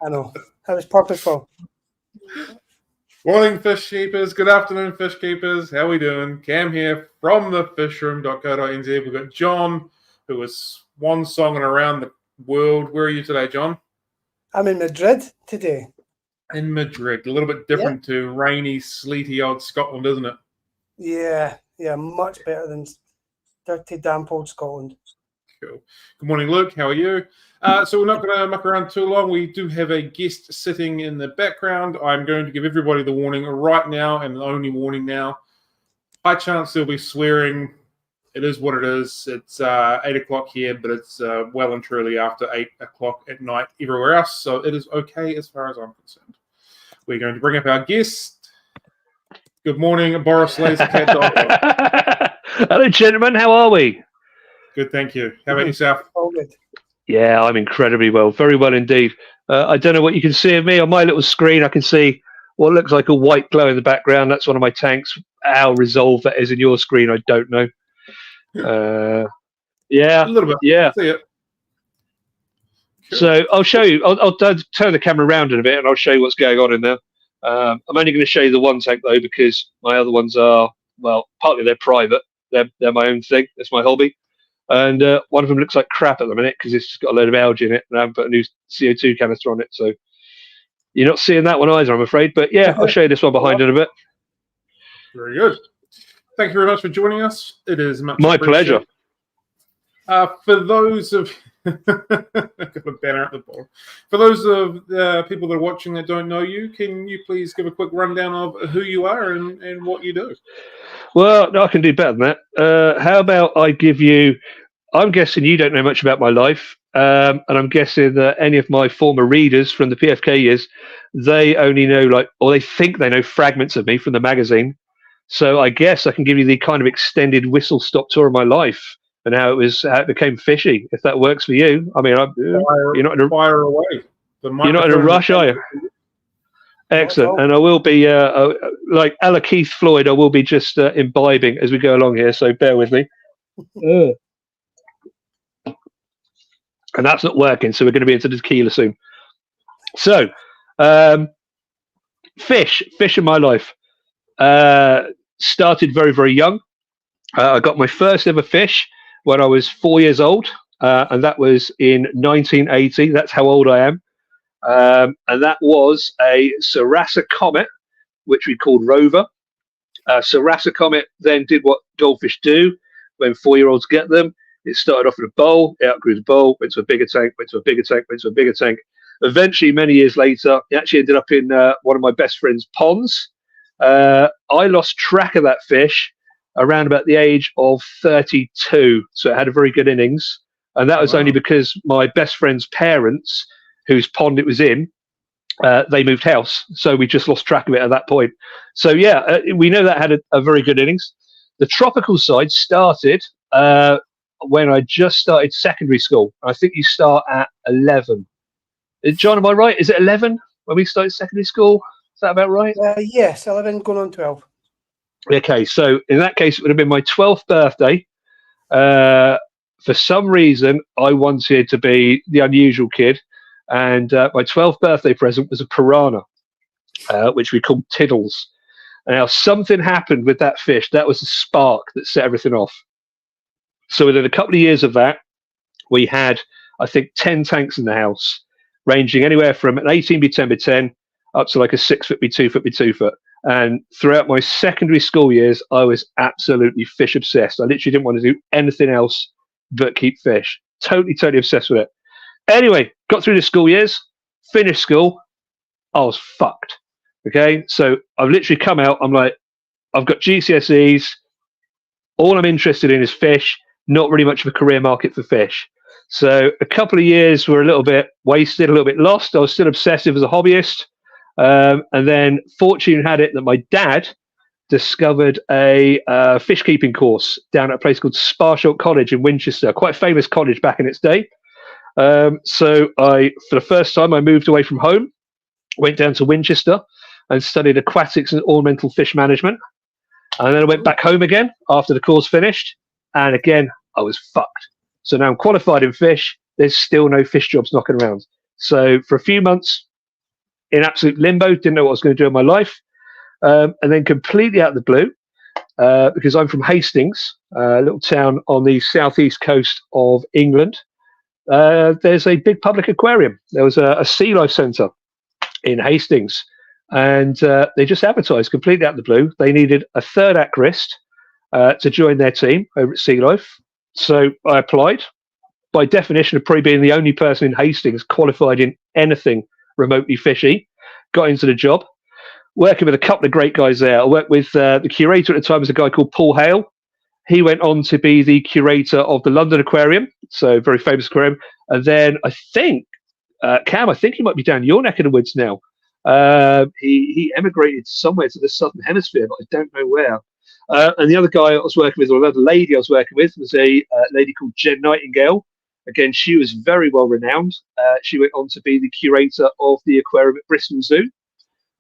I know. That was purposeful. Morning, fish keepers. Good afternoon, fish keepers. How we doing? Cam here from the fishroom.co.nz. We've got John, who was one songing around the world. Where are you today, John? I'm in Madrid today. In Madrid. A little bit different to rainy, sleety old Scotland, isn't it? Yeah, much better than dirty, damp old Scotland. Cool. Good morning, Luke. How are you? So we're not going to muck around too long. We do have a guest sitting in the background. I'm going to give everybody the warning right now, and the only warning now. High chance there'll be swearing. It is what it is. It's 8 o'clock here, but it's well and truly after 8 o'clock at night everywhere else. So it is okay as far as I'm concerned. We're going to bring up our guest. Good morning, Boris Lasercat. Hello, gentlemen. How are we? Good, thank you. How about yourself? All good. Yeah, I'm incredibly well. Very well indeed. I don't know what you can see of me on my little screen. I can see what looks like a white glow in the background. That's one of my tanks. How resolved that is in your screen, I don't know. Yeah, A little bit. yeah. See it. Cool. So I'll show you. I'll turn the camera around in a bit, and I'll show you what's going on in there. I'm only going to show you the one tank though, because my other ones are, well, partly they're private. They're my own thing. That's my hobby. And one of them looks like crap at the minute because it's just got a load of algae in it, and I haven't put a new CO2 canister on it. So you're not seeing that one either, I'm afraid. But yeah, I'll show you this one behind in a bit. Very good. Thank you very much for joining us. It is much My pleasure. For those of I've got a banner at the bottom. For those of people that are watching that don't know you, can you please give a quick rundown of who you are and what you do? Well, no, I can do better than that. How about I give you... I'm guessing you don't know much about my life, and I'm guessing that any of my former readers from the PFK years, they only know, or they think they know fragments of me from the magazine. So I guess I can give you the kind of extended whistle-stop tour of my life and how it became fishy, if that works for you. I mean, you're not in a fire away. You're not in a rush, are you? Excellent. And I will be, like Ella Keith Floyd, I will be just imbibing as we go along here, so bear with me. And that's not working, so we're going to be into the tequila soon. So, fish in my life. Started very, very young. I got my first ever fish when I was 4 years old, and that was in 1980. That's how old I am. And that was a Sarasa Comet, which we called Rover. Sarasa Comet then did what goldfish do when 4-year-olds get them. It started off in a bowl, it outgrew the bowl, went to a bigger tank, went to a bigger tank, went to a bigger tank. Eventually, many years later, it actually ended up in one of my best friend's ponds. I lost track of that fish around about the age of 32, so it had a very good innings. And that was only because my best friend's parents, whose pond it was in, they moved house. So we just lost track of it at that point. So yeah, we know that had a very good innings. The tropical side started when I just started secondary school. I think you start at 11. John, am I right? Is it 11 when we started secondary school? Is that about right? Yes, 11 going on 12. Okay, so in that case, it would have been my 12th birthday. For some reason, I wanted to be the unusual kid. And my 12th birthday present was a piranha, which we called Tiddles. Now, something happened with that fish. That was the spark that set everything off. So within a couple of years of that, we had, I think, 10 tanks in the house, ranging anywhere from an 18x10 by 10 up to like a 6 foot by 2 foot by 2 foot. And throughout my secondary school years, I was absolutely fish obsessed. I literally didn't want to do anything else but keep fish. Totally obsessed with it. Anyway, got through the school years, finished school, I was fucked. Okay, so I've literally come out, I'm like, I've got GCSEs, all I'm interested in is fish, not really much of a career market for fish. So a couple of years were a little bit wasted, a little bit lost. I was still obsessive as a hobbyist. And then fortune had it that my dad discovered a fish keeping course down at a place called Sparsholt College in Winchester, quite a famous college back in its day. So for the first time, I moved away from home, went down to Winchester and studied aquatics and ornamental fish management. And then I went back home again after the course finished. And again, I was fucked. So now I'm qualified in fish. There's still no fish jobs knocking around. So for a few months, in absolute limbo, didn't know what I was going to do in my life. And then completely out of the blue, because I'm from Hastings, a little town on the southeast coast of England, there's a big public aquarium. There was a sea life centre in Hastings, and they just advertised completely out of the blue. They needed a third aquarist to join their team over at Sea Life. So I applied. By definition of probably being the only person in Hastings qualified in anything remotely fishy, got into the job. Working with a couple of great guys there. I worked with the curator at the time was a guy called Paul Hale. He went on to be the curator of the London Aquarium, so very famous aquarium. And then I think, Cam, I think he might be down your neck of the woods now. He emigrated somewhere to the southern hemisphere, but I don't know where. And the other guy I was working with, or another lady I was working with, was a lady called Jen Nightingale. Again, she was very well renowned. She went on to be the curator of the aquarium at Bristol Zoo.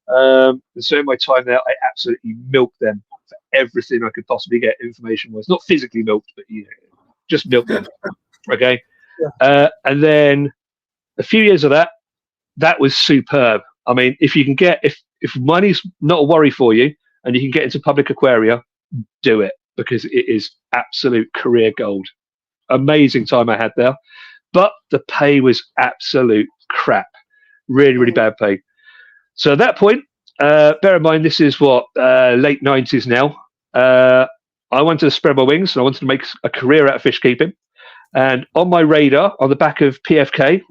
And so in my time there, I absolutely milked them for everything I could possibly get information-wise. Not physically milked, but just milked them. Okay. Yeah. And then a few years of that was superb. I mean, if you can get, if money's not a worry for you and you can get into public aquaria, do it, because it is absolute career gold. Amazing time I had there, but the pay was absolute crap. Really, really bad pay. So at that point, bear in mind, this is what, late 90s now. I wanted to spread my wings and I wanted to make a career out of fish keeping. And on my radar, on the back of PFK,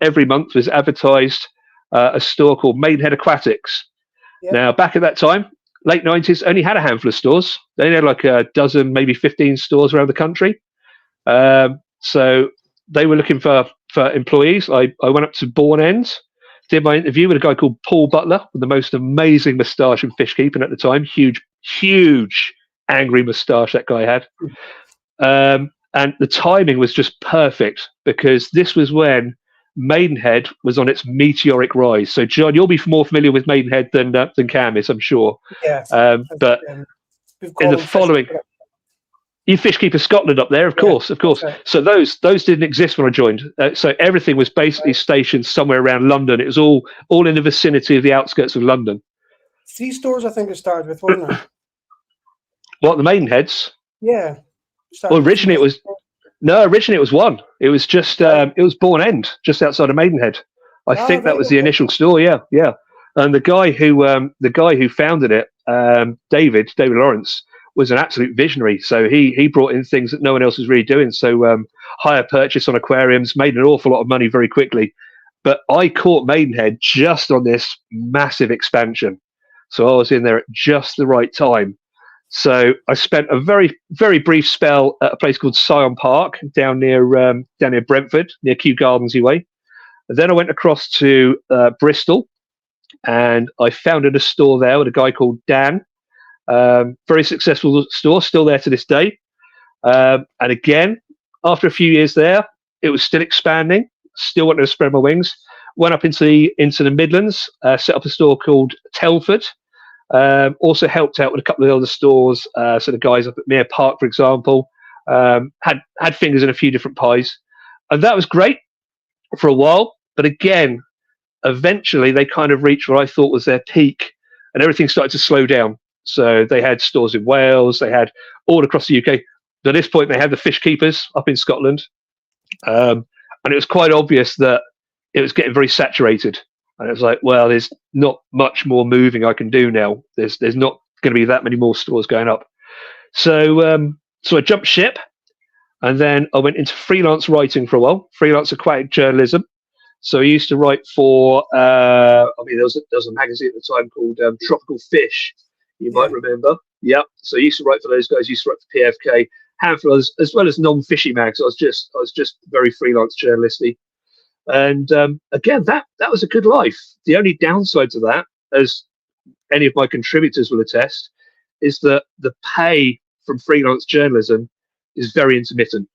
every month was advertised a store called Maidenhead Aquatics. Yep. Now, back at that time, late 90s, only had a handful of stores. They only had like a dozen, maybe 15 stores around the country. So they were looking for employees. I went up to Bourne End, did my interview with a guy called Paul Butler with the most amazing moustache in fish keeping at the time. Huge, angry moustache that guy had. And the timing was just perfect because this was when Maidenhead was on its meteoric rise. So, John, you'll be more familiar with Maidenhead than Cam is, I'm sure. Yeah. But in the following, you Fishkeeper Scotland up there, of course. Right. So those didn't exist when I joined. So everything was basically stationed somewhere around London. It was all in the vicinity of the outskirts of London. 3 stores, I think it started with, wasn't it? What, the Maidenheads? Yeah. Well, originally it was 1. It was just it was Bourne End, just outside of Maidenhead. I think that was the initial store. Yeah. And the guy who founded it, David Lawrence, was an absolute visionary. So he brought in things that no one else was really doing. So hire purchase on aquariums, made an awful lot of money very quickly. But I caught Maidenhead just on this massive expansion. So I was in there at just the right time. So I spent a very, very brief spell at a place called Syon Park down near Brentford, near Kew Gardensy way. And then I went across to Bristol, and I founded a store there with a guy called Dan. Very successful store, still there to this day. And again, after a few years there, it was still expanding. Still wanted to spread my wings. Went up into the Midlands, set up a store called Telford. Also helped out with a couple of other stores. So the guys up at Mere Park, for example, had fingers in a few different pies, and that was great for a while. But again, eventually they kind of reached what I thought was their peak, and everything started to slow down. So they had stores in Wales, they had all across the UK. At this point, they had the fish keepers up in Scotland, and it was quite obvious that it was getting very saturated. And it was like, well, there's not much more moving I can do now. There's not going to be that many more stores going up. So I jumped ship, and then I went into freelance writing for a while, freelance aquatic journalism. So I used to write for, there was a magazine at the time called Tropical Fish. You might remember. Yeah. So I used to write for those guys. Used to write for PFK, handful as well as non-fishy mags. I was just very freelance journalisty. And again, that was a good life. The only downside to that, as any of my contributors will attest, is that the pay from freelance journalism is very intermittent.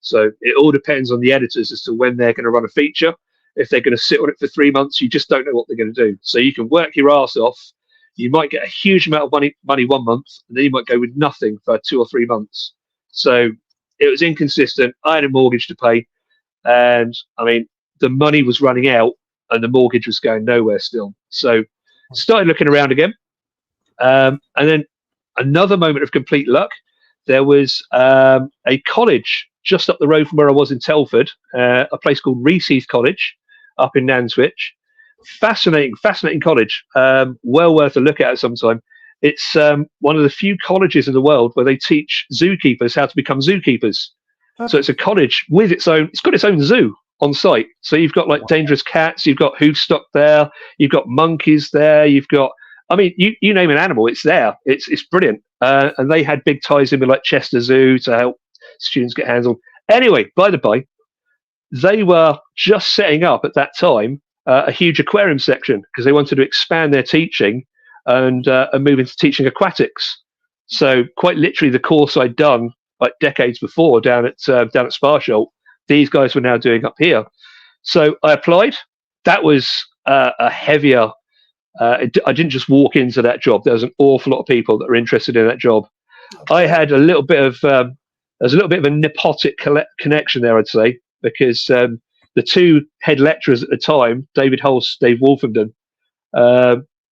So it all depends on the editors as to when they're going to run a feature. If they're going to sit on it for 3 months, you just don't know what they're going to do. So you can work your ass off. You might get a huge amount of money 1 month, and then you might go with nothing for 2 or 3 months. So it was inconsistent. I had a mortgage to pay, and I mean, the money was running out and the mortgage was going nowhere still. So started looking around again. And then another moment of complete luck. There was a college just up the road from where I was in Telford, a place called Reese's College up in Nantwich. Fascinating college. Well worth a look at sometime. It's one of the few colleges in the world where they teach zookeepers how to become zookeepers. So it's a college with its got its own zoo on site. So you've got like dangerous cats, you've got hoofstock there, you've got monkeys there, you've got, I mean, you name an animal, it's there. It's brilliant. And they had big ties in with like Chester Zoo to help students get hands on. Anyway, by the by, they were just setting up at that time a huge aquarium section because they wanted to expand their teaching and move into teaching aquatics. So quite literally, the course I'd done like decades before down at Sparsholt, these guys were now doing up here. So I applied. That was a heavier. I didn't just walk into that job. There was an awful lot of people that were interested in that job. I had a little bit of there's a little bit of a nepotic connection there, I'd say, because the two head lecturers at the time, David Hulse, Dave Wolfenden,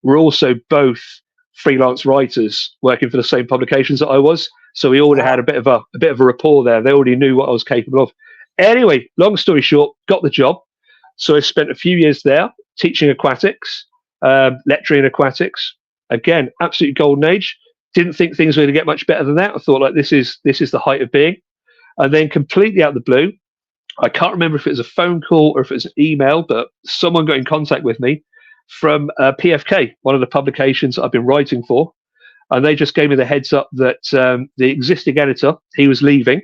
were also both freelance writers working for the same publications that I was. So we already had a bit of a rapport there. They already knew what I was capable of. Anyway, long story short, got the job. So I spent a few years there teaching aquatics, lecturing aquatics. Again, absolute golden age. Didn't think things were going to get much better than that. I thought like this is the height of being. And then completely out of the blue, I can't remember if it was a phone call or if it was an email, but someone got in contact with me from PFK, one of the publications I've been writing for. And they just gave me the heads up that the existing editor, he was leaving,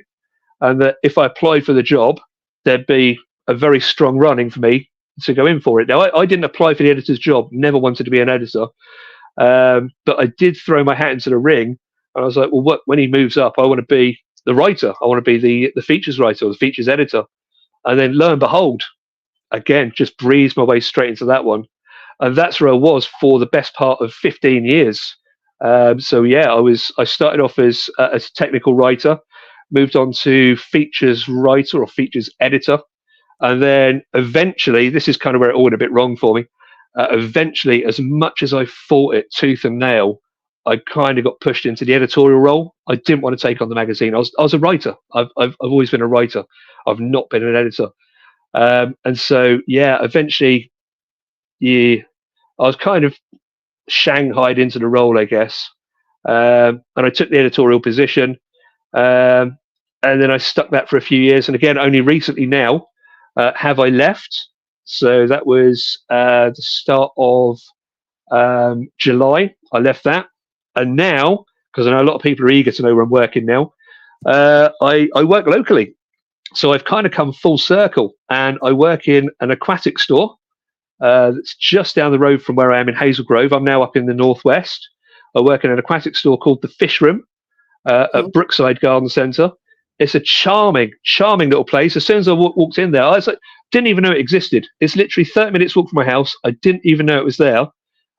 and that if I applied for the job, there'd be a very strong running for me to go in for it. Now, I didn't apply for the editor's job, never wanted to be an editor, but I did throw my hat into the ring. And I was like, well, when he moves up, I want to be the writer. I want to be the features writer or the features editor. And then lo and behold, again, just breezed my way straight into that one. And that's where I was for the best part of 15 years. So yeah, I started off as a technical writer, moved on to features writer or features editor. And then eventually, this is kind of where it all went a bit wrong for me. Eventually, as much as I fought it tooth and nail, I kind of got pushed into the editorial role. I didn't want to take on the magazine. I was a writer. I've always been a writer. I've not been an editor. And so, yeah, eventually, I was kind of shanghaied into the role, I guess. And I took the editorial position. And then I stuck that for a few years. And again, only recently now have I left. So that was the start of July. I left that. And now, because I know a lot of people are eager to know where I'm working now, I work locally. So I've kind of come full circle, and I work in an aquatic store that's just down the road from where I am in Hazel Grove. I'm now up in the northwest. I work in an aquatic store called the Fish Room at Brookside Garden Centre. It's a charming little place. As soon as I walked in there, I was like, didn't even know it existed. It's literally 30 minutes walk from my house. I didn't even know it was there.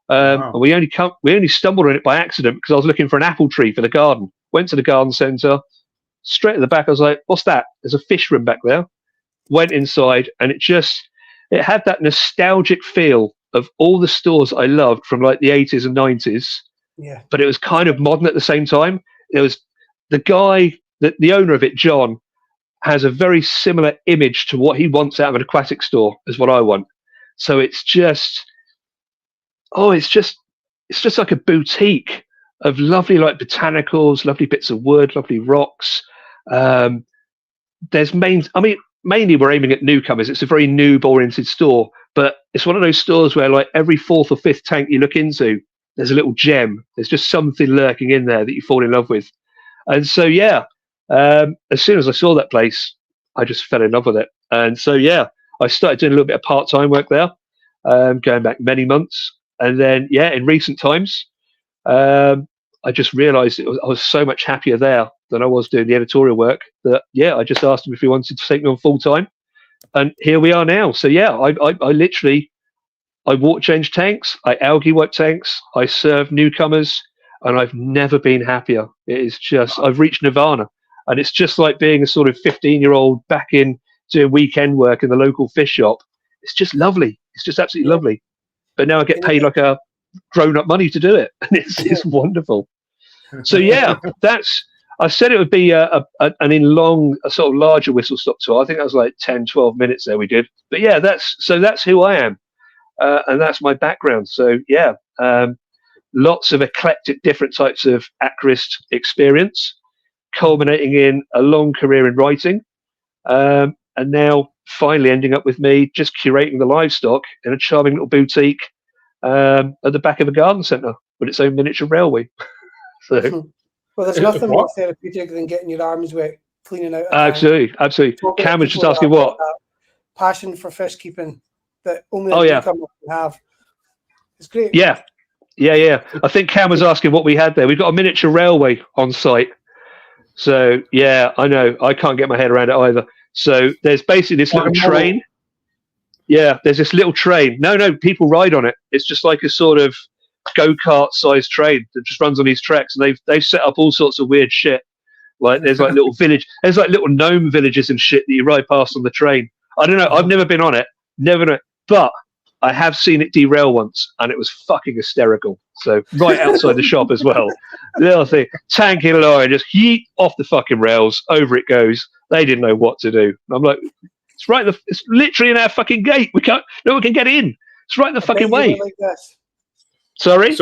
Wow. And we only stumbled on it by accident because I was looking for an apple tree for the garden. Went to the garden centre. Straight at the back, I was like, what's that? There's a fish room back there. Went inside, and it had that nostalgic feel of all the stores I loved from like the 80s and 90s. Yeah. But it was kind of modern at the same time. It was the guy, the owner of it, John, has a very similar image to what he wants out of an aquatic store as what I want. So it's just like a boutique of lovely like botanicals, lovely bits of wood, lovely rocks. Mainly we're aiming at newcomers. It's a very noob-oriented store, but it's one of those stores where like every fourth or fifth tank you look into, there's a little gem. There's just something lurking in there that you fall in love with. And so, yeah, as soon as I saw that place, I just fell in love with it. And so, yeah, I started doing a little bit of part-time work there, going back many months. And then, yeah, in recent times, I just realised I was so much happier there than I was doing the editorial work that, yeah, I just asked him if he wanted to take me on full-time. And here we are now. So, yeah, I water change tanks, I algae wipe tanks, I serve newcomers, and I've never been happier. It is just, I've reached nirvana. And it's just like being a sort of 15-year-old back in doing weekend work in the local fish shop. It's just lovely. It's just absolutely lovely. But now I get paid like a grown-up money to do it, and it's wonderful. So yeah, I said it would be a sort of larger whistle stop tour. I think that was like 10, 12 minutes there we did. But yeah, that's who I am, and that's my background. So yeah, lots of eclectic different types of aquarist experience, culminating in a long career in writing, and now finally ending up with me just curating the livestock in a charming little boutique at the back of a garden centre with its own miniature railway. So. Well, there's nothing more therapeutic than getting your arms wet, cleaning out. Absolutely. Cam was just asking what passion for fish keeping that only can have. It's great. Yeah. I think Cam was asking what we had there. We've got a miniature railway on site. So yeah, I know. I can't get my head around it either. So there's basically this little train. Yeah, there's this little train. No, people ride on it. It's just like a sort of go-kart sized train that just runs on these tracks, and they've set up all sorts of weird shit. Like there's like little gnome villages and shit that you ride past on the train. I don't know. I've never been on it. But I have seen it derail once, and it was fucking hysterical. So right outside the shop as well. Little thing, tanking along, and just yeet off the fucking rails. Over it goes. They didn't know what to do. And I'm like, it's literally in our fucking gate. No one can get in. It's right in the fucking way. Like this. Sorry.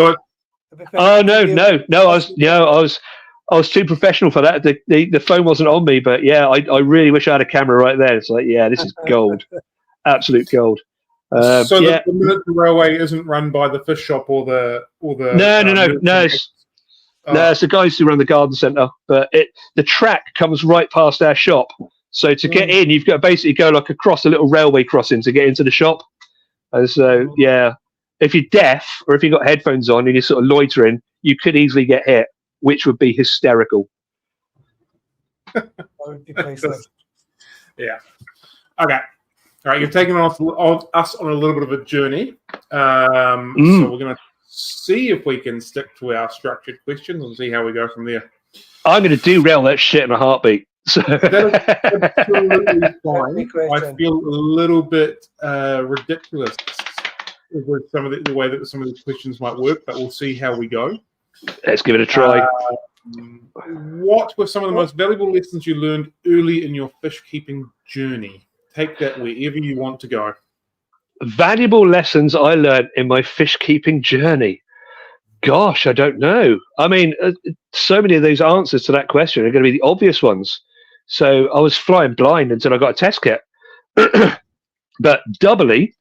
Oh no. I was too professional for that. The phone wasn't on me, but yeah, I really wish I had a camera right there. It's like, yeah, this is gold, absolute gold. So the military railway isn't run by the fish shop or the No. It's the guys who run the garden centre, but the track comes right past our shop. So to get in, you've got to basically go like across a little railway crossing to get into the shop. And so yeah, if you're deaf or if you've got headphones on and you're sort of loitering, you could easily get hit, which would be hysterical. That would be priceless. Yeah. Okay. All right, you've taken us on a little bit of a journey. So we're going to see if we can stick to our structured questions and see how we go from there. I'm going to derail that shit in a heartbeat. So. That is absolutely fine. I feel a little bit ridiculous with some of the way that some of these questions might work, but we'll see how we go. Let's give it a try. What were some of the most valuable lessons you learned early in your fish keeping journey? Take that wherever you want to go. Valuable lessons I learned in my fish keeping journey. Gosh, I don't know. I mean, so many of those answers to that question are going to be the obvious ones. So I was flying blind until I got a test kit. But doubly,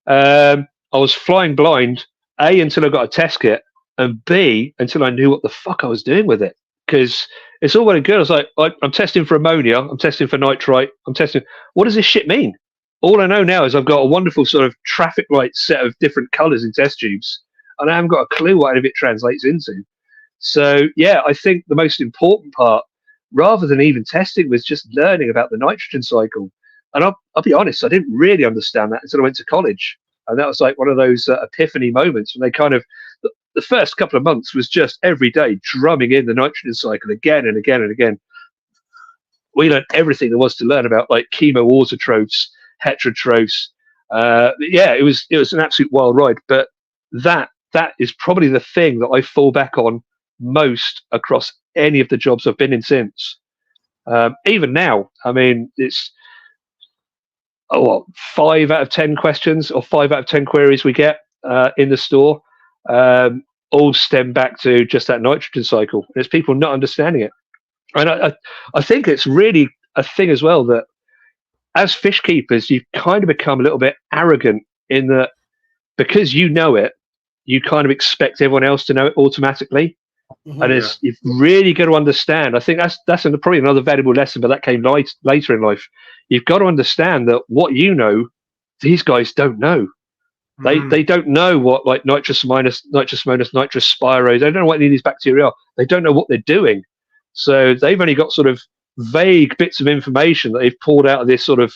I was flying blind, A, until I got a test kit, and B, until I knew what the fuck I was doing with it. Because it's all well and good. I was like, I'm testing for ammonia, I'm testing for nitrite, I'm testing. What does this shit mean? All I know now is I've got a wonderful sort of traffic light set of different colours in test tubes, and I haven't got a clue what any of it translates into. So, yeah, I think the most important part, rather than even testing, was just learning about the nitrogen cycle. And I'll be honest, I didn't really understand that until I went to college. And that was like one of those epiphany moments when they kind of, the first couple of months was just every day drumming in the nitrogen cycle again and again and again. We learned everything there was to learn about, like chemoautotrophs, heterotrophs. Yeah, it was an absolute wild ride. But that is probably the thing that I fall back on most across any of the jobs I've been in since. Even now, I mean, it's 5 out of 10 questions or 5 out of 10 queries we get in the store all stem back to just that nitrogen cycle. There's people not understanding it. And I think it's really a thing as well that as fish keepers, you kind of become a little bit arrogant in that because you know it, you kind of expect everyone else to know it automatically. Mm-hmm. And you've really got to understand. I think that's probably another valuable lesson, but that came later in life. You've got to understand that what you know, these guys don't know. They don't know what like nitrous minus, nitrous spiro. They don't know what any of these bacteria are. They don't know what they're doing. So they've only got sort of vague bits of information that they've pulled out of this sort of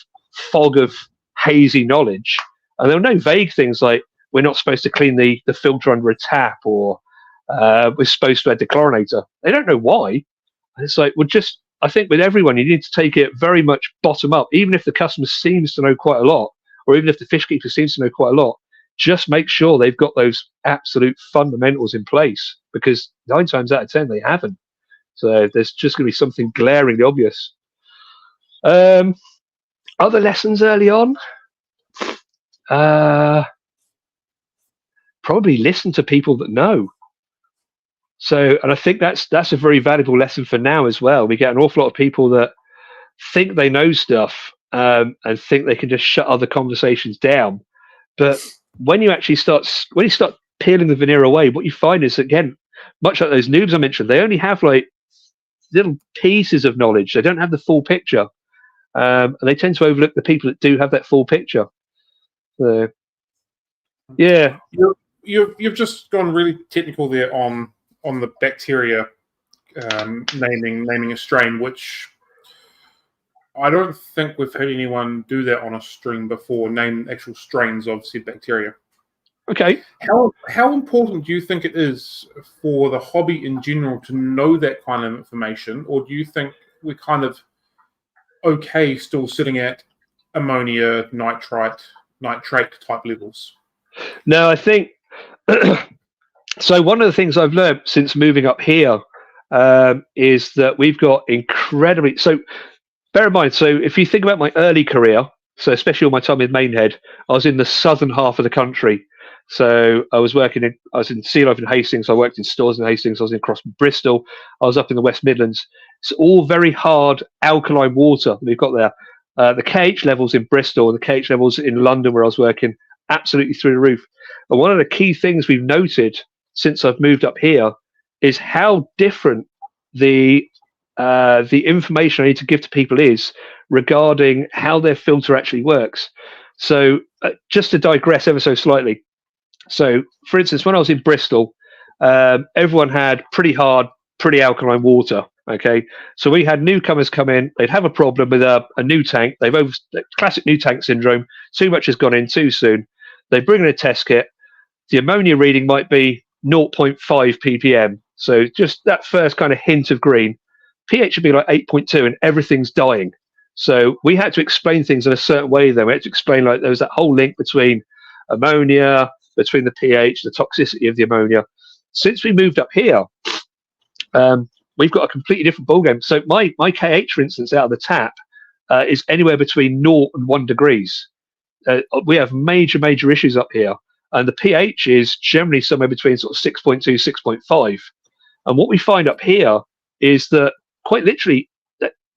fog of hazy knowledge. And they'll know vague things like we're not supposed to clean the filter under a tap, or we're supposed to add the chlorinator. They don't know why. And it's like, I think with everyone, you need to take it very much bottom up. Even if the customer seems to know quite a lot, or even if the fish keeper seems to know quite a lot, just make sure they've got those absolute fundamentals in place, because 9 times out of 10 they haven't. So there's just going to be something glaringly obvious. Other lessons early on, probably listen to people that know. So, and I think that's a very valuable lesson for now as well. We get an awful lot of people that think they know stuff and think they can just shut other conversations down. But when you actually start peeling the veneer away, what you find is, again, much like those noobs I mentioned, they only have like little pieces of knowledge. They don't have the full picture, and they tend to overlook the people that do have that full picture. So, yeah, you've just gone really technical there on the bacteria naming a strain, which I don't think we've heard anyone do that on a stream before. Name actual strains of said bacteria. Okay. How important do you think it is for the hobby in general to know that kind of information, or do you think we're kind of okay still sitting at ammonia, nitrate type levels? No, I think so. One of the things I've learned since moving up here is that we've got incredibly. So bear in mind, so if you think about my early career, so especially all my time in Mainhead, I was in the southern half of the country. So I was in Sea Life in Hastings. I worked in stores in Hastings. I was across Bristol. I was up in the West Midlands. It's all very hard alkaline water that we've got there. The KH levels in Bristol and the KH levels in London, where I was working, absolutely through the roof. And one of the key things we've noted since I've moved up here is how different the information I need to give to people is regarding how their filter actually works. So just to digress ever so slightly. So, for instance, when I was in Bristol, everyone had pretty hard, pretty alkaline water. Okay, so we had newcomers come in. They'd have a problem with a new tank. Classic new tank syndrome. Too much has gone in too soon. They bring in a test kit. The ammonia reading might be 0.5 ppm. So just that first kind of hint of green. pH would be like 8.2, and everything's dying. So we had to explain things in a certain way. Then we had to explain, like, there was that whole link between ammonia, between the pH, the toxicity of the ammonia. Since we moved up here, we've got a completely different ballgame. So my KH, for instance, out of the tap is anywhere between 0 and 1 degrees. We have major issues up here, and the pH is generally somewhere between sort of 6.2, 6.5. And what we find up here is that quite literally,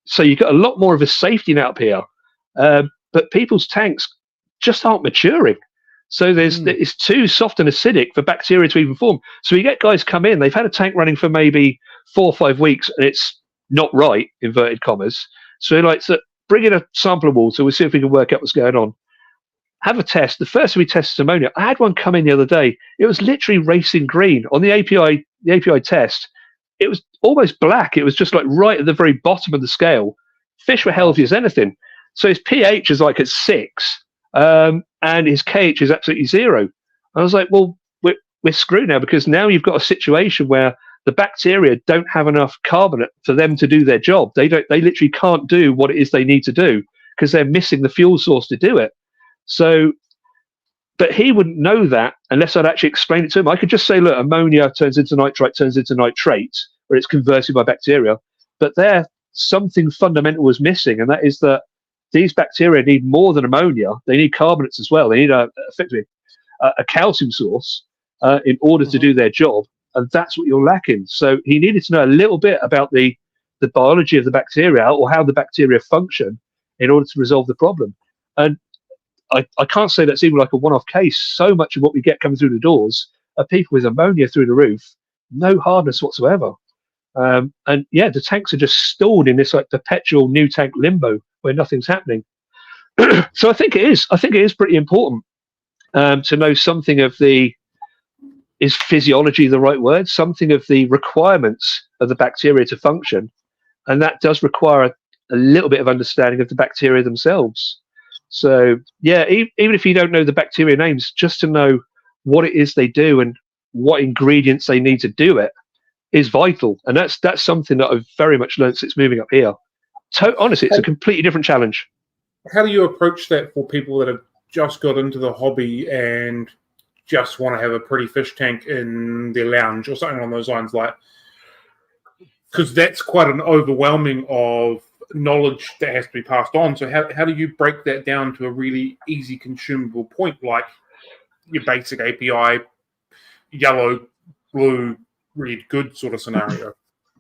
so you've got a lot more of a safety net up here, but people's tanks just aren't maturing. So it's too soft and acidic for bacteria to even form. So you get guys come in, they've had a tank running for maybe 4 or 5 weeks, and it's not right, inverted commas. So bring in a sample of water, we'll see if we can work out what's going on. Have a test. The first we tested ammonia. I had one come in the other day. It was literally racing green on the API test. It was almost black. It was just like right at the very bottom of the scale. Fish were healthy as anything. So his pH is like at 6. And his KH is absolutely 0. I was like, well, we're screwed now, because now you've got a situation where the bacteria don't have enough carbonate for them to do their job. They literally can't do what it is they need to do because they're missing the fuel source to do it. So, but he wouldn't know that unless I'd actually explain it to him. I could just say, look, ammonia turns into nitrite, turns into nitrate, or it's converted by bacteria. But there, something fundamental was missing, and that is that these bacteria need more than ammonia. They need carbonates as well. They need effectively a calcium source in order to do their job, and that's what you're lacking. So he needed to know a little bit about the biology of the bacteria, or how the bacteria function, in order to resolve the problem. And I can't say that's even like a one-off case. So much of what we get coming through the doors are people with ammonia through the roof, no hardness whatsoever. And yeah, the tanks are just stalled in this like perpetual new tank limbo where nothing's happening. So I think it is pretty important to know something of is physiology the right word? Something of the requirements of the bacteria to function, and that does require a little bit of understanding of the bacteria themselves. So yeah, even if you don't know the bacteria names, just to know what it is they do and what ingredients they need to do it is vital. And that's something that I've very much learned since moving up here. Honestly, it's a completely different challenge. How do you approach that for people that are just got into the hobby and just want to have a pretty fish tank in their lounge or something along those lines, like, because that's quite an overwhelming of knowledge that has to be passed on. So how do you break that down to a really easy consumable point, like your basic API, yellow, blue, red, good sort of scenario?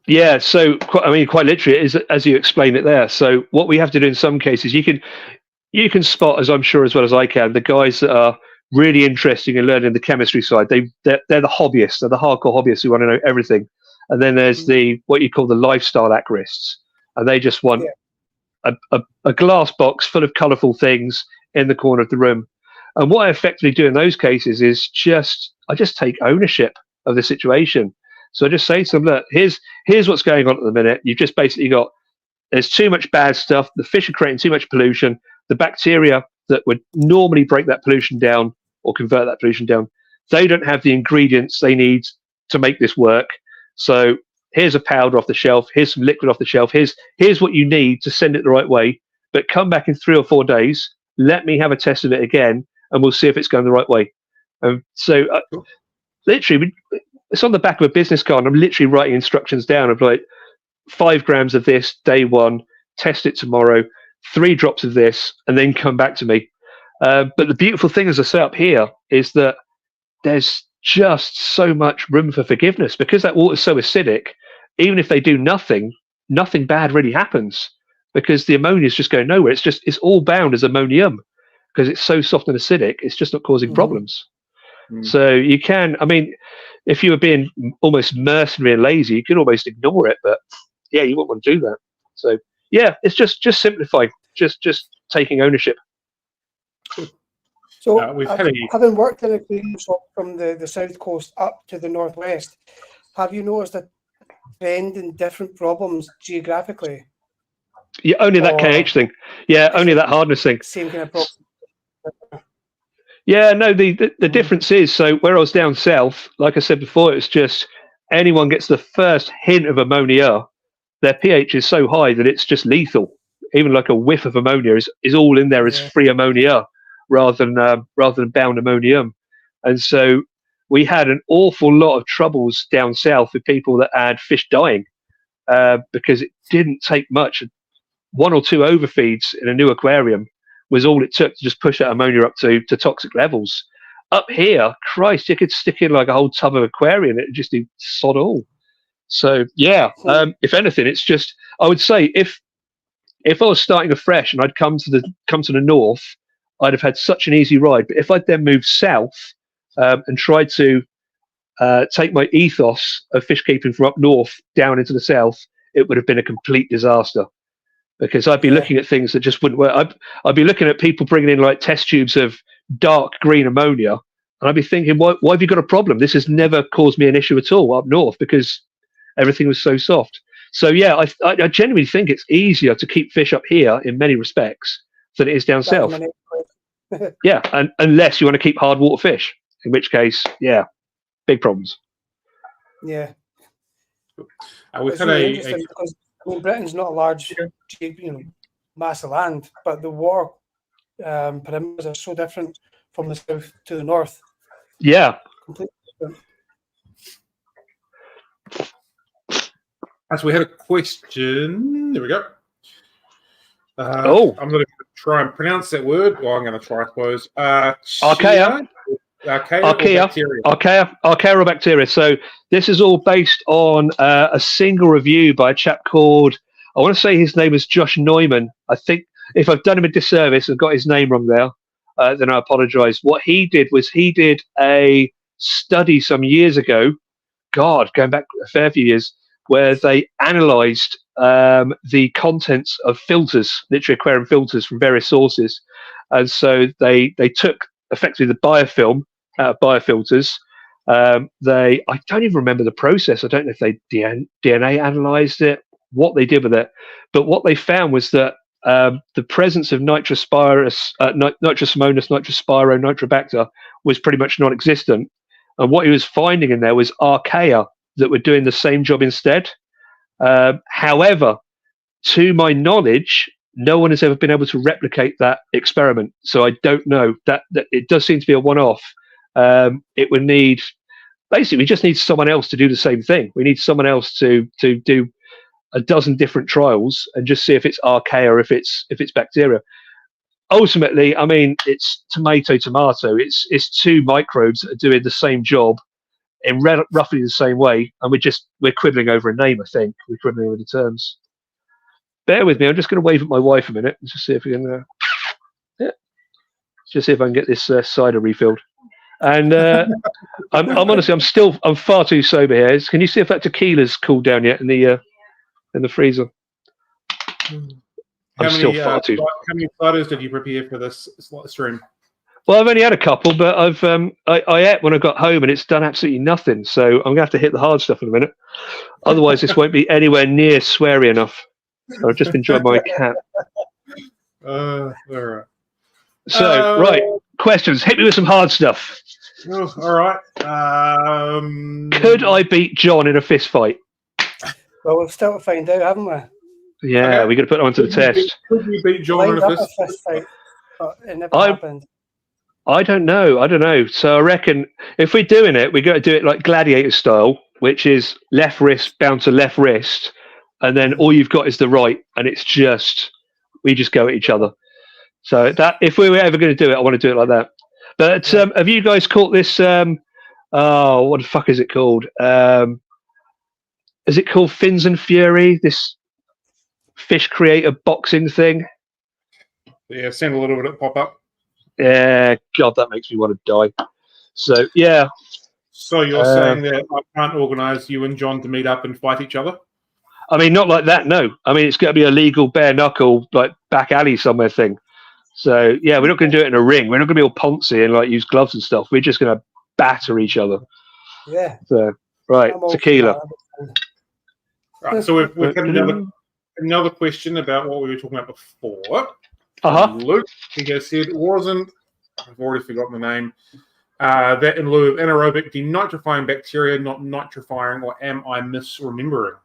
Yeah, so quite literally, it is as you explain it there. So what we have to do in some cases, you can spot, as I'm sure as well as I can, the guys that are really interested in learning the chemistry side. They're the hobbyists, they're the hardcore hobbyists who want to know everything. And then there's the what you call the lifestyle aquarists, and they just want a glass box full of colourful things in the corner of the room. And what I effectively do in those cases is I just take ownership of the situation. So I just say to them, look, here's what's going on at the minute. You've just basically got, there's too much bad stuff. The fish are creating too much pollution. The bacteria that would normally break that pollution down or convert that pollution down, they don't have the ingredients they need to make this work. So here's a powder off the shelf. Here's some liquid off the shelf. Here's what you need to send it the right way. But come back in 3 or 4 days. Let me have a test of it again, and we'll see if it's going the right way. Literally, it's on the back of a business card. I'm literally writing instructions down of like 5 grams of this day 1, test it tomorrow, 3 drops of this, and then come back to me. But the beautiful thing as I set up here is that there's just so much room for forgiveness because that water's so acidic. Even if they do nothing bad really happens because the ammonia is just going nowhere. It's all bound as ammonium because it's so soft and acidic. It's just not causing problems. So you can, if you were being almost mercenary and lazy, you could almost ignore it, but yeah, you wouldn't want to do that. So yeah, it's just simplify, just taking ownership. So having worked in aquarium shop from the south coast up to the northwest, have you noticed a trend in different problems geographically? Yeah, only that KH thing. Yeah, only that hardness thing. Same kind of problem. Yeah, no, the difference is, so where I was down south, like I said before, it's just anyone gets the first hint of ammonia, their pH is so high that it's just lethal. Even like a whiff of ammonia is all in there as free ammonia rather than bound ammonium. And so we had an awful lot of troubles down south with people that had fish dying because it didn't take much. 1 or 2 overfeeds in a new aquarium was all it took to just push that ammonia up to toxic levels. Up here, Christ, you could stick in like a whole tub of aquarium and it would just do sod all. So yeah, if anything, it's just, I would say if I was starting afresh and I'd come to the north, I'd have had such an easy ride. But if I'd then moved south and tried to take my ethos of fish keeping from up north down into the south, it would have been a complete disaster. Because I'd be looking at things that just wouldn't work. I'd be looking at people bringing in like test tubes of dark green ammonia, and I'd be thinking, why have you got a problem? This has never caused me an issue at all up north because everything was so soft. So yeah, I genuinely think it's easier to keep fish up here in many respects than it is down south. Yeah, and unless you want to keep hard water fish, in which case, yeah, big problems. Yeah. We've had Britain's not a large, mass of land, but the water perimeters are so different from the south to the north. Yeah. Completely different. So we had a question. There we go. I'm going to try and pronounce that word. Well, I'm going to try, I suppose. Archaea. Archaea bacteria. So this is all based on a single review by a chap called, I want to say his name is Josh Neumann. I think if I've done him a disservice and got his name wrong there, then I apologize. What he did was he did a study some years ago, going back a fair few years, where they analyzed the contents of filters, literally aquarium filters from various sources. And so they took effectively the biofilm out of biofilters. I don't even remember the process. I don't know if they DNA analyzed it, what they did with it. But what they found was that the presence of nitrospirus, nitrosomonas, nitrospiro, nitrobacter was pretty much non-existent. And what he was finding in there was archaea that were doing the same job instead. However, to my knowledge, no one has ever been able to replicate that experiment. So I don't know that it does seem to be a one-off. It would need, basically, we just need someone else to do the same thing. We need someone else to do a dozen different trials and just see if it's archaea or if it's bacteria. Ultimately, I mean, it's tomato. It's two microbes that are doing the same job in roughly the same way, and we're quibbling over a name. I think we're quibbling over the terms. Bear with me. I'm just going to wave at my wife a minute and just see if we can. Just see if I can get this cider refilled. And I'm honestly, I'm far too sober here. Can you see if that tequila's cooled down yet in the freezer? How many ciders did you prepare for this stream? Well, I've only had a couple, but I ate when I got home, and it's done absolutely nothing. So I'm gonna have to hit the hard stuff in a minute. Otherwise, this won't be anywhere near sweary enough. I've just enjoyed my cat. All right. So right, questions. Hit me with some hard stuff. Oh, all right. Could I beat John in a fist fight? Well, we've still to find out, haven't we? Yeah, Okay. we're going to put it onto the test. Could you beat John in a fist fight? But it never happened. I don't know. So I reckon if we're doing it, we're going to do it like gladiator style, which is left wrist bound to left wrist, and then all you've got is the right, and we just go at each other. So that if we were ever going to do it, I want to do it like that. But have you guys caught this? What the fuck is it called? Is it called Fins and Fury? This fish creator boxing thing? Yeah, I've seen a little bit of it pop up. Yeah, God, that makes me want to die. So yeah. So you're saying that I can't organise you and John to meet up and fight each other? I mean, not like that. No, I mean it's going to be a legal bare knuckle, like back alley somewhere thing. So yeah, we're not going to do it in a ring. We're not going to be all poncy and like use gloves and stuff. We're just going to batter each other. Yeah. So right, tequila. Right. So we've had another question about what we were talking about before. Luke, he has said, I've already forgotten the name, that in lieu of anaerobic denitrifying bacteria, not nitrifying, or am I misremembering?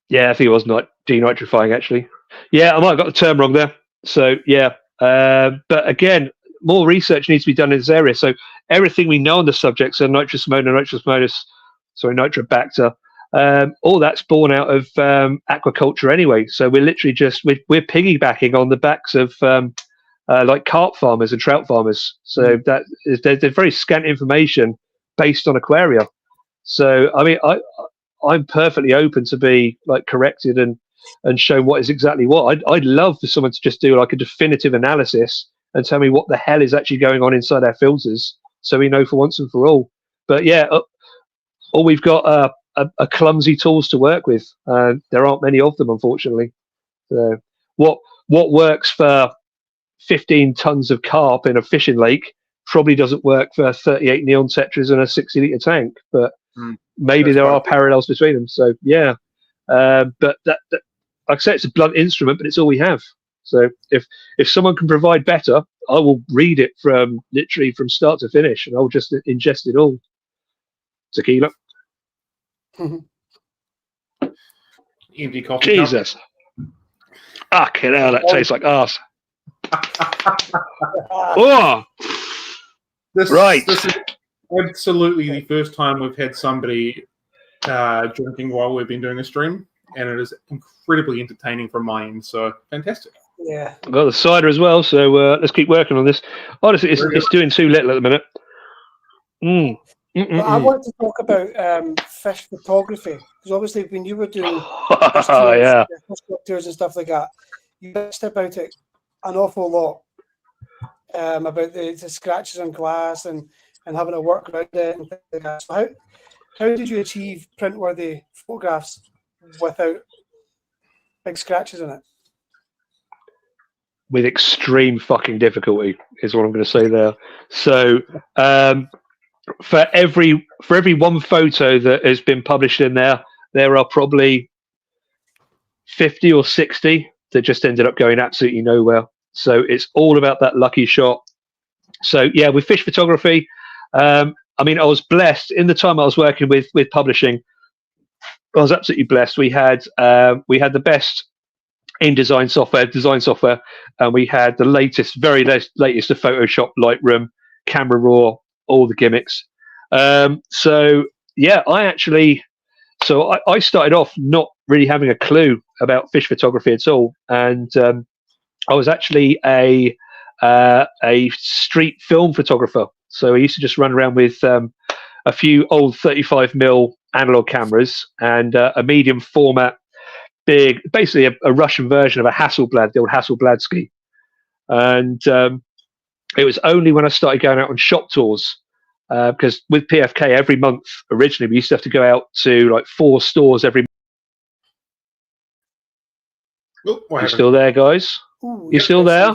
Yeah, I think it was not denitrifying, actually. Yeah, I might have got the term wrong there. So, yeah. But again, more research needs to be done in this area. So everything we know on the subject, so Nitrobacter, all that's born out of aquaculture anyway. So we're literally we're piggybacking on the backs of like carp farmers and trout farmers. So there's very scant information based on aquaria. So, I mean, I'm perfectly open to be like corrected and shown what is exactly what. I'd love for someone to just do like a definitive analysis and tell me what the hell is actually going on inside our filters, so we know for once and for all. But yeah, all we've got are clumsy tools to work with. There aren't many of them, unfortunately. So what works for 15 tons of carp in a fishing lake probably doesn't work for 38 neon tetras in a 60-litre tank. But maybe there are parallels between them. So yeah, but that like I say, it's a blunt instrument, but it's all we have. So if someone can provide better, I will read it from literally from start to finish, and I'll just ingest it all. Tequila. Empty coffee. Jesus. Fucking hell, that tastes like arse. Oh. This is absolutely the first time we've had somebody drinking while we've been doing a stream, and it is incredibly entertaining from my end. So fantastic. Yeah, I've got the cider as well, so let's keep working on this. Honestly, it's doing too little at the minute. But I want to talk about fish photography, because obviously when you were doing tours and stuff like that, you missed about it an awful lot, about the scratches on glass and having to work around it and things like that. So how did you achieve print-worthy photographs without big scratches in it? With extreme fucking difficulty is what I'm going to say there. So for every one photo that has been published in there are probably 50 or 60 that just ended up going absolutely nowhere. So it's all about that lucky shot. So yeah, with fish photography, I mean, I was blessed in the time I was working with publishing. I was absolutely blessed. We had the best design software, and we had the very latest of Photoshop, Lightroom, Camera Raw, all the gimmicks. So yeah, I started off not really having a clue about fish photography at all, and I was actually a street film photographer. So I used to just run around with a few old 35mm analog cameras and a medium format, basically a Russian version of a Hasselblad, the old Hasselbladsky. And it was only when I started going out on shop tours, because with PFK every month originally we used to have to go out to like 4 stores every month. Oh, you still there, guys? Ooh, You still there?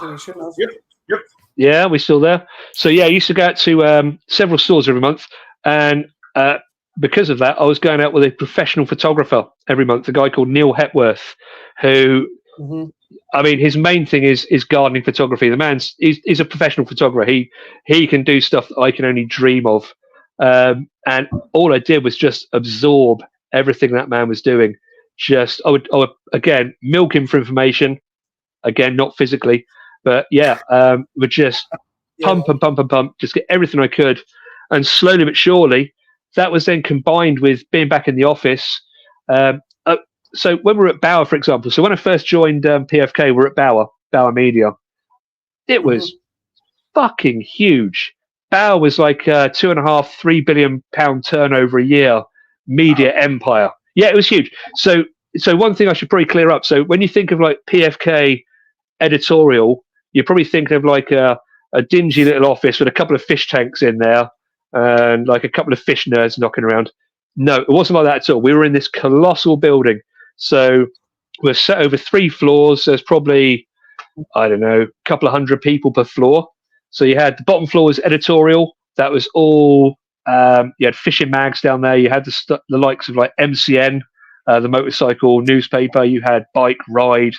Yep. Yeah, we're still there. So yeah, I used to go out to several stores every month, and because of that, I was going out with a professional photographer every month, a guy called Neil Hepworth, who, I mean, his main thing is gardening photography. The man's he's a professional photographer. He can do stuff that I can only dream of, and all I did was just absorb everything that man was doing. I would again milk him for information, again not physically, but yeah, would just pump, just get everything I could, and slowly but surely, that was then combined with being back in the office. So when we were at Bauer, for example, so when I first joined PFK, we were at Bauer Media. It was fucking huge. Bauer was like a 2.5–3 billion pound turnover a year media empire. Yeah, it was huge. So one thing I should probably clear up. So when you think of like PFK Editorial, you're probably thinking of like a dingy little office with a couple of fish tanks in there and like a couple of fish nerds knocking around. No, it wasn't like that at all. We were in this colossal building. So we're set over 3 floors. There's probably, I don't know, a couple of hundred people per floor. So you had the bottom floor was Editorial. That was all, you had fishing mags down there. You had the likes of like MCN, the motorcycle newspaper. You had bike, ride,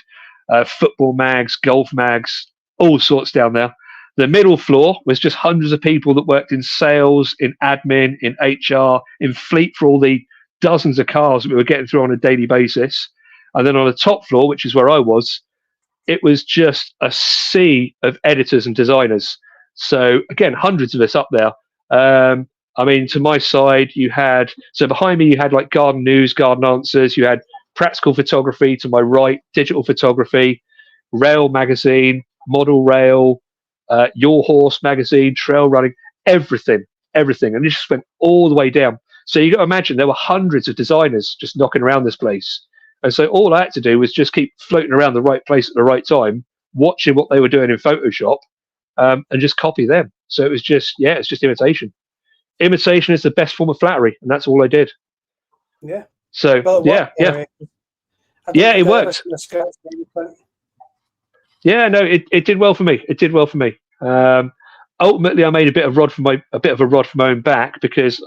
football mags, golf mags, all sorts down there. The middle floor was just hundreds of people that worked in sales, in admin, in HR, in fleet for all the dozens of cars that we were getting through on a daily basis. And then on the top floor, which is where I was, it was just a sea of editors and designers. So again, hundreds of us up there. I mean, to my side, so behind me, you had like garden news, garden answers. You had practical photography to my right, digital photography, rail magazine, model rail, Your Horse magazine, trail running, everything. And it just went all the way down. So you got to imagine there were hundreds of designers just knocking around this place. And so all I had to do was just keep floating around the right place at the right time, watching what they were doing in Photoshop, and just copy them. So it was just, it's just imitation. Imitation is the best form of flattery, and that's all I did. Yeah. So well, it worked. Yeah, no, it did well for me. It did well for me. Ultimately, I made a bit of a rod for my own back, because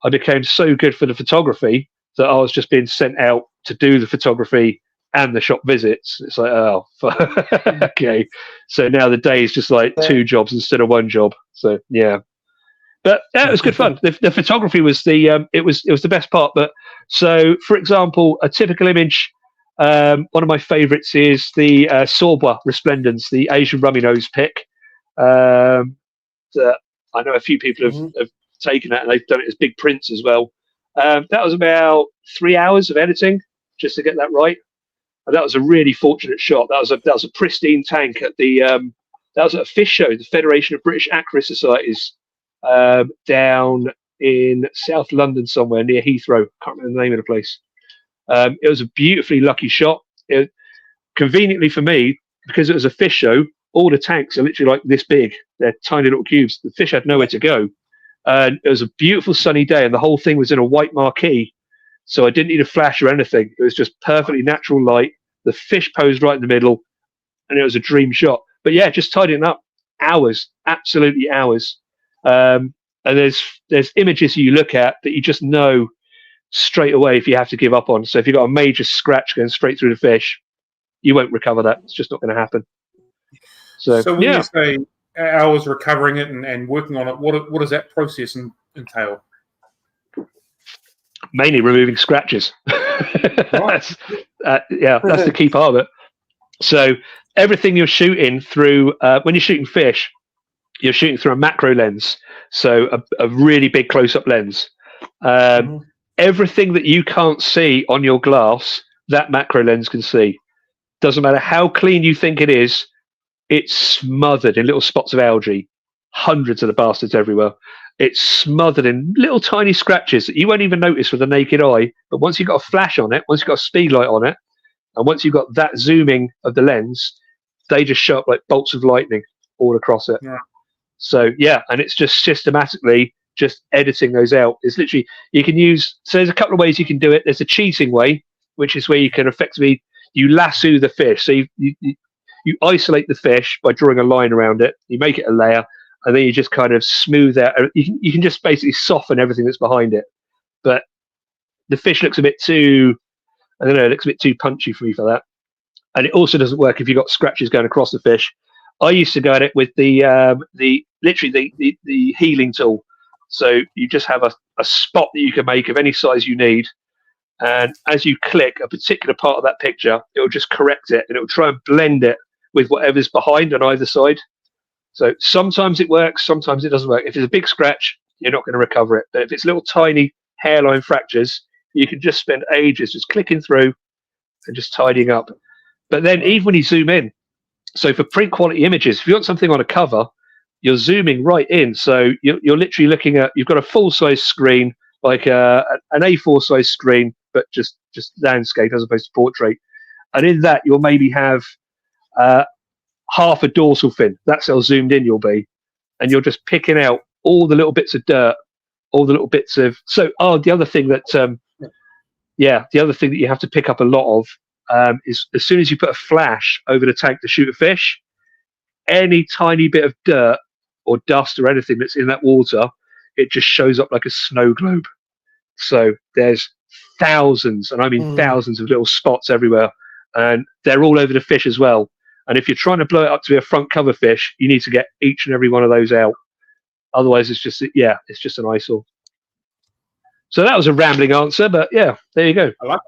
I became so good for the photography that I was just being sent out to do the photography and the shop visits. It's like, oh, okay. So now the day is just like 2 jobs instead of 1 job. So yeah, but it was good fun. The photography was it was the best part. But so, for example, a typical image. One of my favourites is the Sorbois resplendens, the Asian rummy nose pick. I know a few people have taken that, and they've done it as big prints as well. That was about 3 hours of editing just to get that right. And that was a really fortunate shot. That was a pristine tank at that was at a fish show, the Federation of British Aquarium Societies, down in South London somewhere near Heathrow. Can't remember the name of the place. It was a beautifully lucky shot. Conveniently for me, because it was a fish show, all the tanks are literally like this big. They're tiny little cubes. The fish had nowhere to go. And it was a beautiful sunny day, and the whole thing was in a white marquee. So I didn't need a flash or anything. It was just perfectly natural light. The fish posed right in the middle, and it was a dream shot. But yeah, just tidying up. Hours, absolutely hours. And there's images you look at that you just know straight away if you have to give up on. So if you've got a major scratch going straight through the fish, you won't recover that. It's just not going to happen. So when you say hours recovering it and working on it, what does that process entail? Mainly removing scratches. That's the key part of it. So everything you're shooting through, when you're shooting fish, you're shooting through a macro lens, so a really big close-up lens. Everything that you can't see on your glass, that macro lens can see. Doesn't matter how clean you think it is, it's smothered in little spots of algae, hundreds of the bastards everywhere. It's smothered in little tiny scratches that you won't even notice with the naked eye. But once you've got a flash on it, once you've got a speed light on it, and once you've got that zooming of the lens, they just show up like bolts of lightning all across it. Yeah. So and it's just systematically just editing those out. It's literally, you can use, so there's a couple of ways you can do it. There's a cheating way, which is where you can effectively, you lasso the fish. So you isolate the fish by drawing a line around it. You make it a layer, and then you just kind of smooth out. You can just basically soften everything that's behind it. But the fish looks a bit too, I don't know, it looks a bit too punchy for me for that. And it also doesn't work if you've got scratches going across the fish. I used to go at it with the healing tool. So you just have a spot that you can make of any size you need. And as you click a particular part of that picture, it'll just correct it, and it'll try and blend it with whatever's behind on either side. So sometimes it works, sometimes it doesn't work. If it's a big scratch, you're not going to recover it. But if it's little tiny hairline fractures, you can just spend ages just clicking through and just tidying up. But then even when you zoom in, so for print quality images, if you want something on a cover, you're zooming right in. So you're literally looking at, you've got a full-size screen, like an A4 size screen, but just landscape as opposed to portrait. And in that, you'll maybe have half a dorsal fin. That's how zoomed in you'll be. And you're just picking out all the little bits of dirt, all the little bits of... So, the other thing that... the other thing that you have to pick up a lot of is as soon as you put a flash over the tank to shoot a fish, any tiny bit of dirt or dust or anything that's in that water, it just shows up like a snow globe. So there's thousands, and I mean thousands of little spots everywhere, and they're all over the fish as well. And if you're trying to blow it up to be a front cover fish, you need to get each and every one of those out. Otherwise, it's just an eyesore. So that was a rambling answer, but yeah, there you go. I like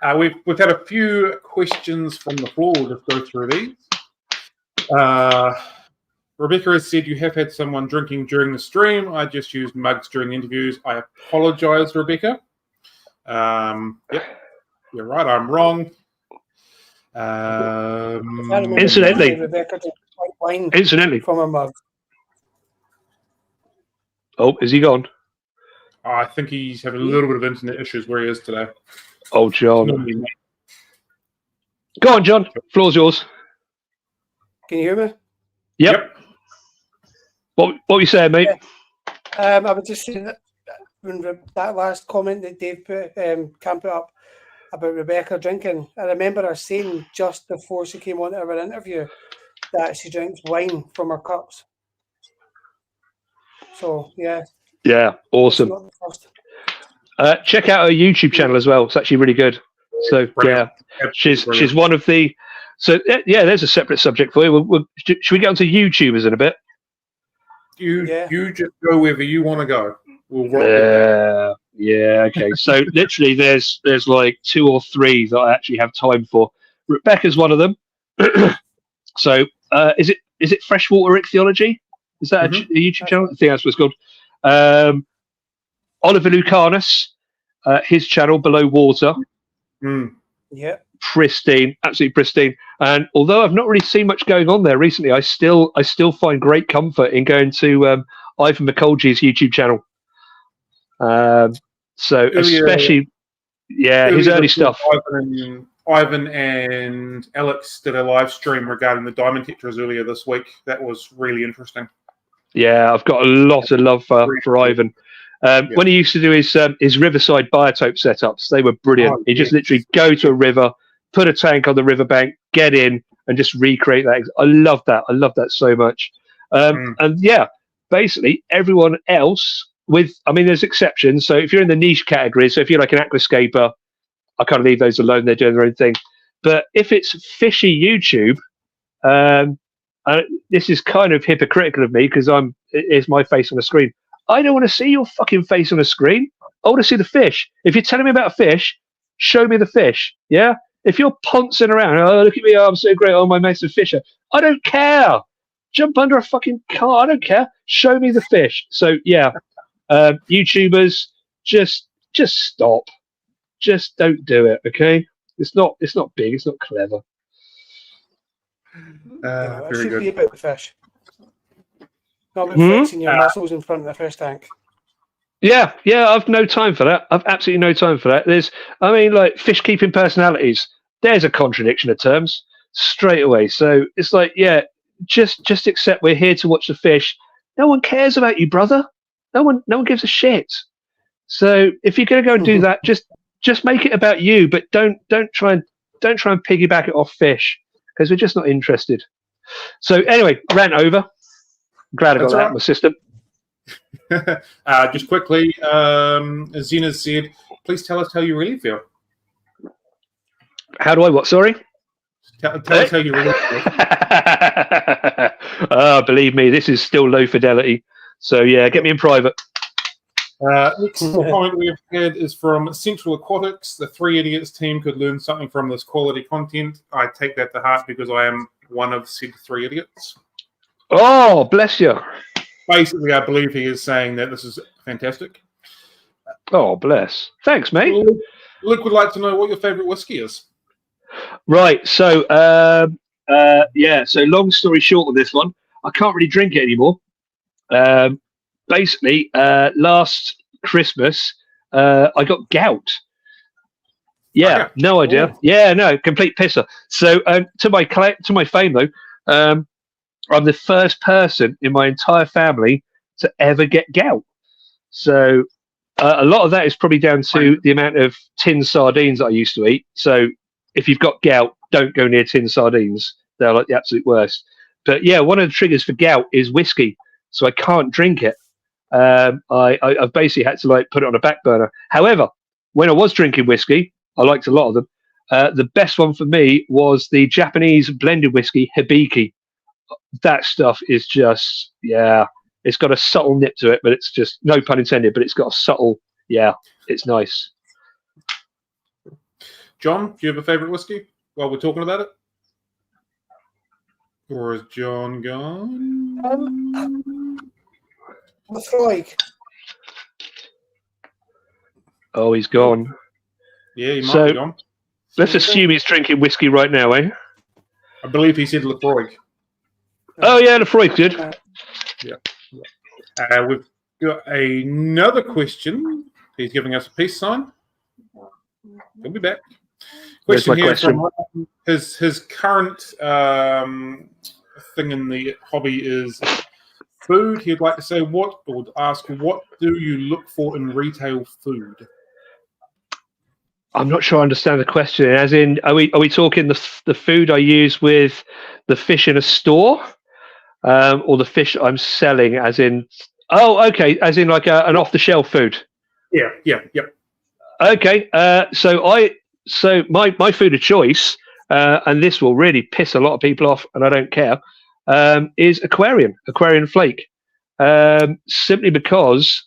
it. We've had a few questions from the floor. We'll just go through these. Rebecca has said you have had someone drinking during the stream. I just used mugs during the interviews. I apologise, Rebecca. Yep, you're right. I'm wrong. Incidentally, from a mug. Oh, is he gone? I think he's having a little bit of internet issues where he is today. Oh, John. Go on, John. Floor's yours. Can you hear me? Yep. What were you saying, mate? I was just saying that when that last comment that Dave put, can put up about Rebecca drinking, I remember her saying just before she came on to our interview that she drinks wine from her cups. So, yeah. Yeah, awesome. Check out her YouTube channel as well. It's actually really good. So, yeah, she's one of the... So, yeah, there's a separate subject for you. Should we get onto YouTubers in a bit? You just go wherever you want to go. We'll rock it. Yeah, okay. So literally there's like 2 or 3 that I actually have time for. Rebecca's one of them. So is it Freshwater Ichthyology? Is that a YouTube channel? I think that's what it's called. Oliver Lucanus, his channel Below Water. Yeah. Pristine, absolutely pristine. And although I've not really seen much going on there recently, I still find great comfort in going to Ivan McColgee's YouTube channel. So especially, his early stuff. Ivan and Alex did a live stream regarding the diamond tetras earlier this week. That was really interesting. Yeah, I've got a lot of love for Ivan. When he used to do his riverside biotope setups, they were brilliant. He just literally go to a river, put a tank on the riverbank, get in, and just recreate that. I love that. I love that so much. And yeah, basically everyone else there's exceptions. So if you're in the niche category, so if you're like an aquascaper, I kind of leave those alone. They're doing their own thing. But if it's fishy YouTube, this is kind of hypocritical of me because here's my face on the screen. I don't want to see your fucking face on a screen. I want to see the fish. If you're telling me about a fish, show me the fish. Yeah. If you're poncing around, oh, look at me, oh, I'm so great. Oh, my mate's a fisher. I don't care. Jump under a fucking car. I don't care. Show me the fish. So yeah, YouTubers, just stop. Just don't do it. Okay. It's not big. It's not clever. It Very should good. be about the fish. Not about flexing your muscles in front of the fish tank. Yeah, I've no time for that. I've absolutely no time for that. Like fish keeping personalities. There's a contradiction of terms straight away. So it's like, yeah, just accept we're here to watch the fish. No one cares about you, brother. No one gives a shit. So if you're going to go and do that, just make it about you, but don't try and piggyback it off fish, because we're just not interested. So anyway, rant over. Glad I got that out of my system. Just quickly, Zena said, please tell us how you really feel. How do I what? Sorry? Tell us how you really feel. Believe me, this is still low fidelity. So yeah, get me in private. Next comment we've had is from Central Aquatics. The Three Idiots team could learn something from this quality content. I take that to heart because I am one of said Three Idiots. Oh, bless you. Basically, I believe he is saying that this is fantastic. Oh, bless. Thanks, mate. Luke would like to know what your favourite whiskey is. Right. So, So long story short on this one, I can't really drink it anymore. Basically, last Christmas, I got gout. Yeah, okay. No idea. Oh. Yeah, no, complete pisser. So, to my fame though, I'm the first person in my entire family to ever get gout. So a lot of that is probably down to the amount of tin sardines that I used to eat. So if you've got gout, don't go near tin sardines. They're like the absolute worst. But yeah, one of the triggers for gout is whiskey. So I can't drink it. I've basically had to like put it on a back burner. However, when I was drinking whiskey, I liked a lot of them. The best one for me was the Japanese blended whiskey, Hibiki. That stuff is just, yeah, it's got a subtle nip to it, but it's just, no pun intended, but it's got a subtle, yeah, it's nice. John, do you have a favourite whiskey while we're talking about it? Or is John gone? Lefroy. Oh, he's gone. Yeah, he might be gone. Let's assume he's drinking whiskey right now, eh? I believe he said Lefroy. Oh, yeah, Lefroy's good. Yeah. We've got another question. He's giving us a peace sign. He'll be back. Where's my question? From his current thing in the hobby is food. He'd like to say what do you look for in retail food? I'm not sure I understand the question. As in, are we talking the food I use with the fish in a store, or the fish I'm selling? As in, oh, okay, as in like an off-the-shelf food. Yeah. Okay, so my food of choice, and this will really piss a lot of people off, and I don't care, is aquarium flake, simply because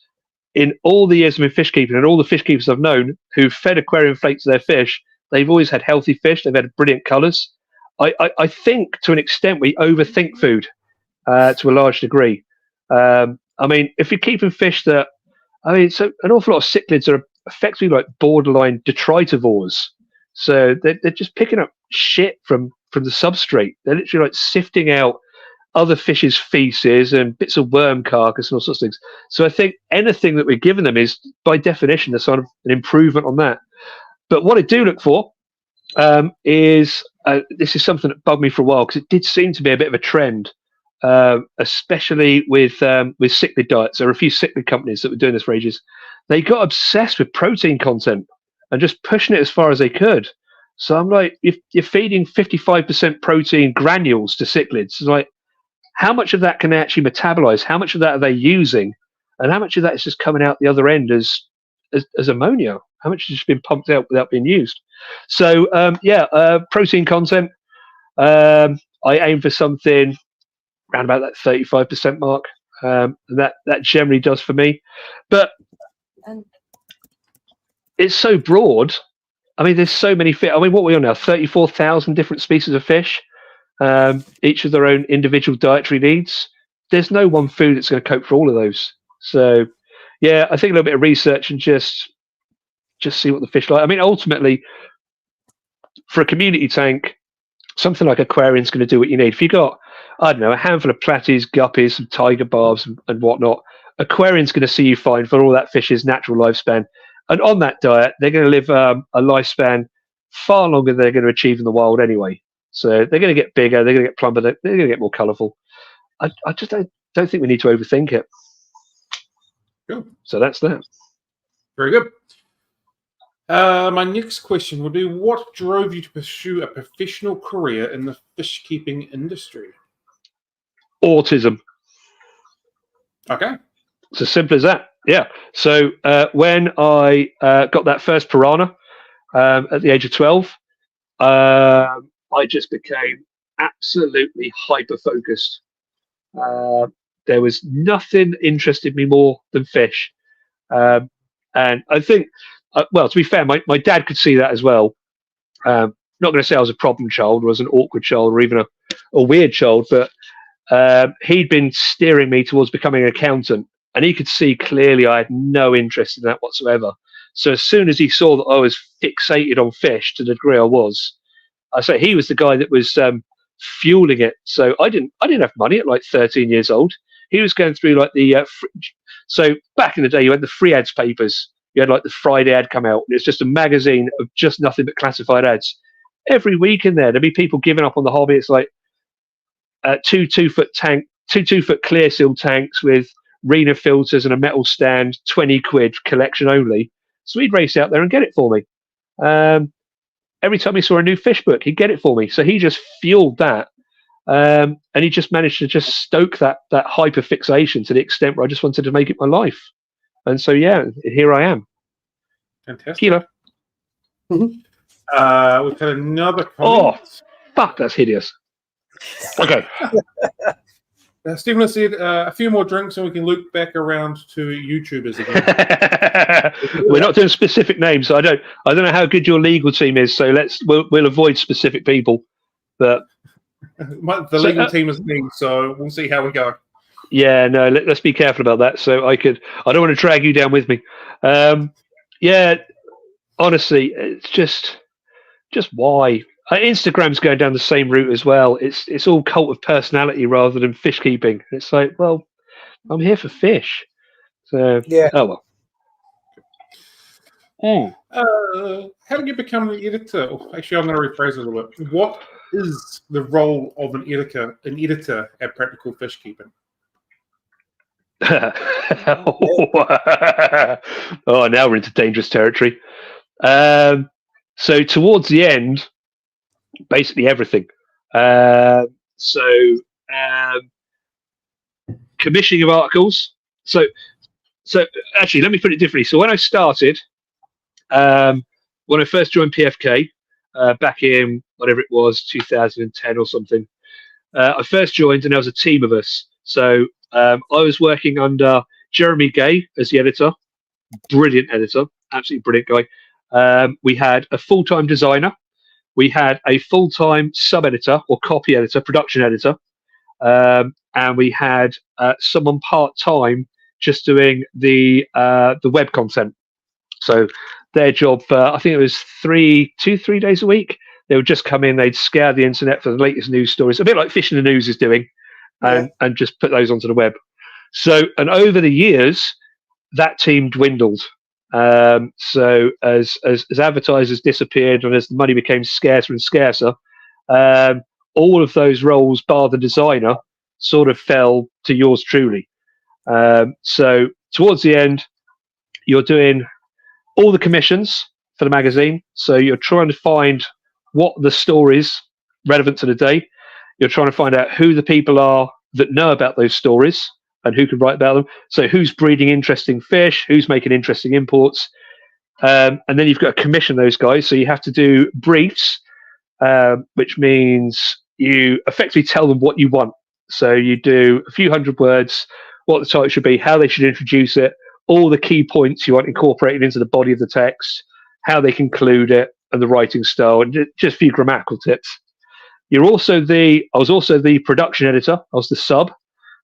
in all the years of fish keeping and all the fish keepers I've known who've fed aquarium flake to their fish, they've always had healthy fish. They've had brilliant colours. I think to an extent we overthink food to a large degree. I mean, if you're keeping fish so an awful lot of cichlids are effectively like borderline detritivores. So they're just picking up shit from the substrate. They're literally like sifting out other fish's feces and bits of worm carcass and all sorts of things. So I think anything that we're giving them is, by definition, a sort of an improvement on that. But what I do look for is this is something that bugged me for a while, because it did seem to be a bit of a trend, especially with cichlid diets. There are a few cichlid companies that were doing this for ages. They got obsessed with protein content and just pushing it as far as they could. So I'm like, if you're feeding 55% protein granules to cichlids, it's like, how much of that can they actually metabolize? How much of that are they using? And how much of that is just coming out the other end as ammonia? How much has just been pumped out without being used? So, protein content, I aim for something around about that 35% mark. And that generally does for me. But it's so broad. I mean, there's so many fish. I mean, what are we on now? 34,000 different species of fish, each with their own individual dietary needs. There's no one food that's going to cope for all of those. So, yeah, I think a little bit of research and just see what the fish like. I mean, ultimately, for a community tank, something like aquarium is going to do what you need. If you've got, I don't know, a handful of platies, guppies, some tiger barbs and whatnot, aquarium's going to see you fine for all that fish's natural lifespan. And on that diet, they're going to live a lifespan far longer than they're going to achieve in the wild anyway. So they're going to get bigger, they're going to get plumper, they're going to get more colourful. I just don't think we need to overthink it. Cool. So that's that. Very good. My next question will be, what drove you to pursue a professional career in the fish keeping industry? Autism. Okay. It's as simple as that. Yeah. So when I got that first piranha at the age of 12, I just became absolutely hyper-focused. There was nothing interested me more than fish. And I think, well, to be fair, my dad could see that as well. Not going to say I was a problem child or was an awkward child or even a weird child, but he'd been steering me towards becoming an accountant. And he could see clearly I had no interest in that whatsoever. So as soon as he saw that I was fixated on fish to the degree I was, he was the guy that was fueling it. So I didn't have money at like 13 years old. He was going through like the so back in the day, you had the free ads papers. You had like the Friday ad come out. And it's just a magazine of just nothing but classified ads. Every week in there, there'd be people giving up on the hobby. It's like two 2-foot clear seal tanks with Rena filters and a metal stand, 20 quid collection only. So he'd race out there and get it for me. Every time he saw a new fish book, he'd get it for me. So he just fueled that. And he just managed to just stoke that hyper fixation to the extent where I just wanted to make it my life. And so, yeah, here I am. Fantastic. Kilo. We've had another comment. Oh, fuck, that's hideous. Okay. Stephen said a few more drinks and we can loop back around to YouTubers again. We're not doing specific names, so I don't know how good your legal team is. So we'll avoid specific people. But the legal team is me, so we'll see how we go. Yeah, no, let's be careful about that. So I don't want to drag you down with me. Yeah, honestly, it's just why. Instagram's going down the same route as well. It's all cult of personality rather than fish keeping. It's like, well, I'm here for fish. So yeah. Oh well. How did you become an editor? Actually, I'm going to rephrase it a little bit. What is the role of an editor at Practical Fish Keeping? Oh, now we're into dangerous territory. So towards the end, basically everything. Commissioning of articles. So actually, let me put it differently. So when I started, when I first joined PFK back in whatever it was, 2010 or something, I first joined and there was a team of us. So I was working under Jeremy Gay as the editor, brilliant editor, absolutely brilliant guy. We had a full-time designer. We had a full-time sub-editor or copy editor, production editor, and we had someone part-time just doing the web content. So their job, I think it was 3 days a week. They would just come in, they'd scour the internet for the latest news stories, a bit like Fish in the News is doing, and just put those onto the web. So, and over the years, that team dwindled. So as advertisers disappeared and as the money became scarcer and scarcer, all of those roles, bar the designer, sort of fell to yours truly. So towards the end, you're doing all the commissions for the magazine. So you're trying to find what the stories relevant to the day. You're trying to find out who the people are that know about those stories and who can write about them. So who's breeding interesting fish, who's making interesting imports. And then you've got to commission those guys. So you have to do briefs, which means you effectively tell them what you want. So you do a few hundred words, what the title should be, how they should introduce it, all the key points you want incorporated into the body of the text, how they conclude it, and the writing style, and just a few grammatical tips. I was also the production editor. I was the sub.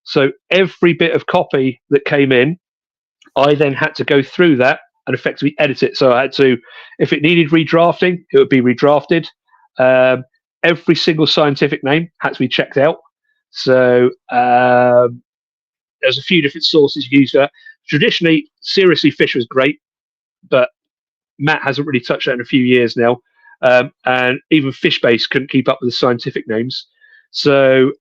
So every bit of copy that came in, I then had to go through that and effectively edit it. So I had to, if it needed redrafting, it would be redrafted. Every single scientific name had to be checked out. So there's a few different sources you use that. Traditionally, Seriously Fish was great, but Matt hasn't really touched that in a few years now. And even Fishbase couldn't keep up with the scientific names. So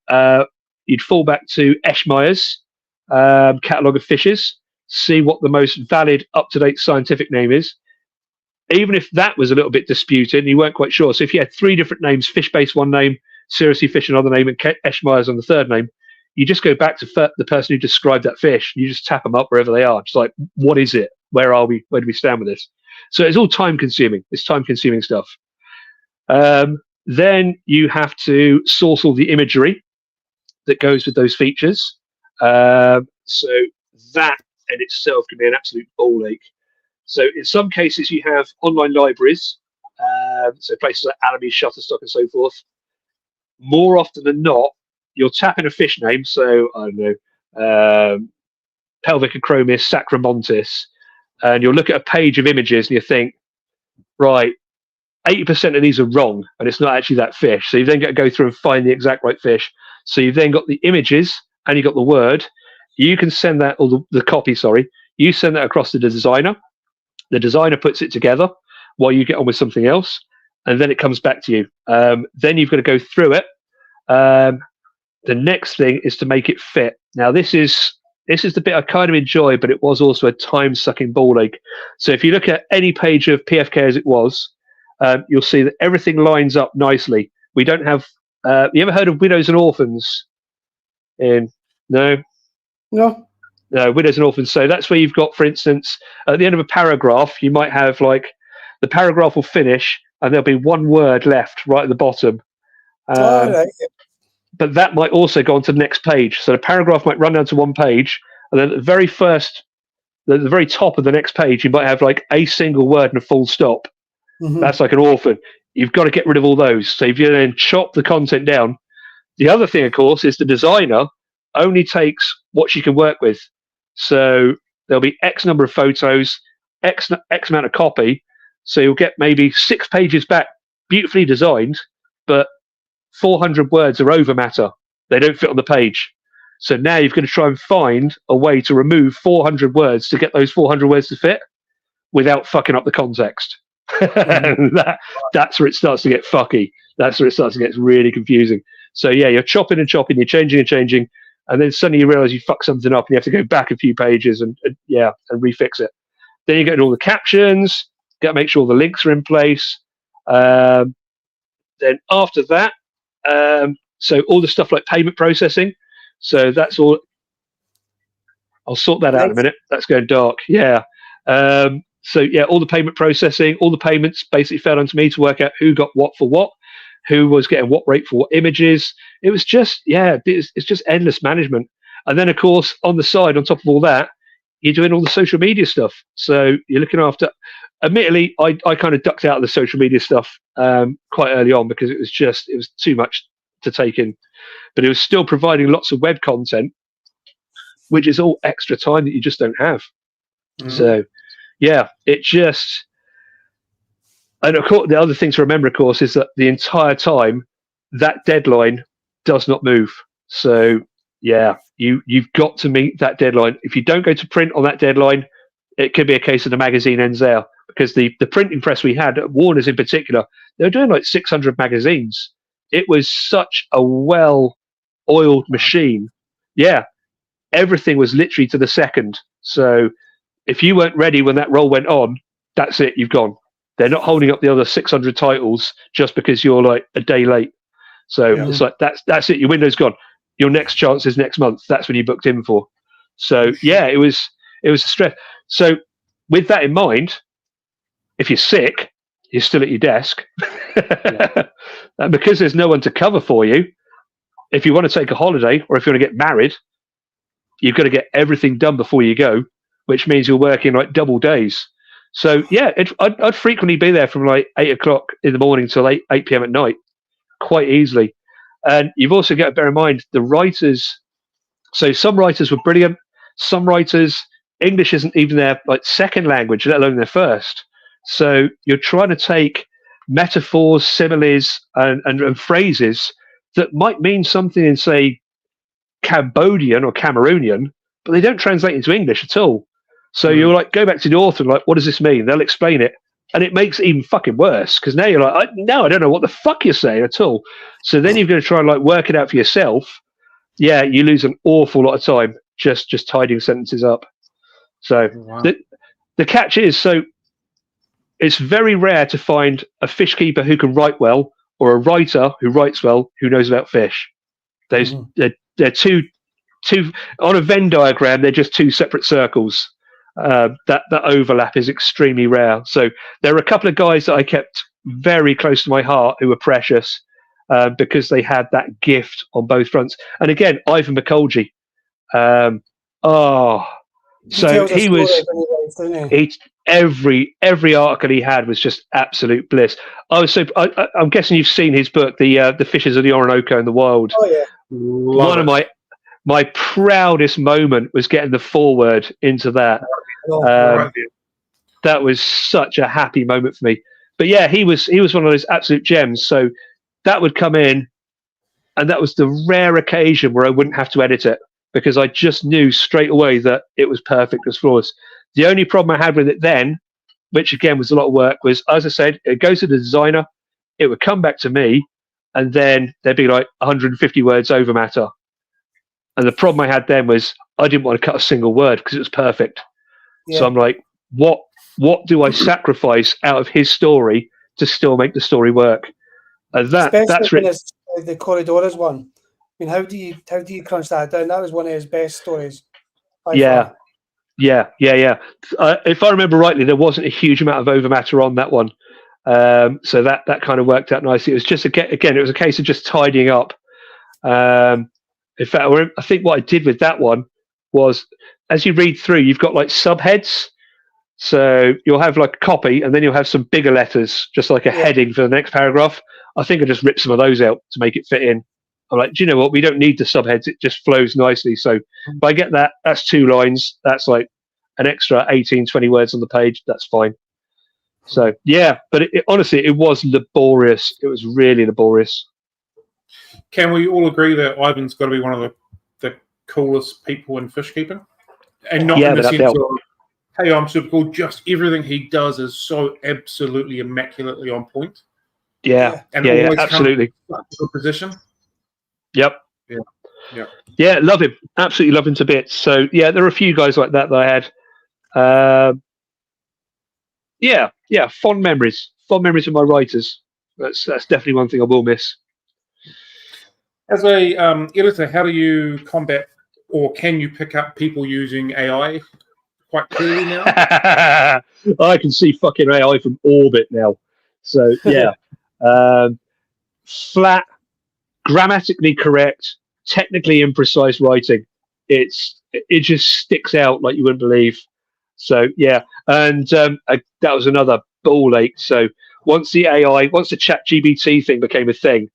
you'd fall back to Eschmeyer's catalogue of fishes, see what the most valid, up-to-date scientific name is. Even if that was a little bit disputed and you weren't quite sure. So if you had 3 different names, Fishbase one name, Seriously Fish another name, and Eschmeyer's on the third name, you just go back to the person who described that fish. You just tap them up wherever they are. It's like, what is it? Where are we? Where do we stand with this? So it's all time-consuming. It's time-consuming stuff. Then you have to source all the imagery that goes with those features. So that in itself can be an absolute ball ache. So in some cases you have online libraries, so places like Alamy, Shutterstock, and so forth. More often than not, you'll tap in a fish name. So I don't know, Pelvicachromis sacromontis, and you'll look at a page of images and you think, right, 80% of these are wrong, and it's not actually that fish. So you then got to go through and find the exact right fish. So you've then got the images and you've got the word. You can send that, or the copy, sorry. You send that across to the designer. The designer puts it together while you get on with something else, and then it comes back to you. Then you've got to go through it. The next thing is to make it fit. Now, this is the bit I kind of enjoy, but it was also a time-sucking ball ache. So if you look at any page of PFK as it was, you'll see that everything lines up nicely. We don't have. You ever heard of widows and orphans? No, widows and orphans. So that's where you've got, for instance, at the end of a paragraph, you might have like the paragraph will finish, and there'll be one word left right at the bottom. But that might also go on to the next page. So the paragraph might run down to one page, and then at the very top of the next page, you might have like a single word and a full stop. Mm-hmm. That's like an orphan. You've got to get rid of all those. So if you then chop the content down, the other thing, of course, is the designer only takes what she can work with. So there'll be X number of photos, X amount of copy. So you'll get maybe 6 pages back, beautifully designed, but 400 words are over matter. They don't fit on the page. So now you've got to try and find a way to remove 400 words to get those 400 words to fit without fucking up the context. Mm-hmm. That's where it starts to get fucky. That's where it starts to get really confusing. So yeah, you're chopping and chopping, you're changing and changing, and then suddenly you realize you fucked something up and you have to go back a few pages and refix it. Then you get all the captions, got to make sure all the links are in place. Then after that, so all the stuff like payment processing. So that's all. I'll sort that out in a minute. That's going dark. Yeah. So yeah, all the payment processing, all the payments basically fell onto me to work out who got what for what, who was getting what rate for what images. It was just, it's just endless management. And then of course, on the side, on top of all that, you're doing all the social media stuff. So you're looking after, admittedly, I kind of ducked out of the social media stuff quite early on because it was too much to take in, but it was still providing lots of web content, which is all extra time that you just don't have. Mm-hmm. So yeah, it just, and of course, the other thing to remember, of course, is that the entire time that deadline does not move. So yeah, you've got to meet that deadline. If you don't go to print on that deadline, it could be a case of the magazine ends there, because the printing press we had at Warner's in particular, they were doing like 600 magazines. It was such a well-oiled machine. Yeah, everything was literally to the second. So if you weren't ready when that roll went on, that's it, you've gone. They're not holding up the other 600 titles just because you're like a day late. So it's like, that's it, your window's gone. Your next chance is next month. That's when you booked in for. So yeah, it was a stress. So with that in mind, if you're sick, you're still at your desk. And because there's no one to cover for you, if you want to take a holiday or if you want to get married, you've got to get everything done before you go, which means you're working like double days. So yeah, I'd frequently be there from like 8 o'clock in the morning till 8 p.m. at night, quite easily. And you've also got to bear in mind the writers. So some writers were brilliant. Some writers, English isn't even their like second language, let alone their first. So you're trying to take metaphors, similes, and phrases that might mean something in, say, Cambodian or Cameroonian, but they don't translate into English at all. So you're like, go back to the author and like, what does this mean? They'll explain it. And it makes it even fucking worse, because now you're like, I don't know what the fuck you're saying at all. So then you're going to try and like work it out for yourself. Yeah, you lose an awful lot of time just tidying sentences up. So the catch is, so it's very rare to find a fish keeper who can write well, or a writer who writes well who knows about fish. They're two on a Venn diagram. They're just two separate circles. That overlap is extremely rare. So there are a couple of guys that I kept very close to my heart who were precious because they had that gift on both fronts. And again, Ivan McColgie. So he was. Every article he had was just absolute bliss. I'm guessing you've seen his book, the Fishes of the Orinoco in the Wild. Oh yeah. One of my proudest moment was getting the foreword into that. That was such a happy moment for me. But yeah, he was one of those absolute gems. So that would come in, and that was the rare occasion where I wouldn't have to edit it, because I just knew straight away that it was perfect, it was flawless. The only problem I had with it then, which again was a lot of work, was, as I said, it goes to the designer, it would come back to me, and then there'd be like 150 words over matter. And the problem I had then was I didn't want to cut a single word because it was perfect. Yeah. So I'm like, what do I sacrifice out of his story to still make the story work? And that's really the Corydoras one. I mean, how do you crunch that down? That was one of his best stories. Yeah. If I remember rightly, there wasn't a huge amount of over matter on that one. So that kind of worked out nicely. It was just it was a case of just tidying up. In fact, I think what I did with that one was, as you read through, you've got like subheads. So you'll have like a copy, and then you'll have some bigger letters, just like a heading for the next paragraph. I think I just ripped some of those out to make it fit in. I'm like, do you know what? We don't need the subheads. It just flows nicely. So if I get that, that's 2 lines. That's like an extra 18, 20 words on the page. That's fine. So yeah, but honestly, it was laborious. It was really laborious. Can we all agree that Ivan's got to be one of the coolest people in fish keeping? And not in the sense of, hey, I'm super cool. Just everything he does is so absolutely immaculately on point. Yeah, and always absolutely. Position. Yep. Yeah. Yeah, love him. Absolutely love him to bits. So yeah, there are a few guys like that I had. Fond memories of my writers. That's definitely one thing I will miss. As a editor, how do you combat, or can you pick up people using AI quite clearly now? I can see fucking AI from orbit now. So yeah, flat, grammatically correct, technically imprecise writing. It just sticks out like you wouldn't believe. So yeah, and that was another ball ache. So once the ChatGPT thing became a thing,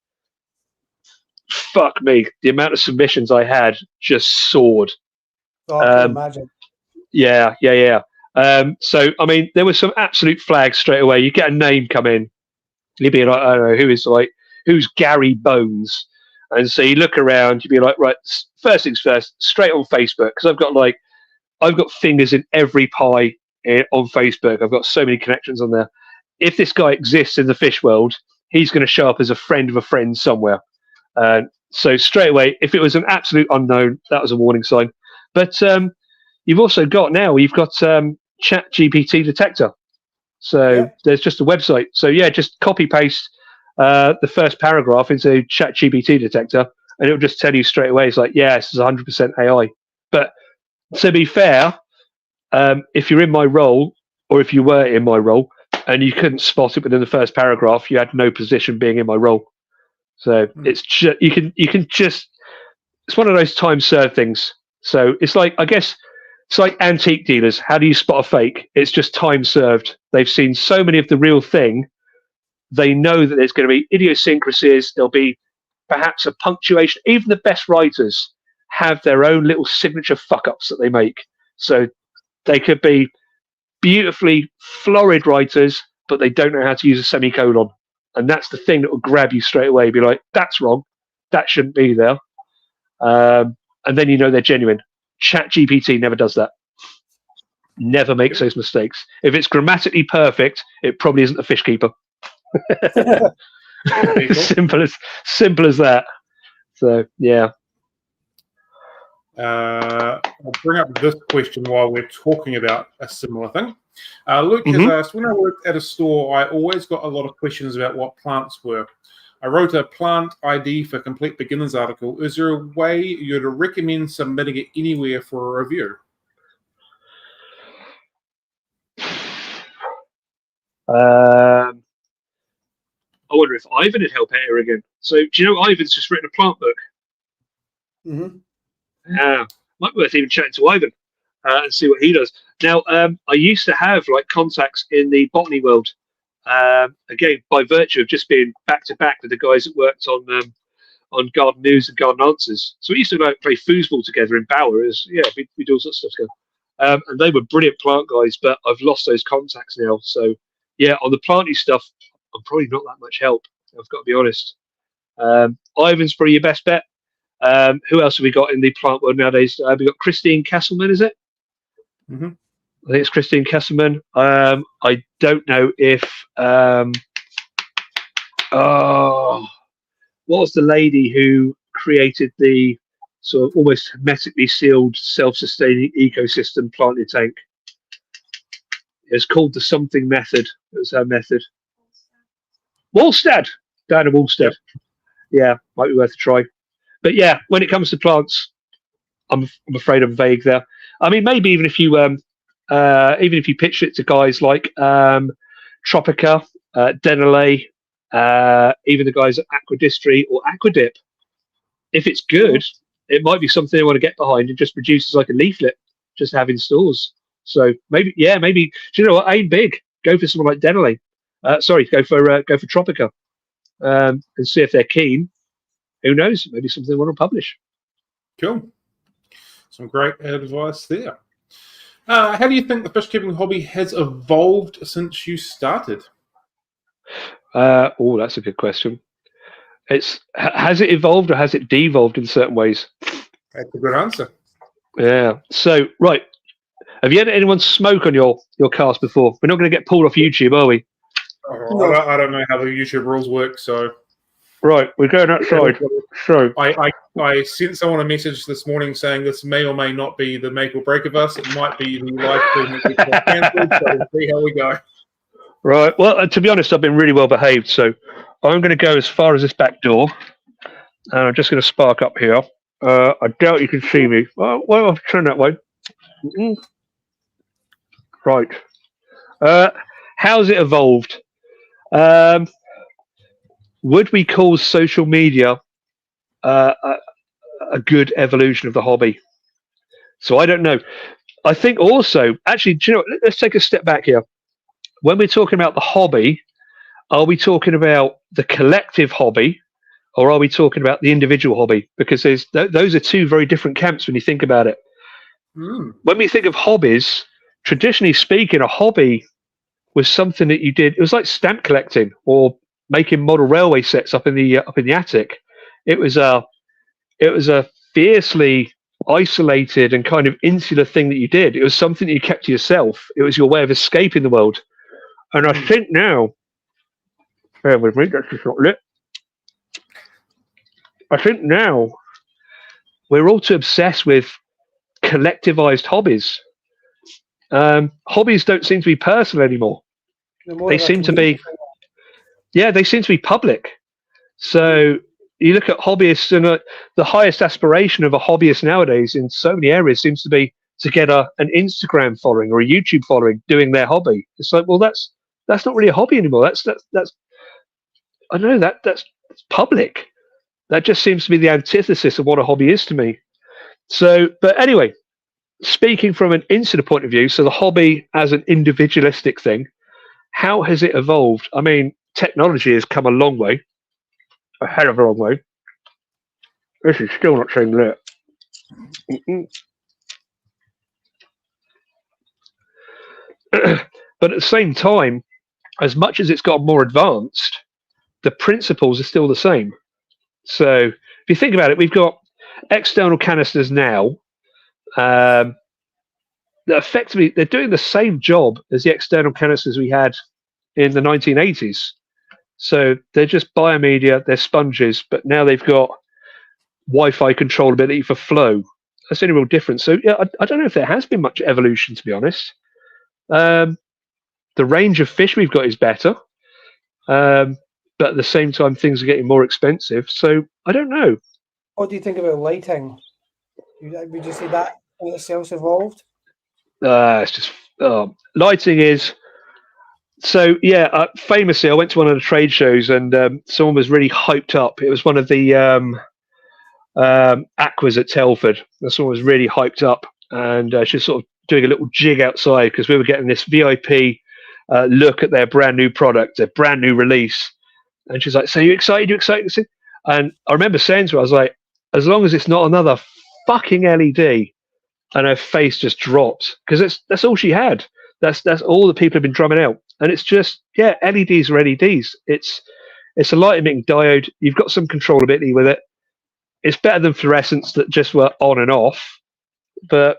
fuck me, the amount of submissions I had just soared. Oh, I can imagine. Yeah. So I mean, there was some absolute flags straight away. You get a name come in, you'd be like, I don't know, who's Gary Bones? And so you look around, you'd be like, right, first things first, straight on Facebook, because I've got fingers in every pie on Facebook. I've got so many connections on there. If this guy exists in the fish world, he's going to show up as a friend of a friend somewhere. So straight away, if it was an absolute unknown, that was a warning sign. But you've also got ChatGPT detector. So there's just a website. So yeah, just copy paste the first paragraph into ChatGPT detector, and it'll just tell you straight away. It's like, yeah, this is 100% AI. But to be fair, if you're in my role, or if you were in my role, and you couldn't spot it within the first paragraph, you had no position being in my role. So it's just it's one of those time served things. So it's like, I guess, It's like antique dealers. How do you spot a fake? It's just time served. They've seen so many of the real thing. They know that there's going to be idiosyncrasies. There'll be perhaps a punctuation. Even the best writers have their own little signature fuck-ups that they make. So they could be beautifully florid writers, but they don't know how to use a semicolon. And that's the thing that will grab you straight away. Be like, that's wrong. That shouldn't be there. And then you know they're genuine. ChatGPT never does that. Never makes those mistakes. If it's grammatically perfect, it probably isn't a fish keeper. simple as that. So yeah. I'll bring up this question while we're talking about a similar thing. Luke has asked, when I worked at a store, I always got a lot of questions about what plants were. I wrote a plant ID for Complete Beginners article. Is there a way you'd recommend submitting it anywhere for a review? I wonder if Ivan would help out here again. So, do you know Ivan's just written a plant book? Yeah, might be worth even chatting to Ivan and see what he does. Now, I used to have like contacts in the botany world. Again, by virtue of just being back to back with the guys that worked on Garden News and Garden Answers. So we used to play foosball together in Bower. We do all sorts of stuff together. And they were brilliant plant guys, but I've lost those contacts now. So yeah, on the planty stuff, I'm probably not that much help. I've got to be honest. Ivan's probably your best bet. Who else have we got in the plant world nowadays? We've got Christine Kesselman, is it? I think it's Christine Kesselman. I don't know if what was the lady who created the sort of almost hermetically sealed self-sustaining ecosystem planting tank? It's called the something method. It was her method. Wallstead, down in Wallstead. Yep. Yeah, might be worth a try. But yeah, when it comes to plants, I'm afraid I'm vague there. I mean, maybe even if you pitch it to guys like Tropica, Denelay, even the guys at Aquadistry or Aquadip, if it's good, it might be something they want to get behind and just produce as like a leaflet, just to have in stores. So maybe. Do you know what? Aim big. Go for someone like Denelay. Go for Tropica, and see if they're keen. Who knows? Maybe something they want to publish. Cool. Some great advice there. How do you think the fish keeping hobby has evolved since you started? That's a good question. Has it evolved or has it devolved in certain ways? That's a good answer. Yeah. So, right. Have you had anyone smoke on your cast before? We're not going to get pulled off YouTube, are we? No. I don't know how the YouTube rules work, so... Right, we're going outside. So I sent someone a message this morning saying this may or may not be the make or break of us. It might be the live stream that gets cancelled, so we'll see how we go. Right. Well, to be honest, I've been really well behaved, so I'm going to go as far as this back door, and I'm just going to spark up here. I doubt you can see me. Well, I'll turn that way. Right. How's it evolved? Would we call social media a good evolution of the hobby? So I don't know. I think also, actually, do you know, let's take a step back here. When we're talking about the hobby, are we talking about the collective hobby, or are we talking about the individual hobby? Because those are two very different camps when you think about it. When we think of hobbies, traditionally speaking, a hobby was something that you did. It was like stamp collecting or making model railway sets up in the attic. It was a fiercely isolated and kind of insular thing that you did. It was something that you kept to yourself. It was your way of escaping the world. And I think now, bear with me, that's just not lit. I think now we're all too obsessed with collectivized hobbies. Hobbies don't seem to be personal anymore. They seem to be. Yeah, they seem to be public. So you look at hobbyists, and the highest aspiration of a hobbyist nowadays in so many areas seems to be to get an Instagram following or a YouTube following doing their hobby. It's like, well, that's not really a hobby anymore. That's I don't know, that's public. That just seems to be the antithesis of what a hobby is to me. So, but anyway, speaking from an insular point of view, so the hobby as an individualistic thing, how has it evolved? I mean, technology has come a long way, a hell of a long way. This is still not saying lit. But at the same time, as much as it's got more advanced, the principles are still the same. So if you think about it, we've got external canisters now that effectively they're doing the same job as the external canisters we had in the 1980s. So they're just biomedia, they're sponges, but now they've got Wi-Fi controllability for flow. That's the only real difference. So yeah, I don't know if there has been much evolution, to be honest. The range of fish we've got is better, but at the same time, things are getting more expensive. So I don't know. What do you think about lighting? Would you say that in itself evolved? It's just lighting is. So yeah, famously, I went to one of the trade shows and someone was really hyped up. It was one of the aquas at Telford. Someone was really hyped up, and she's sort of doing a little jig outside because we were getting this VIP look at their brand new product, their brand new release. And she's like, "So you excited? You excited?" And I remember saying to her, I was like, "As long as it's not another fucking LED." And her face just dropped because that's all she had. That's all the people have been drumming out. And it's just, yeah, LEDs are LEDs. It's a light emitting diode. You've got some controllability with it. It's better than fluorescents that just were on and off. But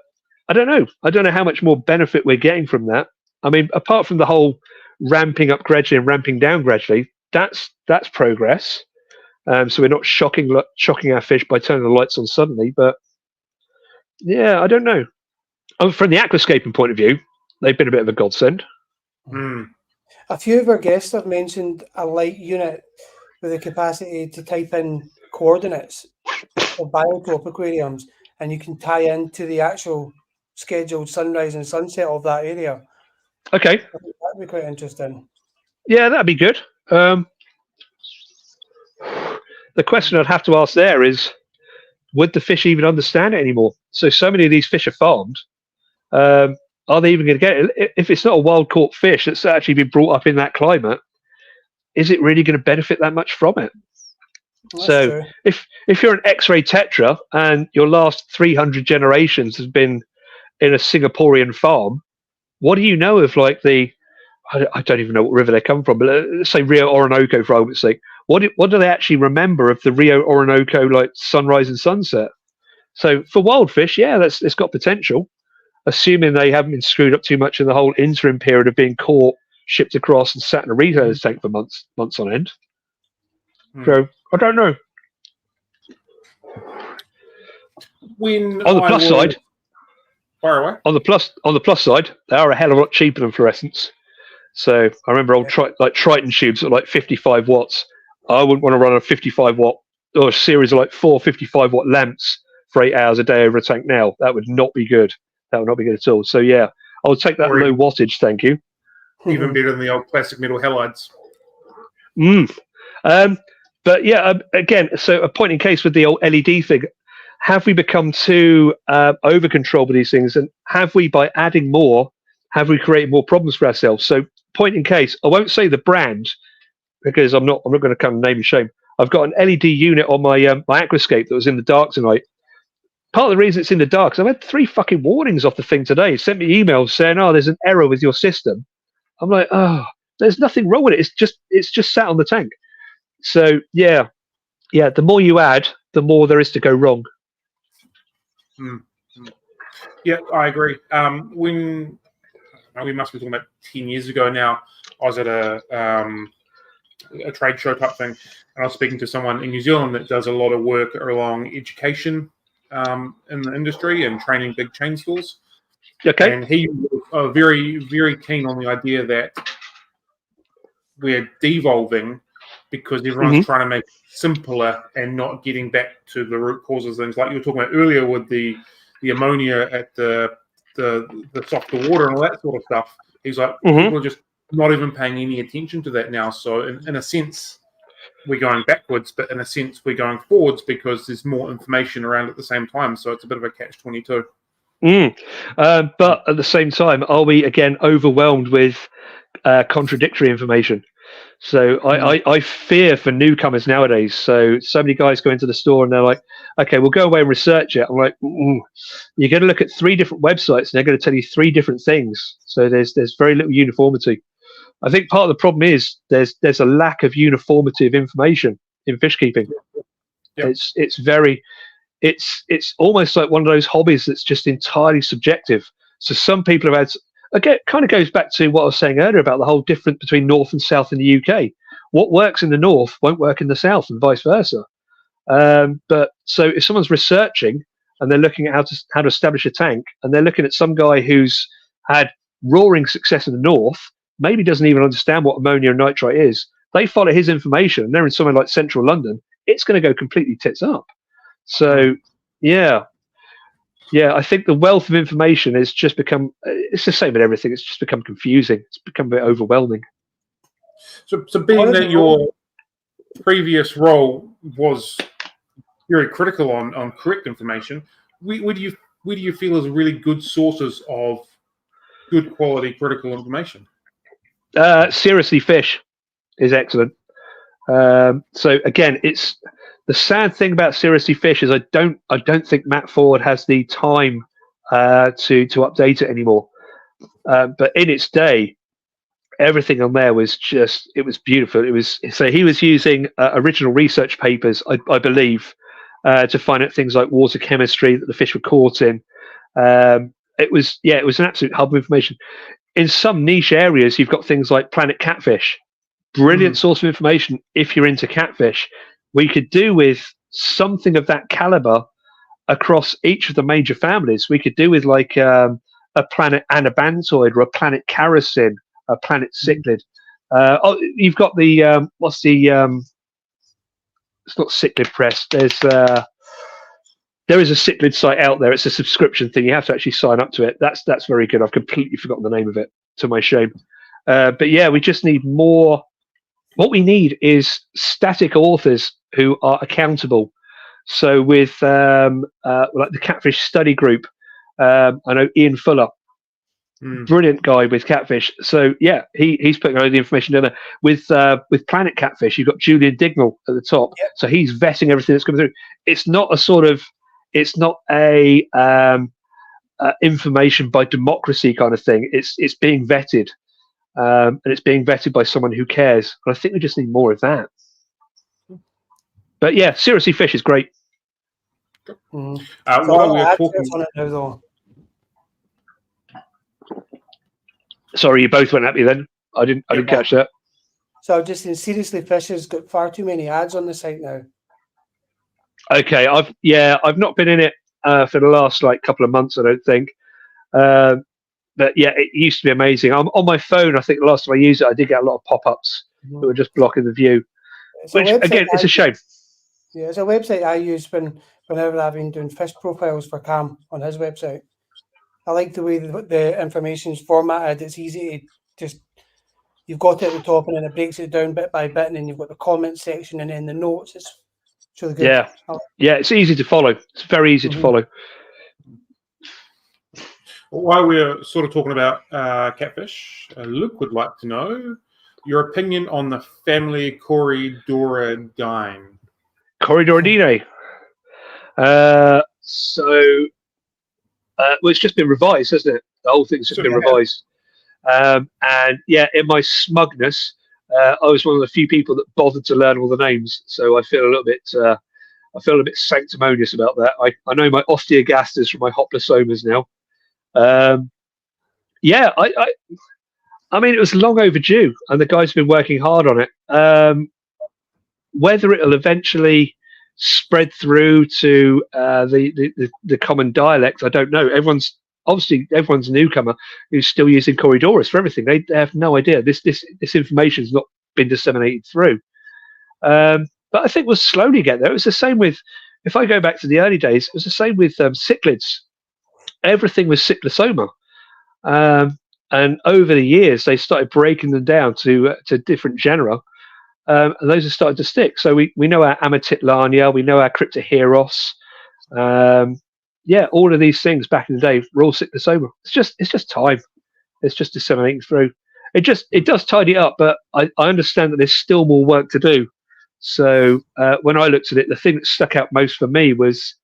I don't know. I don't know how much more benefit we're getting from that. I mean, apart from the whole ramping up gradually and ramping down gradually, that's progress. So we're not shocking our fish by turning the lights on suddenly. But yeah, I don't know. From the aquascaping point of view, they've been a bit of a godsend. A few of our guests have mentioned a light unit with the capacity to type in coordinates for biotope aquariums, and you can tie into the actual scheduled sunrise and sunset of that area. Okay. I think that'd be quite interesting. Yeah, that'd be good. The question I'd have to ask there is, would the fish even understand it anymore? So many of these fish are farmed. Are they even going to get it? If it's not a wild caught fish that's actually been brought up in that climate, is it really going to benefit that much from it? That's so true. if you're an X-ray tetra and your last 300 generations has been in a Singaporean farm, what do you know of like I don't even know what river they come from, but let's say Rio Orinoco for argument's sake. What do they actually remember of the Rio Orinoco like sunrise and sunset? So for wild fish, yeah, it's got potential, assuming they haven't been screwed up too much in the whole interim period of being caught, shipped across, and sat in a retailer's tank for months on end. So I don't know. On the plus side, on the plus side, they are a hell of a lot cheaper than fluorescents. So I remember old Triton tubes at like 55 watts. I wouldn't want to run a 55 watt or a series of like 4 55-watt lamps for 8 hours a day over a tank now. That would not be good. That would not be good at all. So yeah, I'll take that low wattage. Thank you. Even better than the old plastic metal halides. But yeah, again, so a point in case with the old LED thing. Have we become too over controlled with these things? And have we, by adding more, have we created more problems for ourselves? So point in case, I won't say the brand because I'm not going to come name and shame. I've got an LED unit on my aquascape that was in the dark tonight. Part of the reason it's in the dark is I've had 3 fucking warnings off the thing today. It sent me emails saying, "Oh, there's an error with your system." I'm like, "Oh, there's nothing wrong with it. It's just sat on the tank." So yeah. The more you add, the more there is to go wrong. Yeah, I agree. When we must be talking about 10 years ago now, I was at a trade show type thing, and I was speaking to someone in New Zealand that does a lot of work along education in the industry and training big chain stores. Okay. And he was very, very keen on the idea that we're devolving because everyone's trying to make it simpler and not getting back to the root causes of things. Like you were talking about earlier with the ammonia at the softer water and all that sort of stuff. He's like, people are just not even paying any attention to that now. So in a sense, we're going backwards, but in a sense, we're going forwards because there's more information around at the same time. So it's a bit of a catch-22. But at the same time, are we again overwhelmed with contradictory information? So I fear for newcomers nowadays. So many guys go into the store and they're like, okay, we'll go away and research it. I'm like, you're going to look at 3 different websites and they're going to tell you 3 different things. So there's very little uniformity. I think part of the problem is there's a lack of uniformity of information in fish keeping. Yep. It's almost like one of those hobbies that's just entirely subjective. So some people have had, again, it kind of goes back to what I was saying earlier about the whole difference between North and South in the UK. What works in the North won't work in the South and vice versa. But so if someone's researching and they're looking at how to establish a tank, and they're looking at some guy who's had roaring success in the North, maybe doesn't even understand what ammonia and nitrite is, they follow his information and they're in somewhere like central London, it's going to go completely tits up. So yeah, I think the wealth of information has just become, it's the same with everything, it's just become confusing, it's become a bit overwhelming. So being that your previous role was very critical on correct information, where do you feel is really good sources of good quality critical information? Seriously Fish is excellent. So again, it's the sad thing about Seriously Fish is I don't think Matt Ford has the time to update it anymore. But in its day, everything on there was it was beautiful. So he was using original research papers, I believe, to find out things like water chemistry that the fish were caught in. It was an absolute hub of information. In some niche areas, you've got things like Planet Catfish, brilliant source of information if you're into catfish. We could do with something of that caliber across each of the major families. We could do with like a Planet Anabantoid or a Planet Karasin, a Planet Cichlid. You've got the it's not Cichlid Press. There is a cichlid site out there. It's a subscription thing. You have to actually sign up to it. That's very good. I've completely forgotten the name of it, to my shame. But yeah, we just need more. What we need is static authors who are accountable. So with like the Catfish Study Group, I know Ian Fuller, brilliant guy with catfish. So yeah, he's putting all the information down there. With Planet Catfish, you've got Julian Dignall at the top. Yep. So he's vetting everything that's coming through. It's not a information by democracy kind of thing. It's being vetted. And it's being vetted by someone who cares. And I think we just need more of that. But yeah, Seriously Fish is great. While we're talking on it now, though. Sorry, you both went at me then. I didn't catch that. So just in Seriously Fish has got far too many ads on the site now. Okay, I've not been in it for the last couple of months, I don't think. But yeah, it used to be amazing. On my phone, I think the last time I used it, I did get a lot of pop-ups that were just blocking the view. Which again, it's a shame. Yeah, it's a website I use whenever I've been doing fish profiles for Cam on his website. I like the way the information's formatted. It's easy to just, you've got it at the top and then it breaks it down bit by bit, and then you've got the comment section and then the notes. It's really good. Yeah, it's easy to follow. It's very easy to follow. While we're sort of talking about catfish, Luke would like to know your opinion on the family Corydoras. Corydoras. Well, it's just been revised, hasn't it? The whole thing's just been revised. And yeah, in my smugness, I was one of the few people that bothered to learn all the names, so I feel a little bit. I feel a bit sanctimonious about that. I know my osteogasters from my hoplosomas now. Yeah, I mean, it was long overdue, and the guys have been working hard on it. Whether it'll eventually spread through to the common dialect, I don't know. Everyone's a newcomer who's still using Corydoras for everything. They have no idea. This information's not been disseminated through. But I think we'll slowly get there. It was the same with, if I go back to the early days, it was the same with cichlids. Everything was cyclosoma. And over the years, they started breaking them down to different genera. And those have started to stick. So we know our Amatitlania, we know our Cryptoheros. yeah, all of these things back in the day were all sickness over. It's just time. It's just disseminating through. It does tidy up, but I understand that there's still more work to do. So when I looked at it, the thing that stuck out most for me was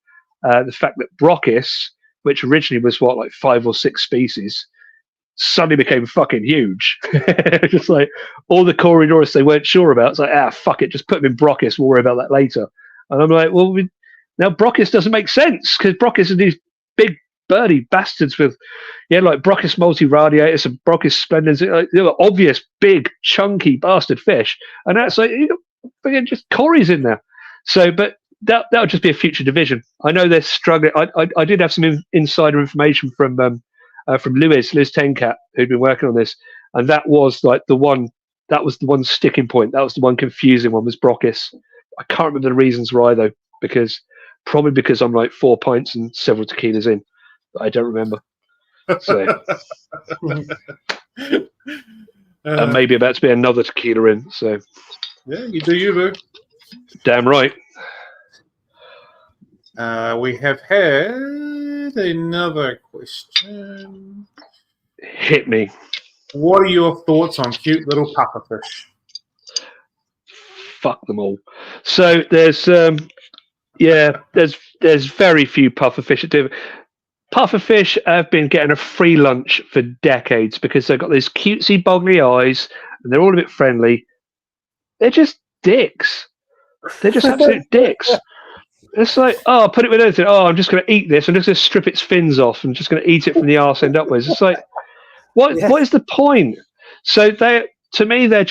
the fact that Brochus, which originally was like 5 or 6 species, suddenly became fucking huge. Just like all the Corydoras they weren't sure about. It's like, fuck it, just put them in Brochus. We'll worry about that later. And I'm like, well, now Brochus doesn't make sense because Brochus are these big birdy bastards with, like Brochus multiradiatus and Brochus splendens, like, obvious big chunky bastard fish, and that's like again just Corys in there. So, but that would just be a future division. I know they're struggling. I did have some insider information from Liz Tencat, who'd been working on this, and that was like the one sticking point. That was the one confusing one was Brochus. I can't remember the reasons why though, because I'm like 4 pints and several tequilas in. I don't remember. So, and maybe about to be another tequila in. So, yeah, you do you, boo. Damn right. We have had another question. Hit me. What are your thoughts on cute little pufferfish? Fuck them all. So there's very few pufferfish that do. Pufferfish have been getting a free lunch for decades because they've got these cutesy boggly eyes and they're all a bit friendly. They're just dicks. They're just absolute dicks. It's like, oh, put it with anything. Oh, I'm just going to eat this. I'm just going to strip its fins off. I'm just going to eat it from the arse end upwards. It's like, what is the point? So to me, they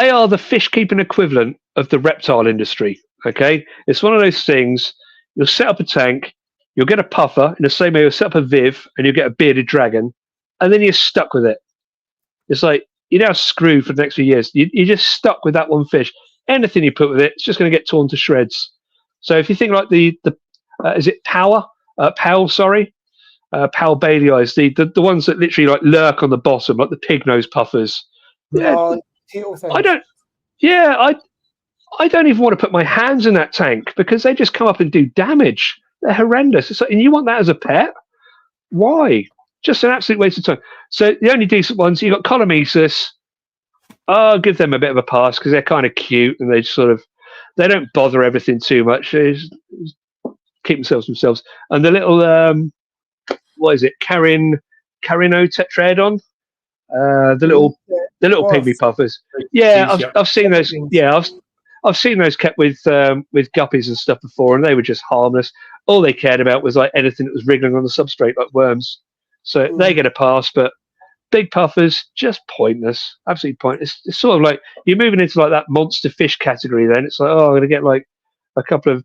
are the fish keeping equivalent of the reptile industry. Okay, it's one of those things. You'll set up a tank. You'll get a puffer in the same way you'll set up a viv and you'll get a bearded dragon, and then you're stuck with it. It's like you're now screwed for the next few years. You're just stuck with that one fish. Anything you put with it, it's just going to get torn to shreds. So if you think like the is it Powell Bailey eyes, the ones that literally like lurk on the bottom, like the pig nose puffers. I don't even want to put my hands in that tank because they just come up and do damage. They're horrendous. It's like, and you want that as a pet? Why? Just an absolute waste of time. So the only decent ones, you've got Colomesus. I'll give them a bit of a pass because they're kind of cute and they they don't bother everything too much. They just keep themselves. And the little what is it? Carinotetraedon? The little pygmy puffers. Yeah, I've seen those. Yeah, I've seen those kept with guppies and stuff before, and they were just harmless. All they cared about was like anything that was wriggling on the substrate, like worms. So they get a pass, but big puffers, just pointless, absolutely pointless. It's sort of like you're moving into like that monster fish category. Then it's like, oh, I'm going to get like a couple of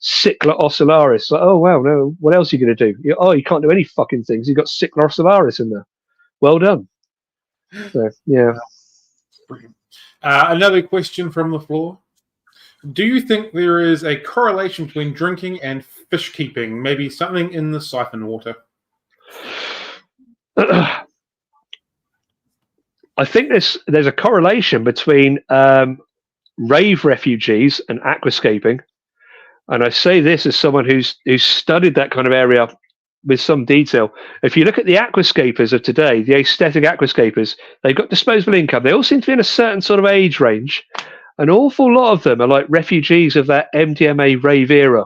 Cichla ocellaris. Like, oh wow, no, what else are you going to do? You can't do any fucking things. You've got Cichla ocellaris in there. Well done. So, yeah. Brilliant. Another question from the floor. Do you think there is a correlation between drinking and fish keeping? Maybe something in the siphon water? I think there's a correlation between rave refugees and aquascaping. And I say this as someone who's studied that kind of area with some detail. If you look at the aquascapers of today, the aesthetic aquascapers, they've got disposable income. They all seem to be in a certain sort of age range. An awful lot of them are like refugees of that MDMA rave era.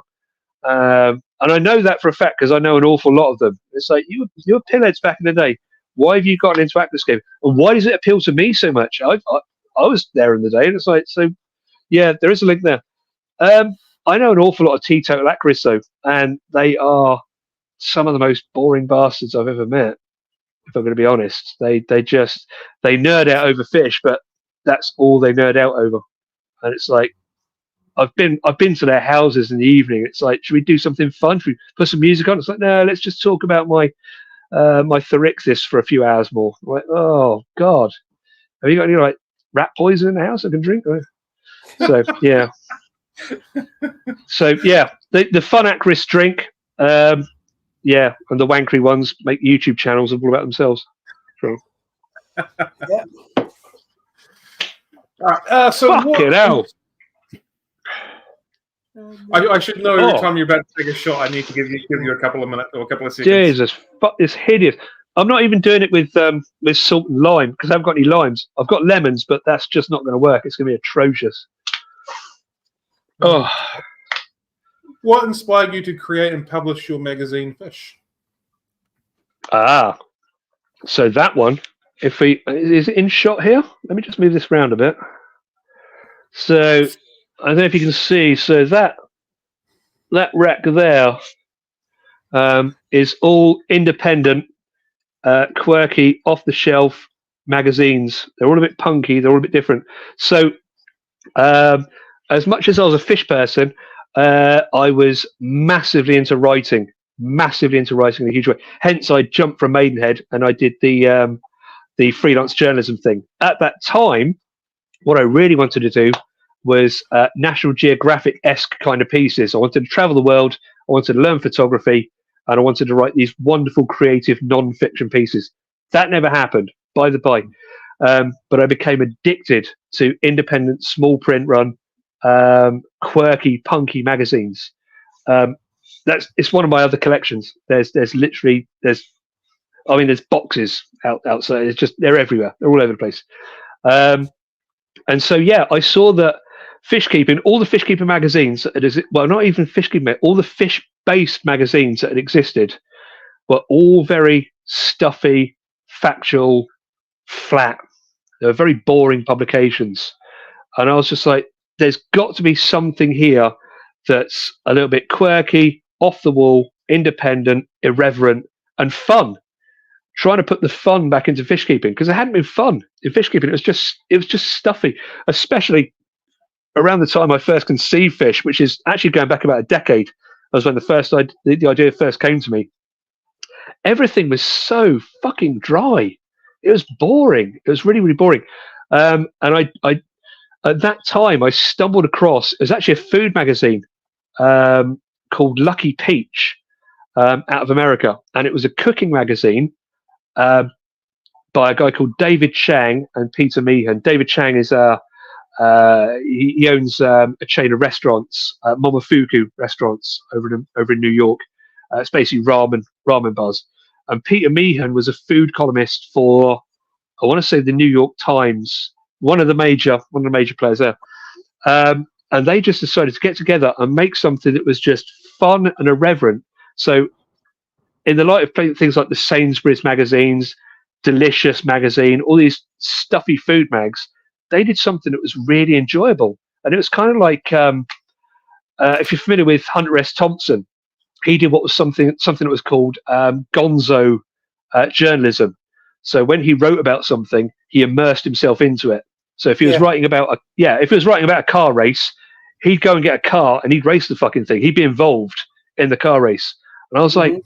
And I know that for a fact because I know an awful lot of them. It's like, you were pinheads back in the day. Why have you gotten into aquascaping? And why does it appeal to me so much? I was there in the day. And it's like, so, yeah, there is a link there. I know an awful lot of teetotal aquarists, though, and they are some of the most boring bastards I've ever met, if I'm going to be honest. They nerd out over fish, but that's all they nerd out over. And it's like, I've been to their houses in the evening. It's like, should we do something fun? Should we put some music on? It's like, no, let's just talk about my Thorixis for a few hours more. I'm like, oh God, have you got any like rat poison in the house I can drink? So yeah, the fun aquarists drink, and the wankery ones make YouTube channels all about themselves. So. Yeah. All right, so fucking hell. I should know every Oh. time you're about to take a shot. I need to give you a couple of minutes or a couple of seconds. Jesus, fuck, it's hideous. I'm not even doing it with salt and lime because I haven't got any limes. I've got lemons, but that's just not going to work. It's going to be atrocious. Oh, What inspired you to create and publish your magazine, Fish? So that one, if we is it in shot here? Let me just move this around a bit. So I don't know if you can see. So that rack there is all independent, quirky, off-the-shelf magazines. They're all a bit punky. They're all a bit different. So as much as I was a fish person, I was massively into writing in a huge way. Hence, I jumped from Maidenhead and I did the freelance journalism thing. At that time, what I really wanted to do was National Geographic-esque kind of pieces. I wanted to travel the world. I wanted to learn photography, and I wanted to write these wonderful, creative, non-fiction pieces. That never happened, by the by. But I became addicted to independent, small print run, quirky, punky magazines. It's one of my other collections. There's boxes outside. It's just they're everywhere. They're all over the place. And so I saw that fishkeeping, all the fishkeeping magazines, not even fishkeeping, all the fish-based magazines that had existed were all very stuffy, factual, flat. They were very boring publications. And I was just like, there's got to be something here that's a little bit quirky, off the wall, independent, irreverent, and fun. Trying to put the fun back into fishkeeping, because it hadn't been fun in fishkeeping. It was just stuffy, especially around the time I first conceived fish, which is actually going back about a decade. That was when the idea first came to me. Everything was so fucking dry. It was boring. It was really, really boring. And I at that time I stumbled across, it was actually a food magazine called Lucky Peach out of America, and it was a cooking magazine by a guy called David Chang and Peter Meehan. David Chang is he owns a chain of restaurants, Momofuku restaurants over in New York. It's basically ramen bars. And Peter Meehan was a food columnist for, I want to say, the New York Times, one of the major players there. And they just decided to get together and make something that was just fun and irreverent. So in the light of things like the Sainsbury's magazines, Delicious magazine, all these stuffy food mags, they did something that was really enjoyable. And it was kind of like, if you're familiar with Hunter S. Thompson, he did what was something that was called gonzo journalism. So when he wrote about something, he immersed himself into it. So if he was writing about a car race, he'd go and get a car and he'd race the fucking thing. He'd be involved in the car race. And I was like,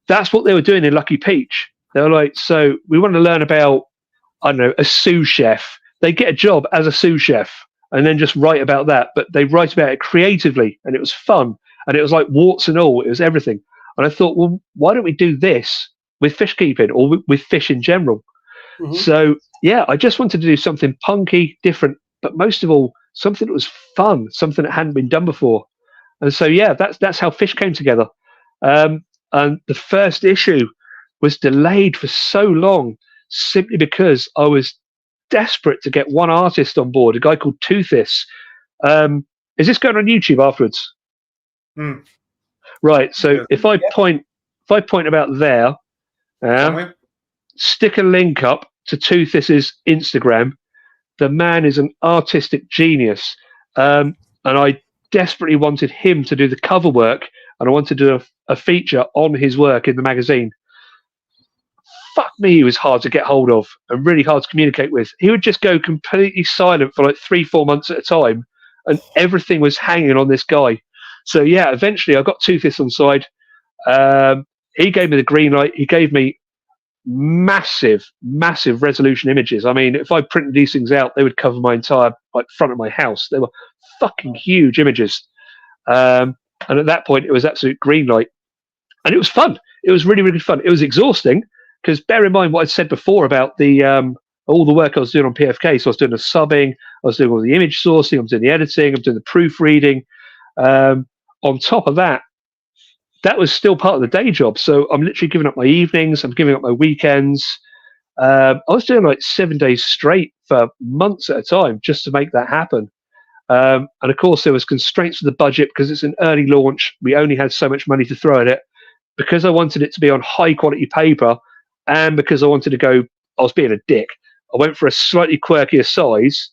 that's what they were doing in Lucky Peach. They were like, so we want to learn about, I don't know, a sous chef. They get a job as a sous chef and then just write about that. But they write about it creatively, and it was fun. And it was like warts and all. It was everything. And I thought, well, why don't we do this with fish keeping or with fish in general? So, I just wanted to do something punky, different, but most of all, something that was fun, something that hadn't been done before. And so, that's how Fish came together. And the first issue was delayed for so long simply because I was desperate to get one artist on board, a guy called Toothis. Is this going on YouTube afterwards? Right. So if I point about there, stick a link up to Toothis's Instagram. The man is an artistic genius, and I desperately wanted him to do the cover work, and I wanted to do a feature on his work in the magazine. Fuck me, he was hard to get hold of and really hard to communicate with. He would just go completely silent for like 3-4 months at a time, and everything was hanging on this guy. So eventually I got Toothis on side. He gave me the green light. He gave me massive resolution images. I mean, if I printed these things out, they would cover my entire front of my house. They were fucking huge images. And at that point, it was absolute green light, and it was fun. It was really, really fun. It was exhausting because bear in mind what I'd said before about the all the work I was doing on PFK. So I was doing the subbing, I was doing all the image sourcing, I was doing the editing, I'm doing the proofreading. On top of that, that was still part of the day job. So I'm literally giving up my evenings. I'm giving up my weekends. I was doing like 7 days straight for months at a time just to make that happen. And of course, there was constraints to the budget because it's an early launch. We only had so much money to throw at it. Because I wanted it to be on high quality paper, and because I wanted to go, I was being a dick. I went for a slightly quirkier size.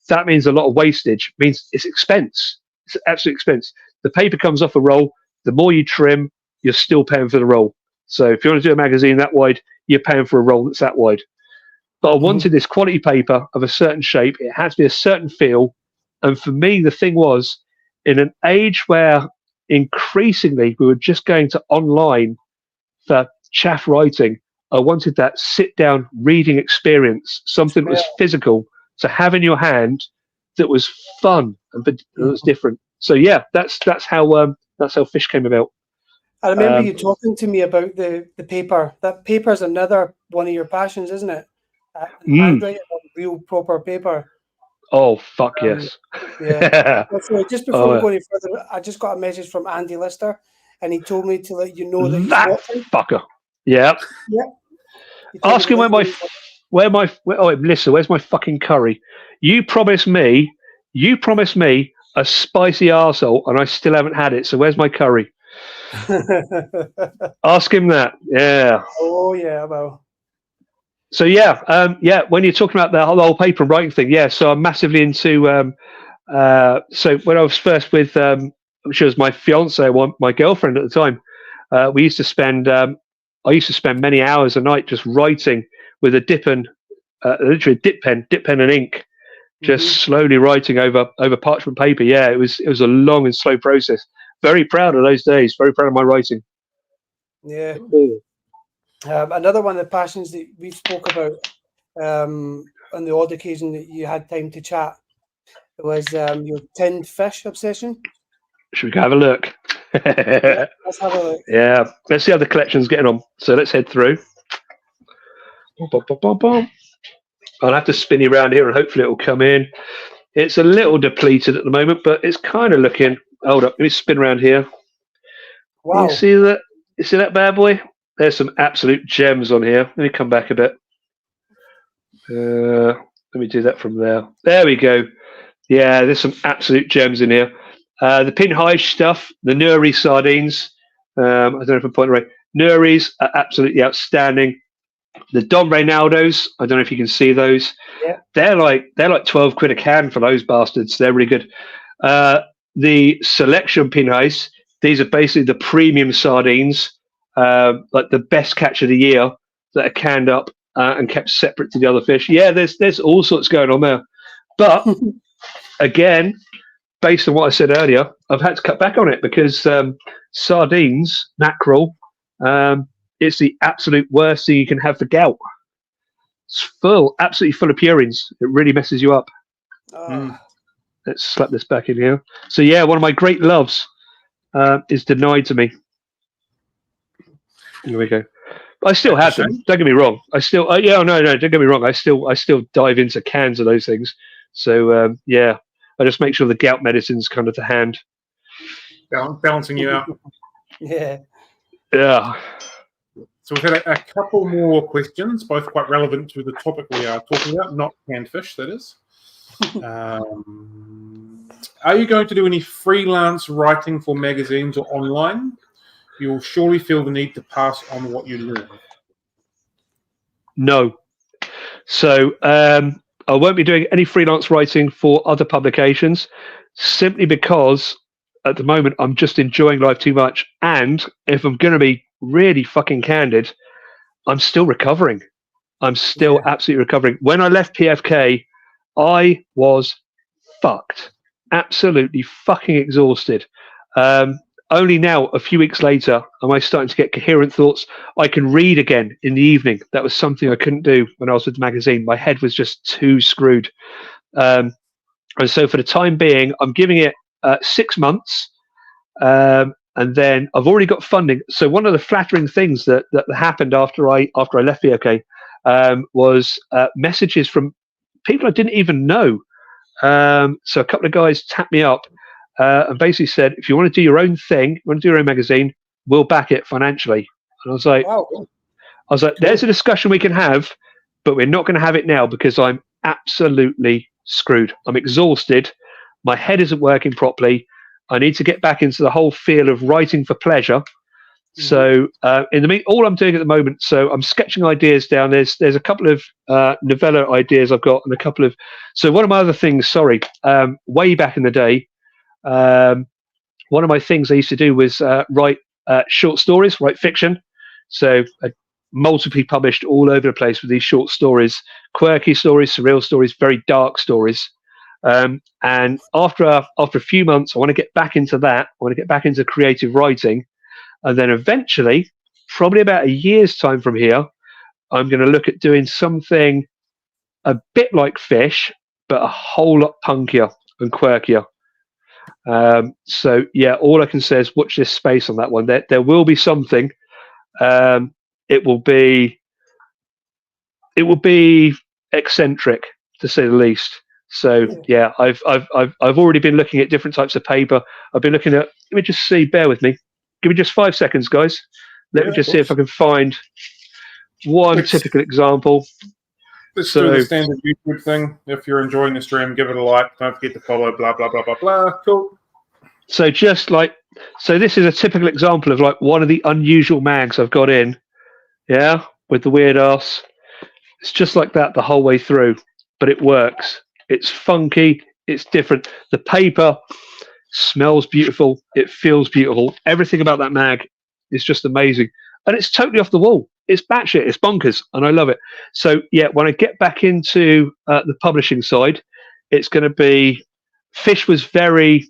That means a lot of wastage. It means it's expense. It's absolute expense. The paper comes off a roll. The more you trim, you're still paying for the roll. So if you want to do a magazine that wide, you're paying for a roll that's that wide. But I wanted this quality paper of a certain shape. It had to be a certain feel. And for me, the thing was, in an age where increasingly we were just going to online for chaff writing, I wanted that sit-down reading experience, something that was physical to have in your hand that was fun and that was different. So yeah, that's how Fish came about. I remember you talking to me about the paper. That paper is another one of your passions, isn't it? Handwriting on real proper paper. Oh, fuck yes. Yeah. So just before we go any further, I just got a message from Andy Lister, and he told me to let you know that he's watching. Fucker. Yeah. Yeah. Ask him Melissa, where's my fucking curry? You promised me a spicy arsehole, and I still haven't had it. So where's my curry? Ask him that. Yeah. Oh yeah, well. So when you're talking about the whole paper and writing thing, so I'm massively into. So when I was first with, she was my fiance, my girlfriend at the time. We used to spend. I used to spend many hours a night just writing with a literally a dip pen and ink, just slowly writing over parchment paper. Yeah, it was a long and slow process. Very proud of those days. Very proud of my writing. Yeah. Another one of the passions that we spoke about on the odd occasion that you had time to chat was your tinned fish obsession. Should we go have a look? Let's have a look. Yeah, let's see how the collection's getting on. So let's head through. I'll have to spin you around here and hopefully it will come in. It's a little depleted at the moment, but it's kind of looking. Hold up, let me spin around here. Wow. You see that? You see that bad boy? There's some absolute gems on here. Let me come back a bit. Let me do that from there. There we go. Yeah, there's some absolute gems in here. The pinhide stuff, the Nuri sardines. I don't know if I'm pointing right. Nuris are absolutely outstanding. The Don Reynaldos, I don't know if you can see those. Yeah. They're like 12 quid a can for those bastards. They're really good. The selection pinhais, these are basically the premium sardines, like the best catch of the year that are canned up and kept separate to the other fish. Yeah, there's all sorts going on there. But again, based on what I said earlier, I've had to cut back on it because sardines, mackerel, it's the absolute worst thing you can have for gout. It's absolutely full of purines. It really messes you up. Let's slap this back in here. So yeah, one of my great loves is denied to me. Here we go. I still have them. Don't get me wrong. I still, no. Don't get me wrong. I still dive into cans of those things. So I just make sure the gout medicine's kind of to hand. Balancing you out. Yeah. So we've had a couple more questions, both quite relevant to the topic we are talking about, not canned fish, that is. Are you going to do any freelance writing for magazines or online? You'll surely feel the need to pass on what you learn. No. So I won't be doing any freelance writing for other publications simply because at the moment I'm just enjoying life too much. And if I'm going to be really fucking candid, I'm still recovering. I'm still absolutely recovering. When I left PFK, I was fucked. Absolutely fucking exhausted. Only now, a few weeks later, am I starting to get coherent thoughts. I can read again in the evening. That was something I couldn't do when I was with the magazine. My head was just too screwed. And so for the time being, I'm giving it 6 months. And then I've already got funding. So one of the flattering things that happened after I left PFK was messages from people I didn't even know. So a couple of guys tapped me up and basically said, if you want to do your own thing, you want to do your own magazine, we'll back it financially. And I was like, Wow. there's a discussion we can have, but we're not going to have it now because I'm absolutely screwed. I'm exhausted. My head isn't working properly. I need to get back into the whole feel of writing for pleasure. So in the all I'm doing at the moment, so I'm sketching ideas down. There's a couple of novella ideas I've got, and a couple of. So one of my other things, way back in the day, one of my things I used to do was write short stories, write fiction. So multiply published all over the place with these short stories, quirky stories, surreal stories, very dark stories. And after a few months, I want to get back into that. I want to get back into creative writing. And then eventually, probably about a year's time from here, I'm going to look at doing something a bit like fish, but a whole lot punkier and quirkier. So yeah, all I can say is watch this space on that one. There will be something. It will be eccentric, to say the least. So yeah, I've already been looking at different types of paper. I've been looking at. Let me just see. Bear with me. Give me just 5 seconds, guys. Let me just see if I can find one typical example. Let's do the standard YouTube thing. If you're enjoying the stream, give it a like. Don't forget to follow. Blah blah blah blah blah. Cool. So this is a typical example of like one of the unusual mags I've got in. Yeah, with the weird ass. It's just like that the whole way through, but it works. It's funky. It's different. The paper smells beautiful. It feels beautiful. Everything about that mag is just amazing, and it's totally off the wall. It's batshit. It's bonkers, and I love it. So yeah, when I get back into the publishing side, it's going to be. Fish was it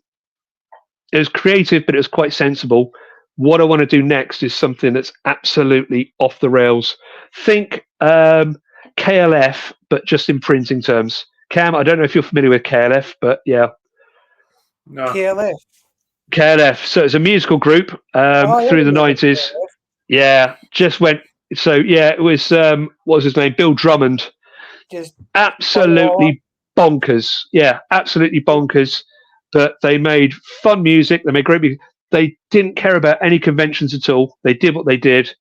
was creative, but it was quite sensible. What I want to do next is something that's absolutely off the rails. Think KLF, but just in printing terms. Cam, I don't know if you're familiar with KLF, but yeah. No. KLF. So it's a musical group through the 90s. Yeah, just went. So yeah, it was what was his name? Bill Drummond. Just absolutely bonkers. Yeah, absolutely bonkers. But they made fun music. They made great music. They didn't care about any conventions at all. They did what they did.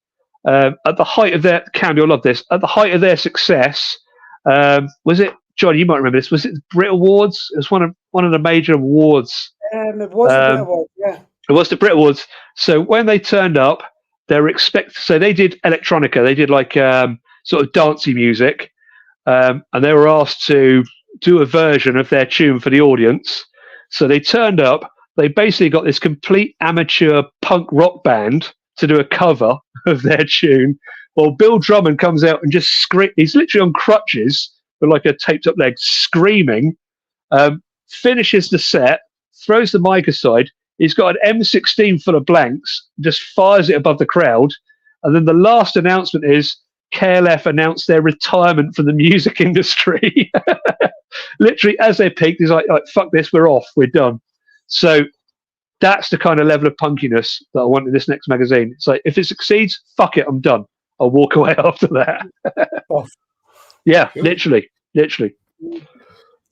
At the height of their, Cam, you'll love this. At the height of their success, was it, John? You might remember this. Was it the Brit Awards? It was one of the major awards. It was the Brit Awards. Yeah. It was the Brit Awards. So when they turned up, they were So they did electronica. They did like sort of dancey music, and they were asked to do a version of their tune for the audience. So they turned up. They basically got this complete amateur punk rock band to do a cover of their tune. Well, Bill Drummond comes out and just screams. He's literally on crutches with like a taped up leg, screaming. Finishes the set, throws the mic aside. He's got an M16 full of blanks, just fires it above the crowd. And then the last announcement is KLF announced their retirement from the music industry. Literally, as they peaked, he's like, fuck this, we're off, we're done. So that's the kind of level of punkiness that I want in this next magazine. It's like, if it succeeds, fuck it, I'm done. I'll walk away after that. Yeah, cool. literally.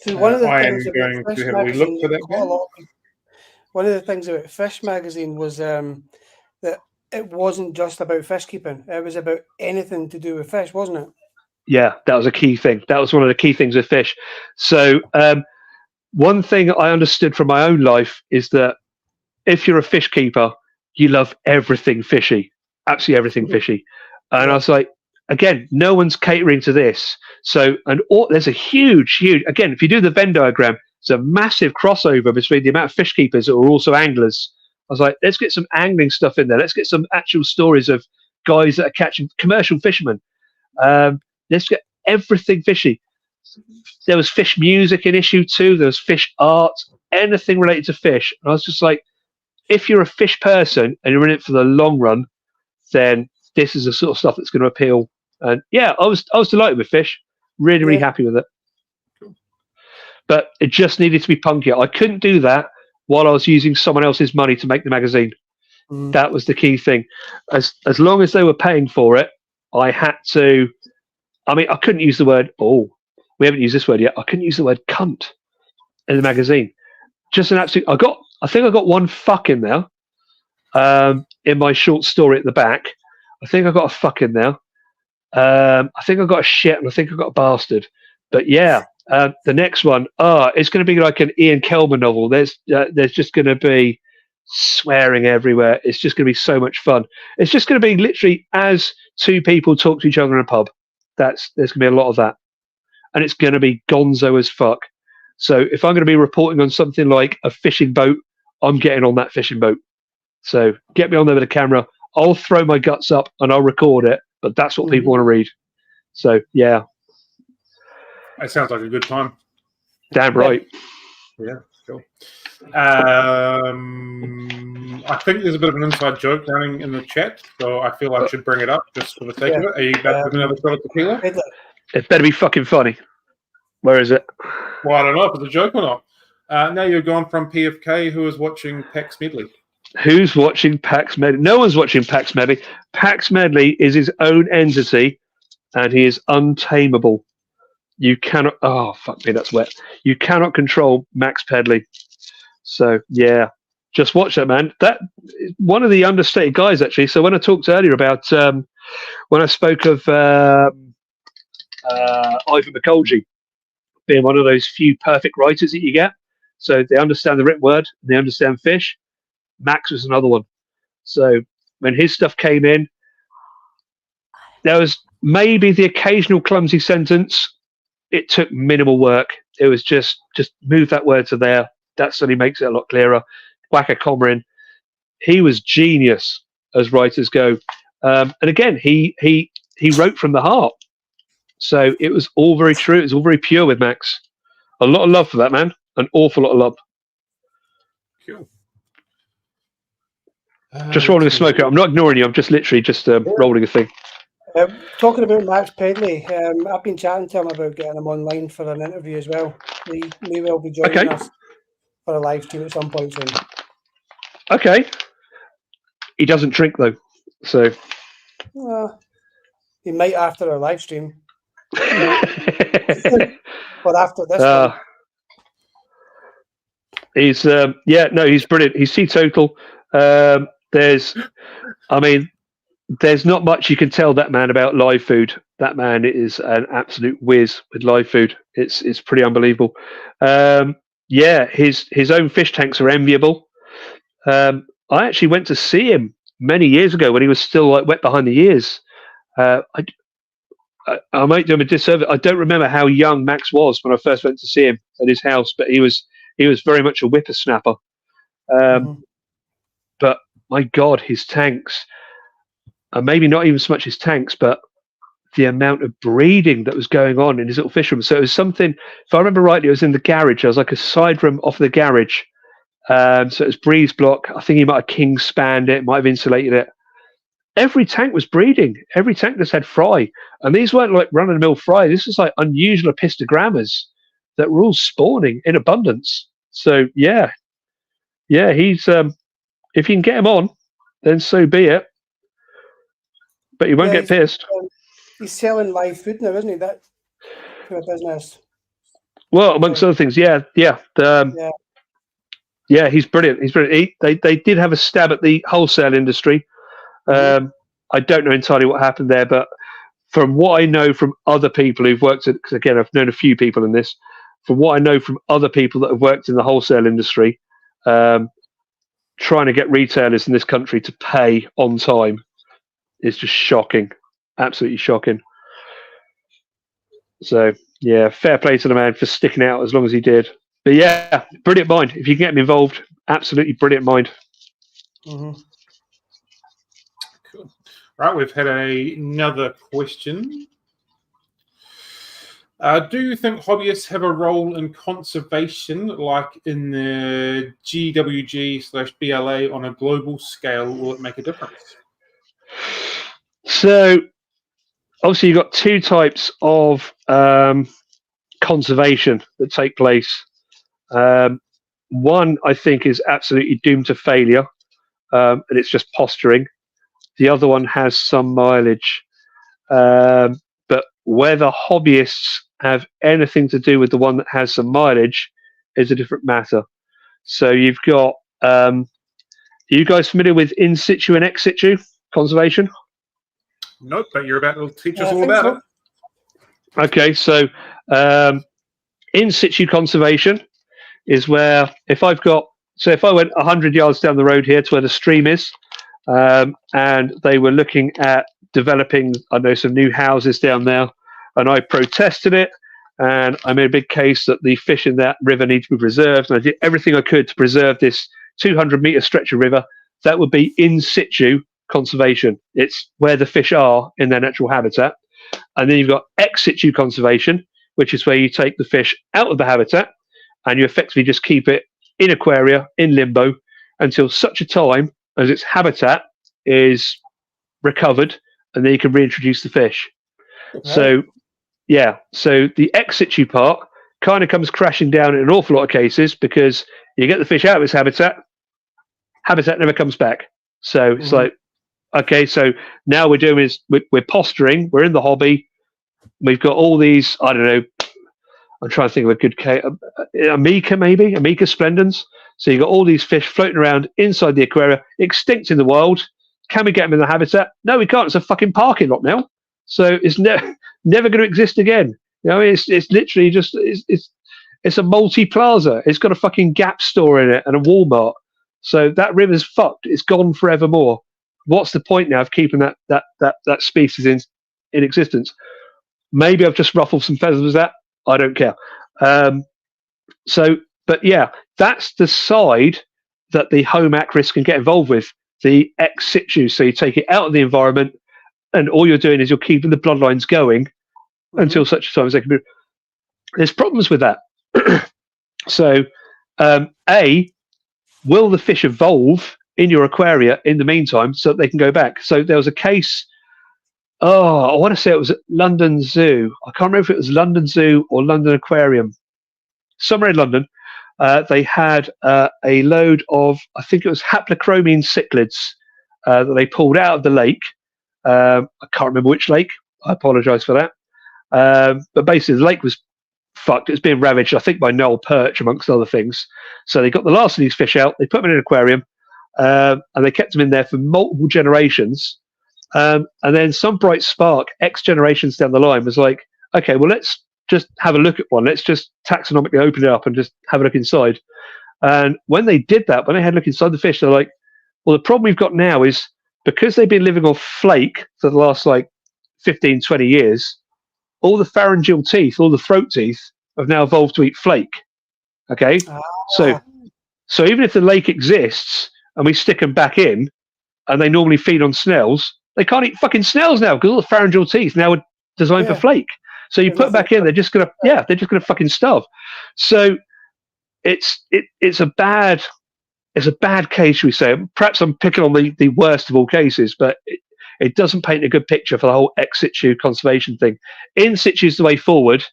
So one of the things about Fish magazine, one of the things about Fish magazine was that it wasn't just about fish keeping. It was about anything to do with fish, wasn't it? Yeah, that was a key thing. That was one of the key things with fish. So one thing I understood from my own life is that if you're a fish keeper, you love everything fishy, absolutely everything fishy. And I was like, again, no one's catering to this. So, there's a huge, again, if you do the Venn diagram, there's a massive crossover between the amount of fish keepers that are also anglers. I was like, let's get some angling stuff in there. Let's get some actual stories of guys that are catching, commercial fishermen. Let's get everything fishy. There was fish music in issue 2. There was fish art, anything related to fish. And I was just like, if you're a fish person and you're in it for the long run, then this is the sort of stuff that's going to appeal. And yeah, I was delighted with fish. Really happy with it. But it just needed to be punkier. I couldn't do that while I was using someone else's money to make the magazine. That was the key thing. As long as they were paying for it, I had to. I mean, I couldn't use the word. Oh, we haven't used this word yet. I couldn't use the word cunt in the magazine. just an absolute. I think I got one fuck in there. In my short story at the back, I think I got a fuck in there. I think I got a shit, and I think I got a bastard. But yeah, the next one, it's going to be like an Ian Kelman novel. There's just going to be swearing everywhere. It's just going to be so much fun. It's just going to be literally as two people talk to each other in a pub. There's going to be a lot of that, and it's going to be gonzo as fuck. So if I'm going to be reporting on something like a fishing boat, I'm getting on that fishing boat. So get me on there with a camera. I'll throw my guts up and I'll record it. But that's what people want to read. So yeah, That sounds like a good time. damn right. Yeah, cool. I think there's a bit of an inside joke running in the chat, so I feel I should bring it up just for the sake of it. Are you back with another shot of tequila? It better be fucking funny. Where is it? Well, I don't know if it's a joke or not. Now you're gone from PFK, who is watching Max Pedley. Who's watching Max Pedley? No one's watching Max Pedley. Max Pedley is his own entity, and he is untamable. You cannot. Oh fuck me, that's wet. You cannot control Max Pedley. So yeah, just watch that, man. That one of the understated guys, actually. So when I talked earlier about when I spoke of Ivan McColgy being one of those few perfect writers that you get, so they understand the written word, and they understand fish. Max was another one. So when his stuff came in, there was maybe the occasional clumsy sentence. It took minimal work. It was just move that word to there. That suddenly makes it a lot clearer. Whack a comma in. He was genius as writers go. And again, he wrote from the heart. So it was all very true. It was all very pure with Max. A lot of love for that man. An awful lot of love. Cool. Just rolling a smoker. I'm not ignoring you. I'm just literally rolling a thing. Talking about Max Pedley, I've been chatting to him about getting him online for an interview as well. He may well be joining us for a live stream at some point soon. Okay. He doesn't drink though, so he might after a live stream. But after this one. He's he's brilliant. He's teetotal. There's not much you can tell that man about live food. That man is an absolute whiz with live food. It's pretty unbelievable. His own fish tanks are enviable. I actually went to see him many years ago when he was still like wet behind the ears. I might do him a disservice. I don't remember how young Max was when I first went to see him at his house, but he was very much a whippersnapper. But my God, his tanks, and maybe not even so much his tanks, but the amount of breeding that was going on in his little fish room. So it was something, if I remember rightly, it was in the garage. I was like a side room off the garage. So it was breeze block. I think he might have king spanned it, might have insulated it. Every tank was breeding. Every tank just had fry. And these weren't like run-of-the-mill fry. This was like unusual epistogrammas that were all spawning in abundance. So yeah, he's if you can get him on, then so be it. But he won't get pissed. He's selling live food now, isn't he? That for a business. Well, amongst other things, yeah, he's brilliant. He's brilliant. They did have a stab at the wholesale industry. I don't know entirely what happened there, but from what I know from other people who've worked at, because again, I've known a few people in this. From what I know from other people that have worked in the wholesale industry, trying to get retailers in this country to pay on time is just shocking, absolutely shocking. So yeah, fair play to the man for sticking out as long as he did. But yeah, brilliant mind. If you can get him involved, absolutely brilliant mind. Cool. Right, we've had another question. Do you think hobbyists have a role in conservation, like in the GWG/BLA on a global scale? Will it make a difference? So, obviously, you've got two types of conservation that take place. One, I think, is absolutely doomed to failure, and it's just posturing. The other one has some mileage. But whether hobbyists have anything to do with the one that has some mileage is a different matter. So you've got. Are you guys familiar with in situ and ex situ conservation? Nope, but you're about to teach us I all think about so. it. Okay, so in situ conservation is where if I went 100 yards down the road here to where the stream is, and they were looking at developing, I know, some new houses down there, and I protested it, and I made a big case that the fish in that river need to be preserved, and I did everything I could to preserve this 200-meter stretch of river. That would be in situ conservation. It's where the fish are in their natural habitat. And then you've got ex situ conservation, which is where you take the fish out of the habitat and you effectively just keep it in aquaria, in limbo, until such a time as its habitat is recovered, and then you can reintroduce the fish. Right. So the ex situ part kind of comes crashing down in an awful lot of cases because you get the fish out of its habitat never comes back. So it's like, okay, so now we're doing is we're posturing, we're in the hobby, we've got all these, I don't know, I'm trying to think of a good case, Amica splendens. So you've got all these fish floating around inside the aquarium, extinct in the wild. Can we get them in the habitat? No, we can't. It's a fucking parking lot now. So it's never going to exist again. You know, it's literally just, it's a multi-plaza. It's got a fucking Gap store in it and a Walmart. So that river's fucked. It's gone forevermore. What's the point now of keeping that species in existence? Maybe I've just ruffled some feathers with that. I don't care. But yeah, that's the side that the home aquarists can get involved with, the ex situ. So you take it out of the environment, and all you're doing is you're keeping the bloodlines going until such a time as they can be. There's problems with that. So, will the fish evolve in your aquaria in the meantime so that they can go back? So there was a case, I want to say it was at London Zoo. I can't remember if it was London Zoo or London Aquarium. Somewhere in London, they had a load of, I think it was haplochromine cichlids that they pulled out of the lake. I can't remember which lake. I apologise for that. But basically, the lake was fucked. It was being ravaged, I think, by Noel perch, amongst other things. So they got the last of these fish out. They put them in an aquarium, and they kept them in there for multiple generations. And then some bright spark, X generations down the line, was like, okay, well, let's just have a look at one. Let's just taxonomically open it up and just have a look inside. And when they did that, when they had a look inside the fish, they're like, well, the problem we've got now is because they've been living off flake for the last 15, 20 years, all the pharyngeal teeth, all the throat teeth have now evolved to eat flake. Okay? So even if the lake exists and we stick them back in and they normally feed on snails, they can't eat fucking snails now because all the pharyngeal teeth now are designed for flake. So you put them back in, they're just gonna fucking starve. So it's a bad case, should we say. Perhaps I'm picking on the worst of all cases, but it doesn't paint a good picture for the whole ex situ conservation thing. In situ is the way forward.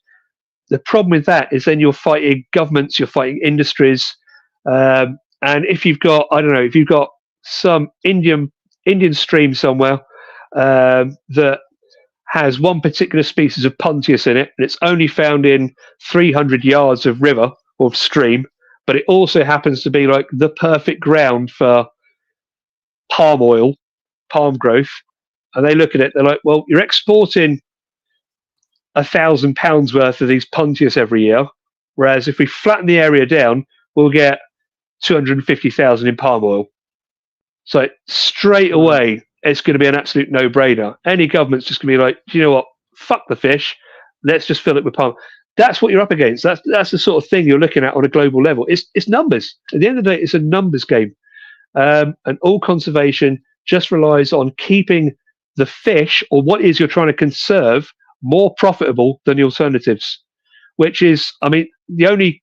The problem with that is then you're fighting governments, you're fighting industries, and if you've got, I don't know, if you've got some Indian stream somewhere that has one particular species of Pontius in it, and it's only found in 300 yards of river or stream, but it also happens to be like the perfect ground for palm oil, palm growth, and they look at it, they're like, well, you're exporting £1,000 worth of these Pontius every year, whereas if we flatten the area down, we'll get 250,000 in palm oil. So straight away, it's going to be an absolute no-brainer. Any government's just going to be like, do you know what? Fuck the fish. Let's just fill it with palm. That's what you're up against. That's the sort of thing you're looking at on a global level. It's numbers. At the end of the day, it's a numbers game. And all conservation just relies on keeping the fish, or what is you're trying to conserve, more profitable than the alternatives. Which is, I mean, the only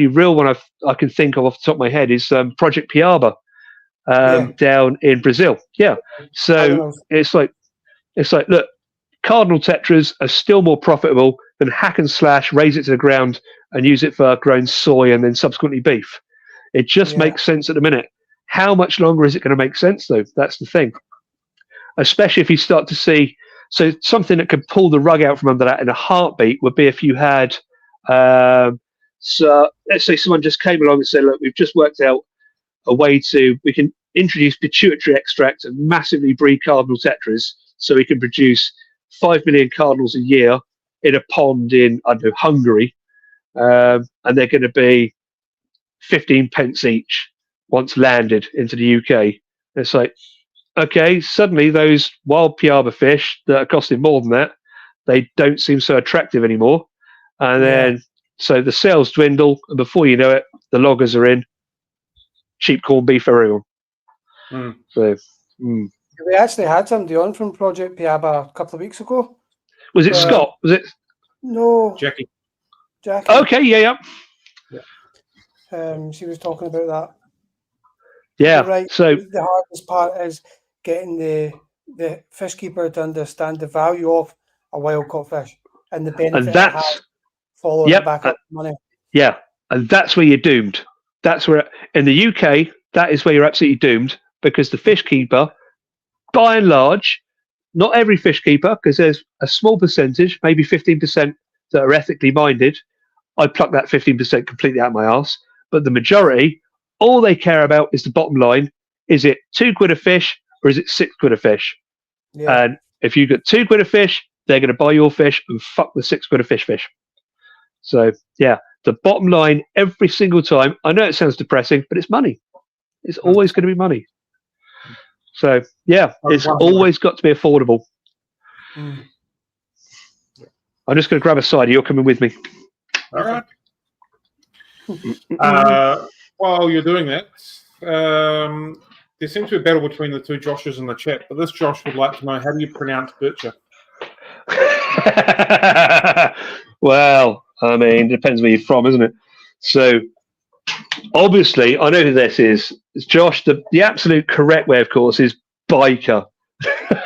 real one I can think of off the top of my head is Project Piaba. Down in Brazil. Yeah. So it's like, look, cardinal tetras are still more profitable than hack and slash, raise it to the ground and use it for growing soy and then subsequently beef. It just makes sense at the minute. How much longer is it going to make sense though? That's the thing. Especially if you start to see, so something that could pull the rug out from under that in a heartbeat would be if you had So let's say someone just came along and said, look, we've just worked out a way we can introduce pituitary extract and massively breed cardinal tetras, so we can produce 5 million cardinals a year in a pond in, I don't know, Hungary, and they're going to be 15 pence each once landed into the UK. It's like, okay, suddenly those wild piaba fish that are costing more than that, they don't seem so attractive anymore. And then, so the sales dwindle, and before you know it, the loggers are in. Cheap corned beef for everyone. So, We actually had somebody on from Project Piaba a couple of weeks ago. Was it Scott? Was it? No. Jackie. Okay, yeah. She was talking about that. Yeah. You're right. So the hardest part is getting the fish keeper to understand the value of a wild caught fish and the benefit it has following it back up money. Yeah, and that's where you're doomed. That's where, in the UK, that is where you're absolutely doomed, because the fish keeper, by and large, not every fish keeper, because there's a small percentage, maybe 15%, that are ethically minded. I pluck that 15% completely out of my arse. But the majority, all they care about is the bottom line. Is it £2 a fish or is it £6 a fish? Yeah. And if you get £2 a fish, they're going to buy your fish and fuck the £6 a fish. So, yeah, the bottom line every single time, I know it sounds depressing, but it's money. It's always going to be money. So, yeah, it's always got to be affordable. I'm just going to grab a cider. You're coming with me. All right. While you're doing that, there seems to be a battle between the two Joshes in the chat, but this Josh would like to know, how do you pronounce Bircher? Well, I mean, it depends where you're from, isn't it? So, obviously, I know who this is. It's Josh. The absolute correct way, of course, is biker.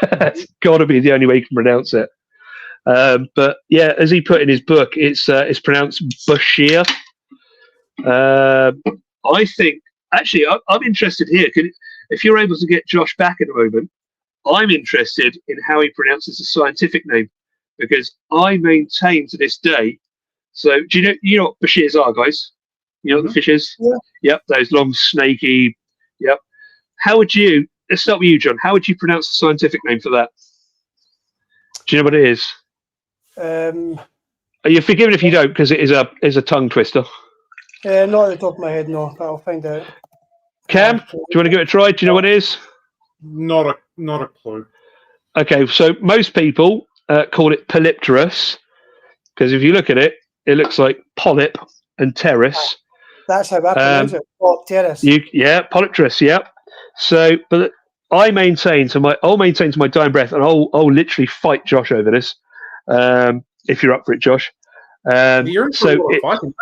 That's got to be the only way you can pronounce it. But yeah, as he put in his book, it's pronounced Bashir. I think, actually, I'm interested here. If you're able to get Josh back at the moment, I'm interested in how he pronounces the scientific name, because I maintain to this day. So, do you know what Bashirs are, guys? You know what the fish is? Yeah. Yep, those long, snaky. Yep. How would you? Let's start with you, John. How would you pronounce the scientific name for that? Do you know what it is? Are you forgiven if you don't, because it is a tongue twister? Not at the top of my head, no, but I'll find out. Cam, do you want to give it a try? Do you know what it is? Not a clue. Okay, so most people call it Polypterus, because if you look at it, it looks like polyp and terrace. That's how I pronounce it. Polypterus. Polypterus. Yeah. So, but I'll maintain to my dying breath, and I'll literally fight Josh over this. If you're up for it, Josh. You're in for a lot of fighting.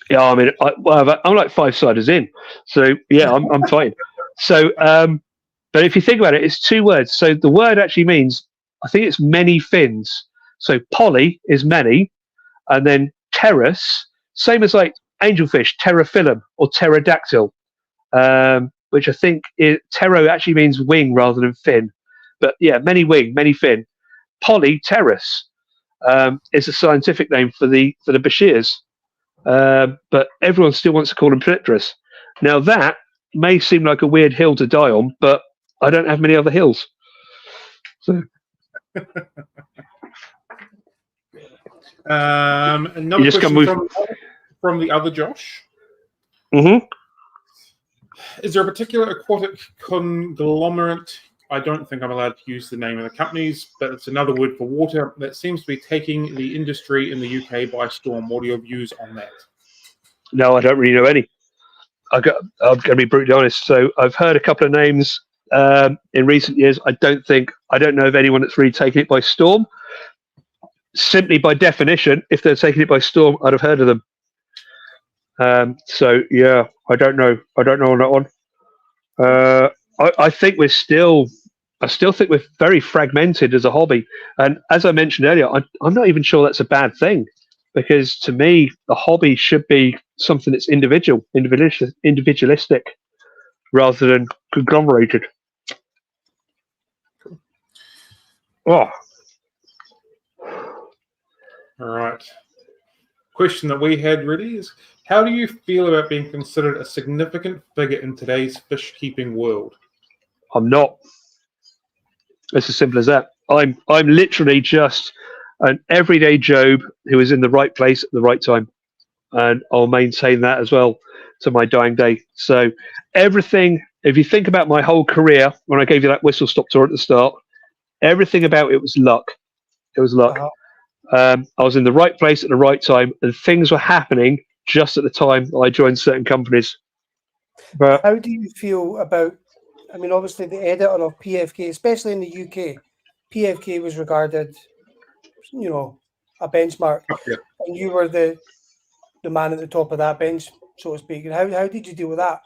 Yeah, I mean, I'm like 5 ciders in, so yeah, I'm fine. So, but if you think about it, it's 2 words. So the word actually means, I think it's many fins. So poly is many, and then terrace, same as like angelfish, pterophyllum or pterodactyl, which I think ptero actually means wing rather than fin. But yeah, many wing, many fin. Poly terrace is a scientific name for the Bashirs. But everyone still wants to call them Polypterus. Now that may seem like a weird hill to die on, but I don't have many other hills. So another question from the other Josh. Mm-hmm. Is there a particular aquatic conglomerate? I don't think I'm allowed to use the name of the companies, but it's another word for water that seems to be taking the industry in the UK by storm. What are your views on that? No, I don't really know any. I'm going to be brutally honest. So I've heard a couple of names in recent years. I don't know of anyone that's really taken it by storm. Simply by definition, if they're taking it by storm, I'd have heard of them. So yeah, I don't know on that one. I think I still think we're very fragmented as a hobby. And as I mentioned earlier, I'm not even sure that's a bad thing, because to me, the hobby should be something that's individualistic rather than conglomerated. Oh. All right. question that we had really is, how do you feel about being considered a significant figure in today's fish keeping world? I'm not. It's as simple as that. I'm literally just an everyday Job who is in the right place at the right time, and I'll maintain that as well to my dying day. So everything, if you think about my whole career, when I gave you that whistle stop tour at the start, everything about it was luck. It was luck. I was in the right place at the right time, and things were happening just at the time that I joined certain companies. But how do you feel about, I mean, obviously the editor of PFK, especially in the UK, PFK was regarded, a benchmark, and you were the man at the top of that bench, so to speak. And how did you deal with that?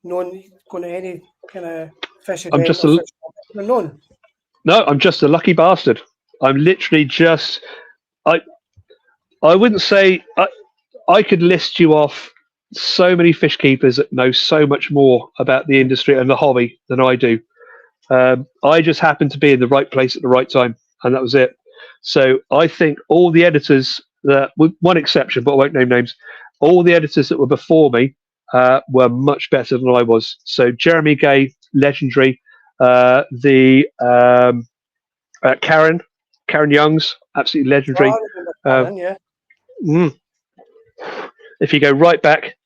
Going to any kind of fish event or fish unknown? No, I'm just a lucky bastard. I'm literally just, I wouldn't say, I could list you off so many fish keepers that know so much more about the industry and the hobby than I do. I just happened to be in the right place at the right time, and that was it. So I think all the editors, with one exception, but I won't name names, all the editors that were before me were much better than I was. So Jeremy Gay, legendary. Karen Youngs, absolutely legendary. If you go right back,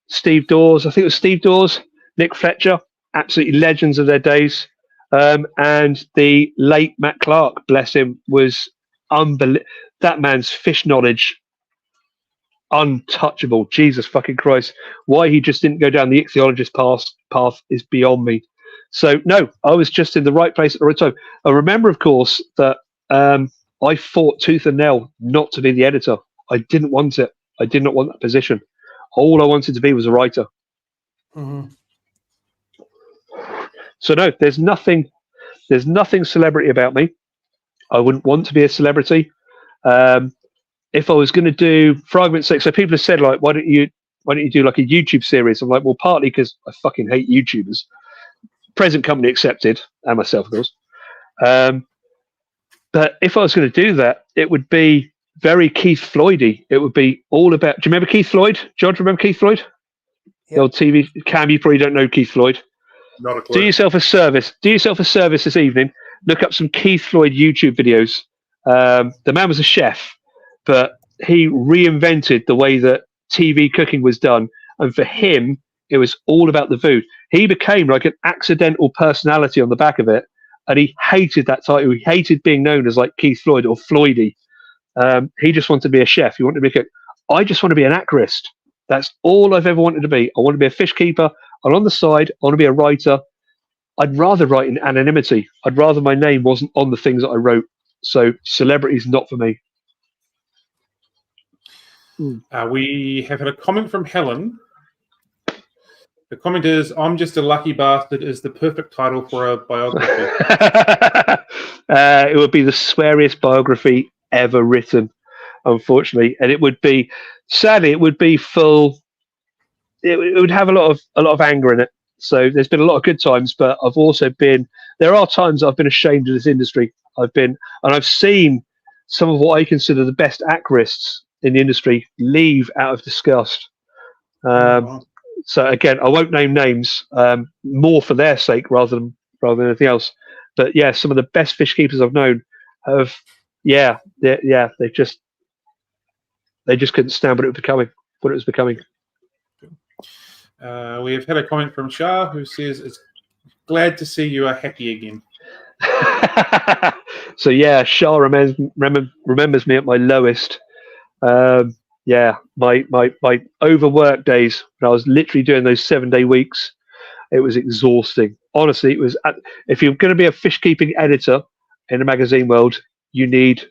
Steve Dawes, I think it was Steve Dawes, Nick Fletcher, absolutely legends of their days. And the late Matt Clark, bless him, was unbelievable. That man's fish knowledge, untouchable. Jesus fucking Christ. Why he just didn't go down the ichthyologist path is beyond me. So, no, I was just in the right place at the right time. I remember, of course, that I fought tooth and nail not to be the editor. I didn't want it. I did not want that position. All I wanted to be was a writer. Mm-hmm. So no, there's nothing celebrity about me. I wouldn't want to be a celebrity. If I was going to do, for argument's sake, so people have said, like, why don't you do like a YouTube series? I'm like, well, partly because I fucking hate YouTubers. Present company accepted, and myself, of course. But if I was going to do that, it would be very Keith Floydy. It would be all about. Do you remember Keith Floyd? John, do you remember Keith Floyd? Yep. The old TV Cam. You probably don't know Keith Floyd. Not a clue. Do yourself a service. Do yourself a service this evening. Look up some Keith Floyd YouTube videos. The man was a chef, but he reinvented the way that TV cooking was done, and for him, it was all about the food. He became like an accidental personality on the back of it, and he hated that title. He hated being known as like Keith Floyd or Floydy. He just wanted to be a chef. He wanted to be a cook. I just want to be an aquarist. That's all I've ever wanted to be. I want to be a fish keeper. And on the side, I want to be a writer. I'd rather write in anonymity. I'd rather my name wasn't on the things that I wrote. So celebrity's not for me. We have had a comment from Helen. The comment is, "I'm just a lucky bastard" is the perfect title for a biography. It would be the sweariest biography ever written, unfortunately, and it would be, sadly, it would be full. It would have a lot of anger in it. So there's been a lot of good times, but I've also been. There are times I've been ashamed of this industry. I've seen some of what I consider the best aquarists in the industry leave out of disgust. So again, I won't name names, more for their sake rather than anything else. But yeah, some of the best fish keepers I've known have, they just couldn't stand what it was becoming. We have had a comment from Shah who says, "It's glad to see you are happy again." So yeah, Shah remembers me at my lowest. My overwork days when I was literally doing those 7-day weeks, it was exhausting. Honestly, it was. If you're going to be a fish keeping editor in the magazine world, you need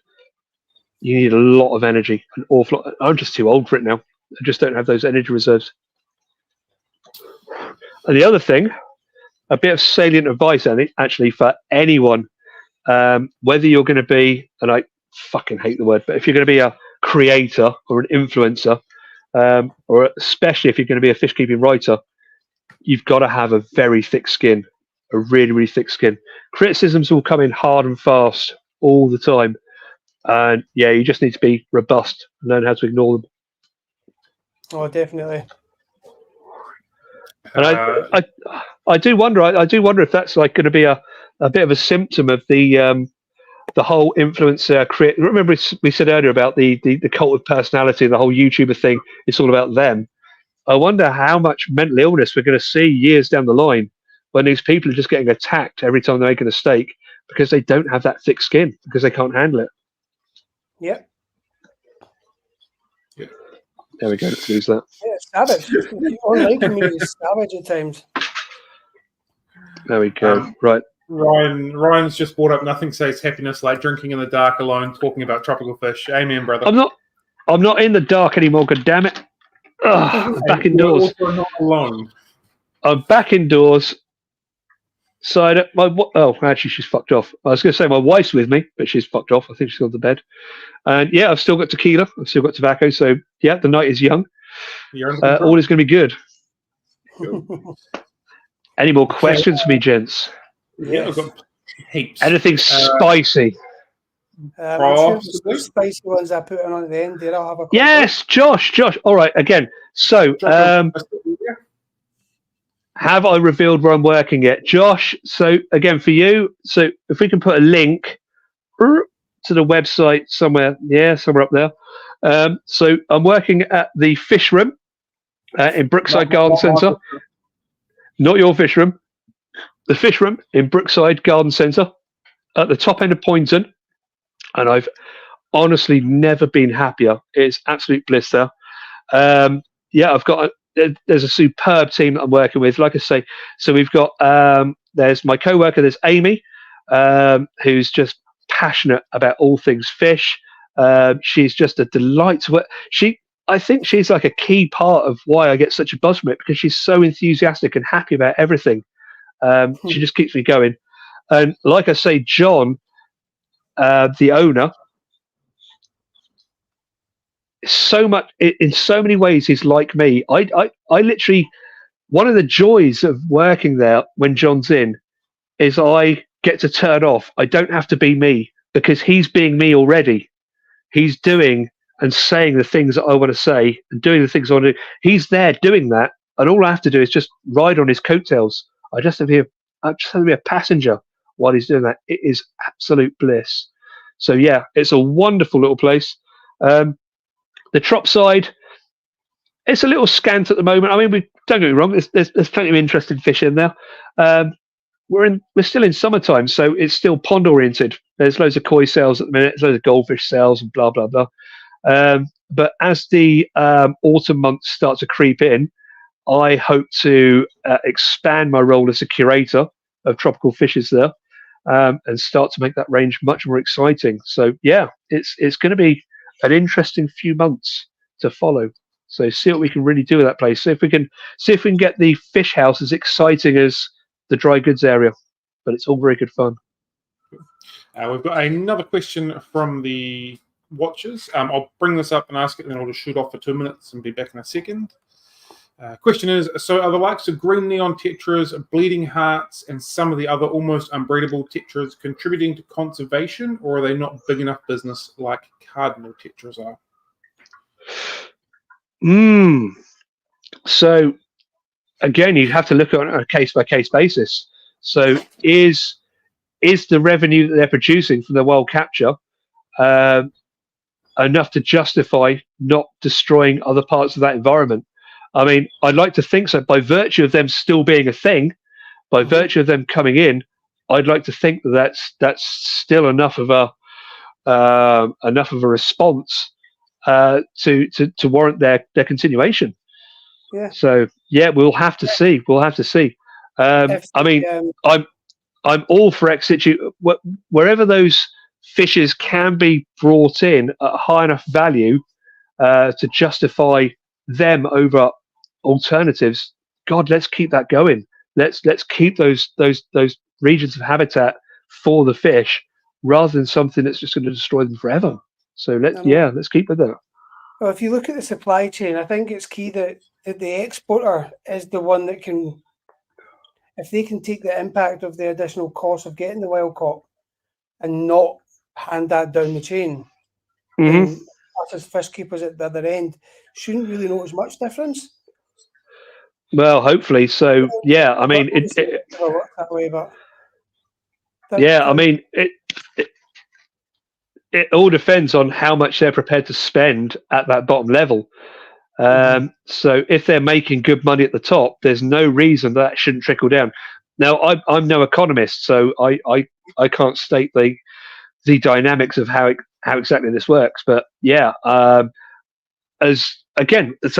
a lot of energy, an awful lot. I'm just too old for it now. I just don't have those energy reserves. And the other thing, a bit of salient advice, actually, for anyone, whether you're going to be, and I fucking hate the word, but if you're going to be a creator or an influencer, or especially if you're going to be a fish keeping writer, you've got to have a very thick skin, a really, really thick skin. Criticisms will come in hard and fast all the time. And yeah, you just need to be robust and learn how to ignore them. Oh, definitely. And I do wonder. I do wonder if that's like going to be a bit of a symptom of the whole influencer create. Remember we said earlier about the cult of personality, the whole YouTuber thing. It's all about them. I wonder how much mental illness we're going to see years down the line when these people are just getting attacked every time they're making a mistake because they don't have that thick skin, because they can't handle it. Yep. There we go. Let's lose that. Yeah, savage. Online community is savage at times. There we go. Right. Ryan's just brought up nothing says happiness like drinking in the dark alone, talking about tropical fish. Amen, brother. I'm not in the dark anymore. God damn it! I'm back indoors. You're also not alone. I'm back indoors. So actually, she's fucked off. I was going to say my wife's with me, but she's fucked off. I think she's gone to bed. And yeah, I've still got tequila. I've still got tobacco. So yeah, the night is young. All is going to be good. Any more questions for me, gents? Yeah, I've got heaps. Anything spicy? I'm sure the spicy ones I put on at the end there. I'll have a yes, Josh. All right, again. So, have I revealed where I'm working yet, Josh? So again, for you, so if we can put a link to the website somewhere up there. So I'm working at the fish room in Brookside Garden Centre. Not your fish room. The fish room in Brookside Garden Centre at the top end of Poynton. And I've honestly never been happier. It's absolute bliss there. I've got there's a superb team that I'm working with. Like I say, so we've got there's my co-worker, there's Amy, who's just passionate about all things fish. She's just a delight to work. I think she's like a key part of why I get such a buzz from it, because she's so enthusiastic and happy about everything. She just keeps me going. And like I say, John, the owner, so much in so many ways he's like me. I literally, one of the joys of working there when John's in is I get to turn off. I don't have to be me because he's being me already. He's doing and saying the things that I want to say and doing the things I want to do. He's there doing that, and all I have to do is just ride on his coattails. I just have to be a passenger while he's doing that. It is absolute bliss. So yeah, it's a wonderful little place. The trop side, it's a little scant at the moment. I mean, don't get me wrong. There's plenty of interesting fish in there. We're still in summertime, so it's still pond oriented. There's loads of koi sales at the minute. There's loads of goldfish sales and blah blah blah. But as the autumn months start to creep in, I hope to expand my role as a curator of tropical fishes there, and start to make that range much more exciting. So yeah, it's going to be an interesting few months to follow. So see what we can really do with that place. See if we can get the fish house as exciting as the dry goods area. But it's all very good fun. We've got another question from the watchers. I'll bring this up and ask it, and then I'll just shoot off for 2 minutes and be back in a second. Question is, so are the likes of green neon tetras, bleeding hearts, and some of the other almost unbreedable tetras contributing to conservation, or are they not big enough business like cardinal tetras are? So again, you have to look at it on a case-by-case basis. So is the revenue that they're producing from their wild capture enough to justify not destroying other parts of that environment? I mean, I'd like to think so. By virtue of them still being a thing, by virtue of them coming in, I'd like to think that that's still enough of a response to warrant their continuation. Yeah. So yeah, we'll have to see. I mean, I'm all for ex situ wherever those fishes can be brought in at a high enough value to justify them over alternatives. God, let's keep that going. Let's keep those regions of habitat for the fish rather than something that's just going to destroy them forever. So let's keep with that. Well, if you look at the supply chain, I think it's key that the exporter is the one that can, if they can take the impact of the additional cost of getting the wild caught and not hand that down the chain, then us as fish keepers at the other end shouldn't really notice much difference. Well, hopefully. So yeah, I mean, Never worked that way, but yeah, I mean, it all depends on how much they're prepared to spend at that bottom level. So if they're making good money at the top, there's no reason that shouldn't trickle down. Now, I'm no economist, so I can't state the dynamics of how exactly this works. But yeah, so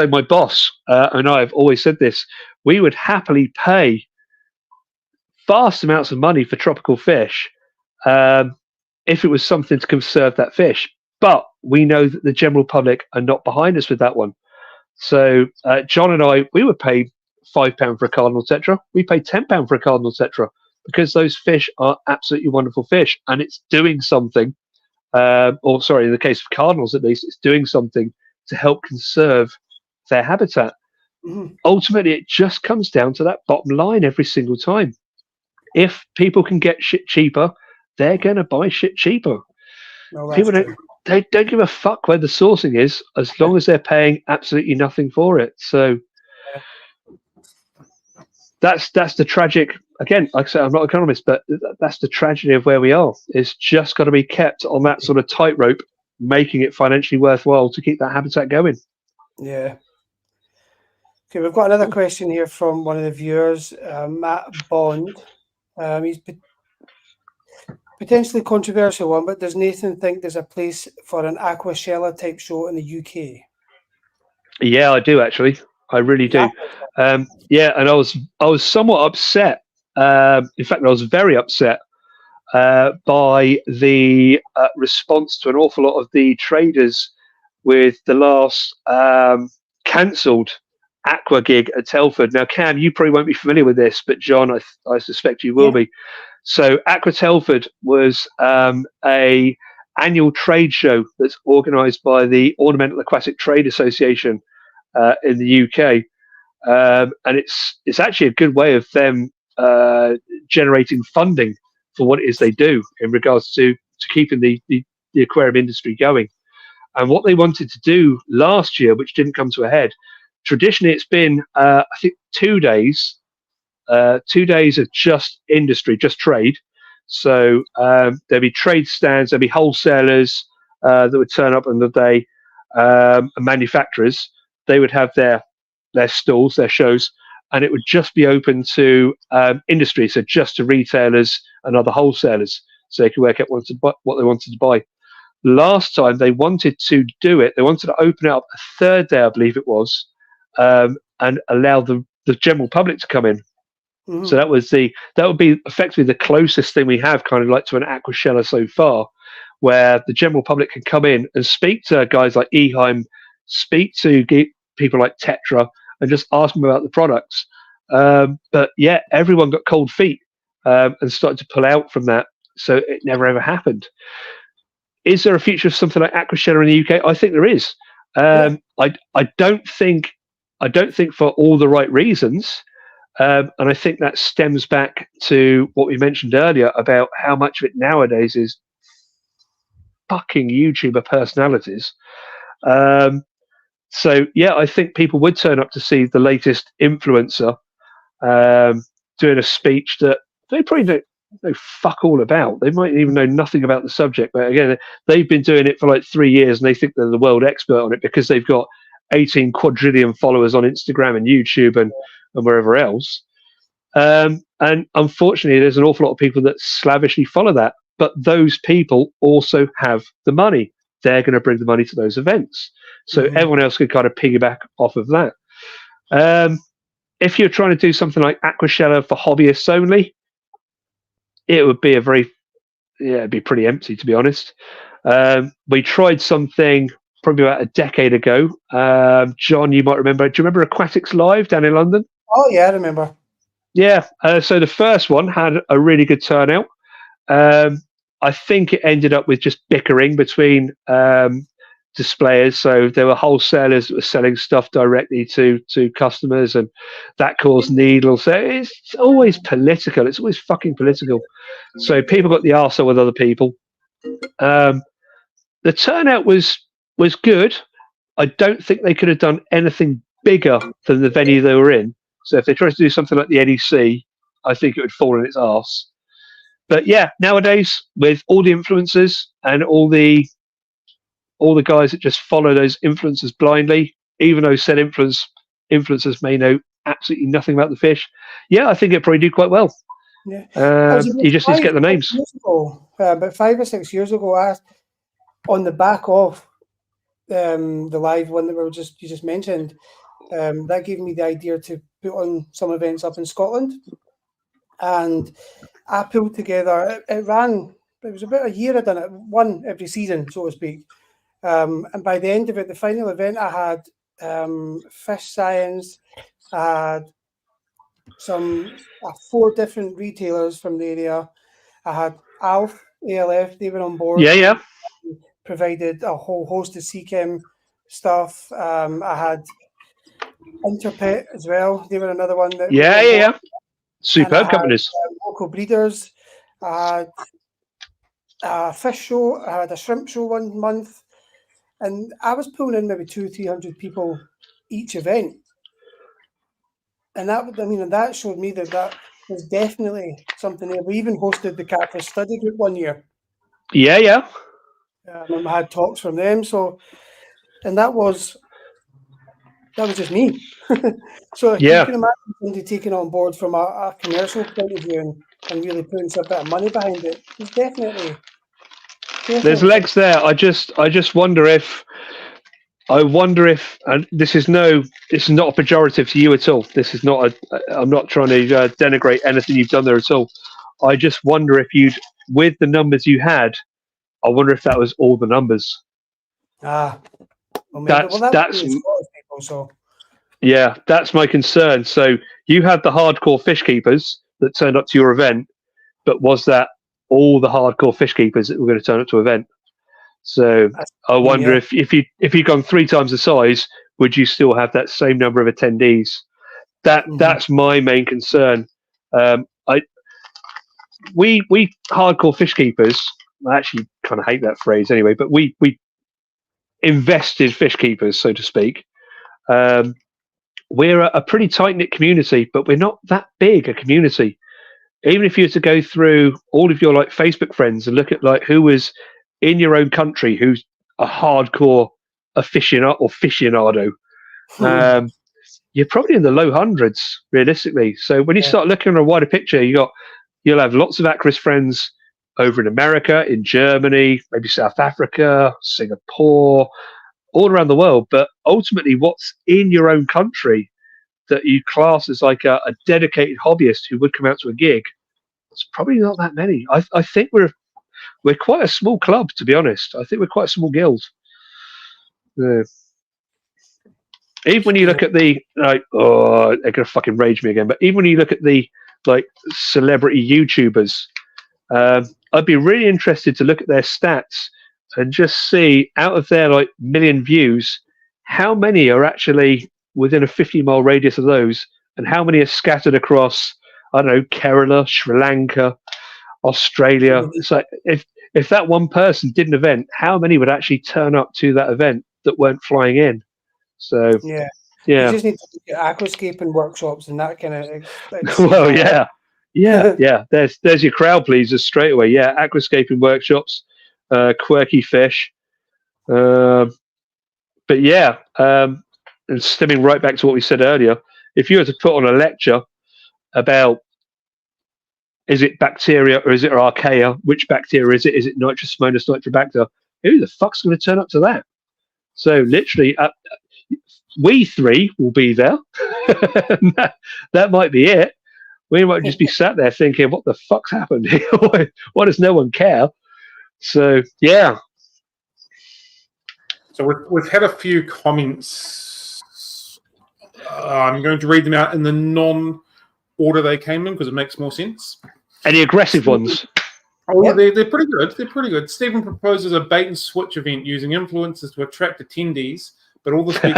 my boss and I have always said this: we would happily pay vast amounts of money for tropical fish if it was something to conserve that fish. But we know that the general public are not behind us with that one. So John and I, we would pay £5 for a cardinal tetra. We pay £10 for a cardinal tetra because those fish are absolutely wonderful fish, and it's doing something. Or sorry, in the case of cardinals, at least, it's doing something to help conserve their habitat. Ultimately, it just comes down to that bottom line every single time. If people can get shit cheaper, they're going to buy shit cheaper. No, People don't give a fuck where the sourcing is, as long as they're paying absolutely nothing for it. So that's the tragic. Again, like I said, I'm not an economist, but that's the tragedy of where we are. It's just got to be kept on that sort of tightrope, making it financially worthwhile to keep that habitat going. Yeah. Okay, we've got another question here from one of the viewers, Matt Bond. He's potentially controversial one, but does Nathan think there's a place for an Aquashella type show in the UK? Yeah, I do actually. I really do. Yeah, and I was somewhat upset. In fact, I was very upset by the response to an awful lot of the traders with the last cancelled aqua gig at Telford. Now, Cam, you probably won't be familiar with this, but John, I suspect you will be. So Aqua Telford was a annual trade show that's organised by the Ornamental Aquatic Trade Association in the UK, and it's actually a good way of them generating funding for what it is they do in regards to keeping the aquarium industry going. And what they wanted to do last year, which didn't come to a head, traditionally it's been I think 2 days. 2 days of just industry, just trade. So there'd be trade stands, there'd be wholesalers that would turn up on the day, and manufacturers. They would have their stalls, their shows, and it would just be open to industry, so just to retailers and other wholesalers, so they could work out what they wanted to buy. Last time they wanted to do it, they wanted to open it up a third day, I believe it was, and allow the general public to come in. So that would be effectively the closest thing we have, kind of like to an Aquashella so far, where the general public can come in and speak to guys like Eheim, speak to people like Tetra, and just ask them about the products. But yeah, everyone got cold feet and started to pull out from that. So it never ever happened. Is there a future of something like Aquashella in the UK? I think there is. I don't think for all the right reasons. And I think that stems back to what we mentioned earlier about how much of it nowadays is fucking YouTuber personalities. So yeah, I think people would turn up to see the latest influencer doing a speech that they probably don't know fuck all about. They might even know nothing about the subject, but again, they've been doing it for like 3 years and they think they're the world expert on it because they've got 18 quadrillion followers on Instagram and YouTube and wherever else. And unfortunately, there's an awful lot of people that slavishly follow that. But those people also have the money. They're going to bring the money to those events. So everyone else could kind of piggyback off of that. If you're trying to do something like Aquashella for hobbyists only, it would be it'd be pretty empty, to be honest. We tried something probably about a decade ago. John, you might remember. Do you remember Aquatics Live down in London? Oh, yeah, I remember. Yeah. So the first one had a really good turnout. I think it ended up with just bickering between displayers. So there were wholesalers that were selling stuff directly to customers, and that caused needles. So it's always political. It's always fucking political. So people got the arsehole with other people. The turnout was was good. I don't think they could have done anything bigger than the venue they were in. So if they tried to do something like the NEC, I think it would fall in its arse. But yeah, nowadays with all the influencers and all the guys that just follow those influencers blindly, even though said influencers may know absolutely nothing about the fish, yeah, I think it'd probably do quite well. Yeah. You just need to get the names. About 5 or 6 years ago, on the back of the live one that you just mentioned, that gave me the idea to put on some events up in Scotland, and I pulled together. It was about a year I'd done it, one every season, so to speak. And by the end of it, the final event, I had fish science. I had 4 different retailers from the area. I had ALF, they were on board. Yeah. Provided a whole host of CChem stuff. I had Interpet as well. They were another one that. Yeah. Superb companies. Local breeders. I had a fish show. I had a shrimp show one month, and I was pulling in maybe 200-300 people each event. And that showed me that was definitely something there. We even hosted the Catfish Study Group one year. Yeah. I had talks from them. So, and that was just me. So you can imagine somebody taking on board from a commercial point of view and really putting some bit of money behind it. It's definitely there's legs there. I just wonder if. And this is not a pejorative to you at all. This is not I'm not trying to denigrate anything you've done there at all. I just wonder if with the numbers you had, I wonder if that was all the numbers. Well, that's people, so. Yeah, that's my concern. So you had the hardcore fish keepers that turned up to your event, but was that all the hardcore fish keepers that were going to turn up to event? So I wonder if you'd gone 3 times the size, would you still have that same number of attendees? That's my main concern. We hardcore fish keepers. I actually kind of hate that phrase anyway, but we invested fish keepers, so to speak. We're a pretty tight knit community, but we're not that big a community. Even if you were to go through all of your Facebook friends and look at who was in your own country who's a hardcore aficionado, you're probably in the low hundreds realistically. So when you start looking at a wider picture, you'll have lots of Aquarius friends over in America, in Germany, maybe South Africa, Singapore, all around the world. But ultimately, what's in your own country that you class as a dedicated hobbyist who would come out to a gig, it's probably not that many. I think we're quite a small club, to be honest. I think we're quite a small guild. Even when you look at the they're gonna fucking rage me again. But even when you look at the celebrity YouTubers, I'd be really interested to look at their stats and just see out of their million views, how many are actually within a 50-mile radius of those, and how many are scattered across, I don't know, Kerala, Sri Lanka, Australia. It's if that one person did an event, how many would actually turn up to that event that weren't flying in? So you just need to look at aquascaping workshops and that kind of. Well, yeah. There's your crowd pleasers straight away. Yeah, aquascaping workshops, quirky fish, but yeah, and stemming right back to what we said earlier, if you were to put on a lecture about is it bacteria or is it archaea, which bacteria is it? Is it Nitrosomonas nitrobacter? Who the fuck's going to turn up to that? So literally, we 3 will be there. that might be it. We might just be sat there thinking, what the fuck's happened here? Why does no one care? So, yeah. So we've had a few comments. I'm going to read them out in the non-order they came in because it makes more sense. Any aggressive ones? Oh, yeah, they're pretty good. They're pretty good. Stephen proposes a bait and switch event using influencers to attract attendees, but all the speakers.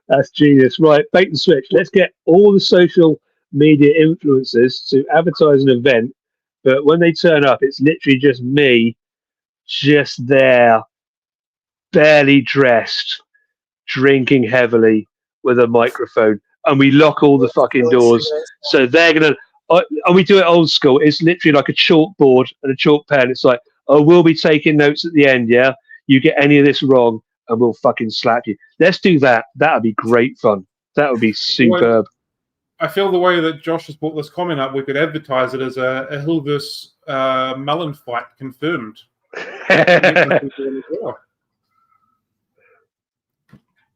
That's genius. Right, bait and switch. Let's get all the social media influencers to advertise an event But when they turn up, it's literally just me, just there, barely dressed, drinking heavily with a microphone, and we lock all the fucking doors. So they're gonna, and we do it old school. It's literally like a chalkboard and a chalk pen. It's like, oh, we'll be taking notes at the end. Yeah, you get any of this wrong, and we'll fucking slap you. Let's do that. That would be great fun. That would be superb. I feel the way that Josh has brought this comment up, we could advertise it as a Hill vs. Mullen fight confirmed.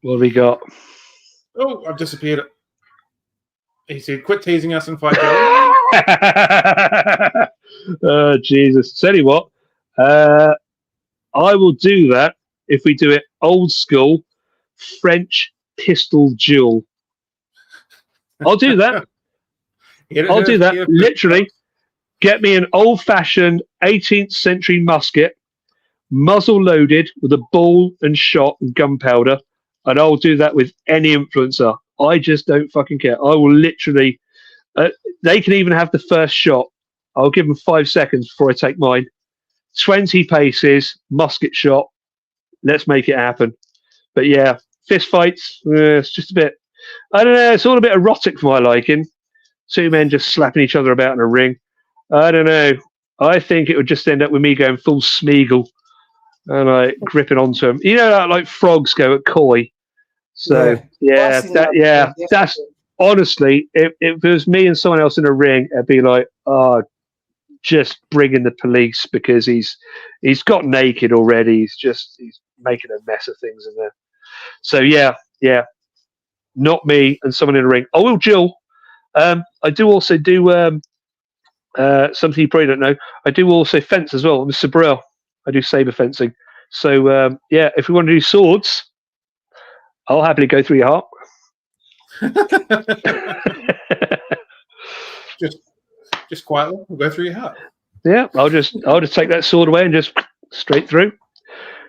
What have we got? Oh, I've disappeared. He said, quit teasing us and fight. Oh, Jesus. Tell you what, I will do that if we do it old school French pistol duel. I'll do that. I'll do that. Literally, get me an old-fashioned 18th century musket, muzzle loaded with a ball and shot and gunpowder, and I'll do that with any influencer. I just don't fucking care. I will literally. They can even have the first shot. I'll give them 5 seconds before I take mine. 20 paces, musket shot. Let's make it happen. But yeah, fist fights. It's just a bit. I don't know. It's all a bit erotic for my liking. 2 men just slapping each other about in a ring. I don't know. I think it would just end up with me going full Smeagol and like gripping onto him. You know, like frogs go at koi. So that's honestly, if it was me and someone else in a ring, it'd be like, oh, just bring in the police because he's got naked already. He's making a mess of things in there. So yeah, not me and someone in a ring. I will duel. I do also do something you probably don't know. I do also fence as well. I'm a sabreur. I do saber fencing. So yeah, if we want to do swords, I'll happily go through your heart. just quietly, we'll go through your heart. Yeah, I'll just take that sword away and just straight through.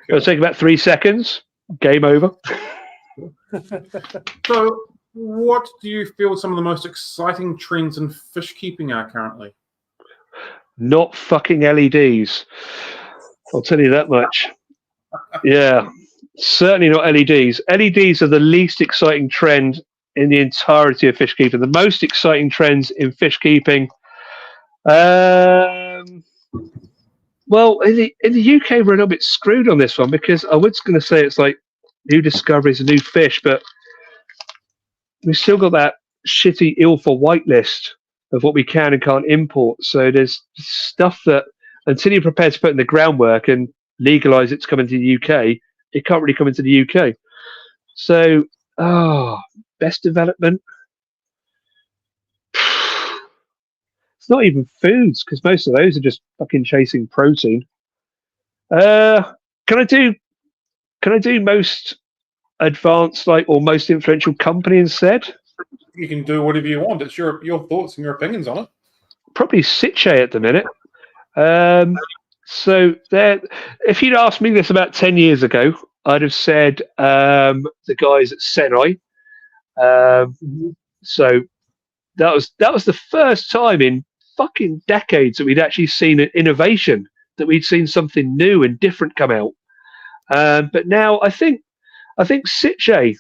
It'll take about 3 seconds. Game over. So, what do you feel some of the most exciting trends in fish keeping are currently? Not fucking LEDs. I'll tell you that much. Yeah, certainly not LEDs. LEDs are the least exciting trend in the entirety of fish keeping. The most exciting trends in fish keeping. Well, in the UK, we're a little bit screwed on this one because I was going to say it's like new discoveries, a new fish, but we've still got that shitty ILFA whitelist of what we can and can't import. So there's stuff that until you're prepared to put in the groundwork and legalise it to come into the UK, it can't really come into the UK. So, best development. It's not even foods because most of those are just fucking chasing protein. Can I do most advanced or most influential company instead? You can do whatever you want. It's your thoughts and your opinions on it. Probably Sitche at the minute. So there, if you'd asked me this about 10 years ago, I'd have said the guys at Senai. So that was the first time in fucking decades that we'd actually seen an innovation, that we'd seen something new and different come out. But now I think Sitche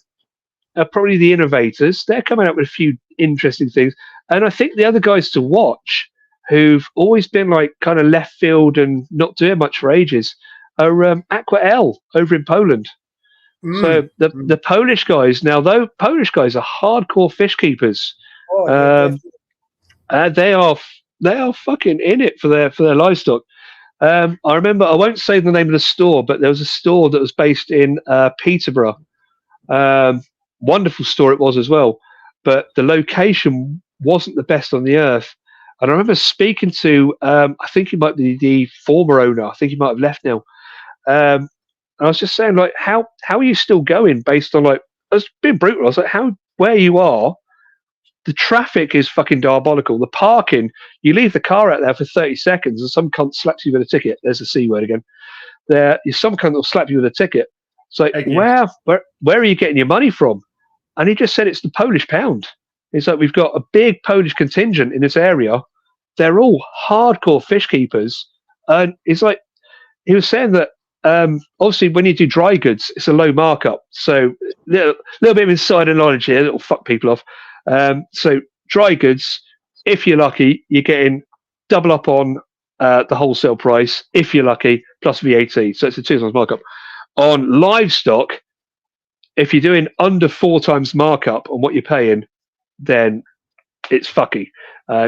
are probably the innovators. They're coming up with a few interesting things, and I think the other guys to watch, who've always been like kind of left field and not doing much for ages, are Aqua L over in Poland. So the Polish guys, now though Polish guys are hardcore fish keepers. They are fucking in it for their livestock. I remember, I won't say the name of the store, but there was a store that was based in Peterborough. Wonderful store it was as well, but the location wasn't the best on the earth. And I remember speaking to, I think he might be the former owner. I think he might have left now. And I was just saying, like, how are you still going based on, like, I was being brutal. I was like, where you are, the traffic is fucking diabolical. The parking, you leave the car out there for 30 seconds and some cunt slaps you with a ticket. There's the C word again. Some cunt will slap you with a ticket. It's like, where are you getting your money from? And he just said it's the Polish pound. It's like, we've got a big Polish contingent in this area, they're all hardcore fish keepers. And it's like, he was saying that obviously when you do dry goods, it's a low markup. So little bit of insider knowledge here that'll fuck people off. So dry goods, if you're lucky, you're getting double up on the wholesale price, if you're lucky, plus VAT. So it's a 2 times markup. On livestock, if you're doing under 4 times markup on what you're paying, then it's fucky.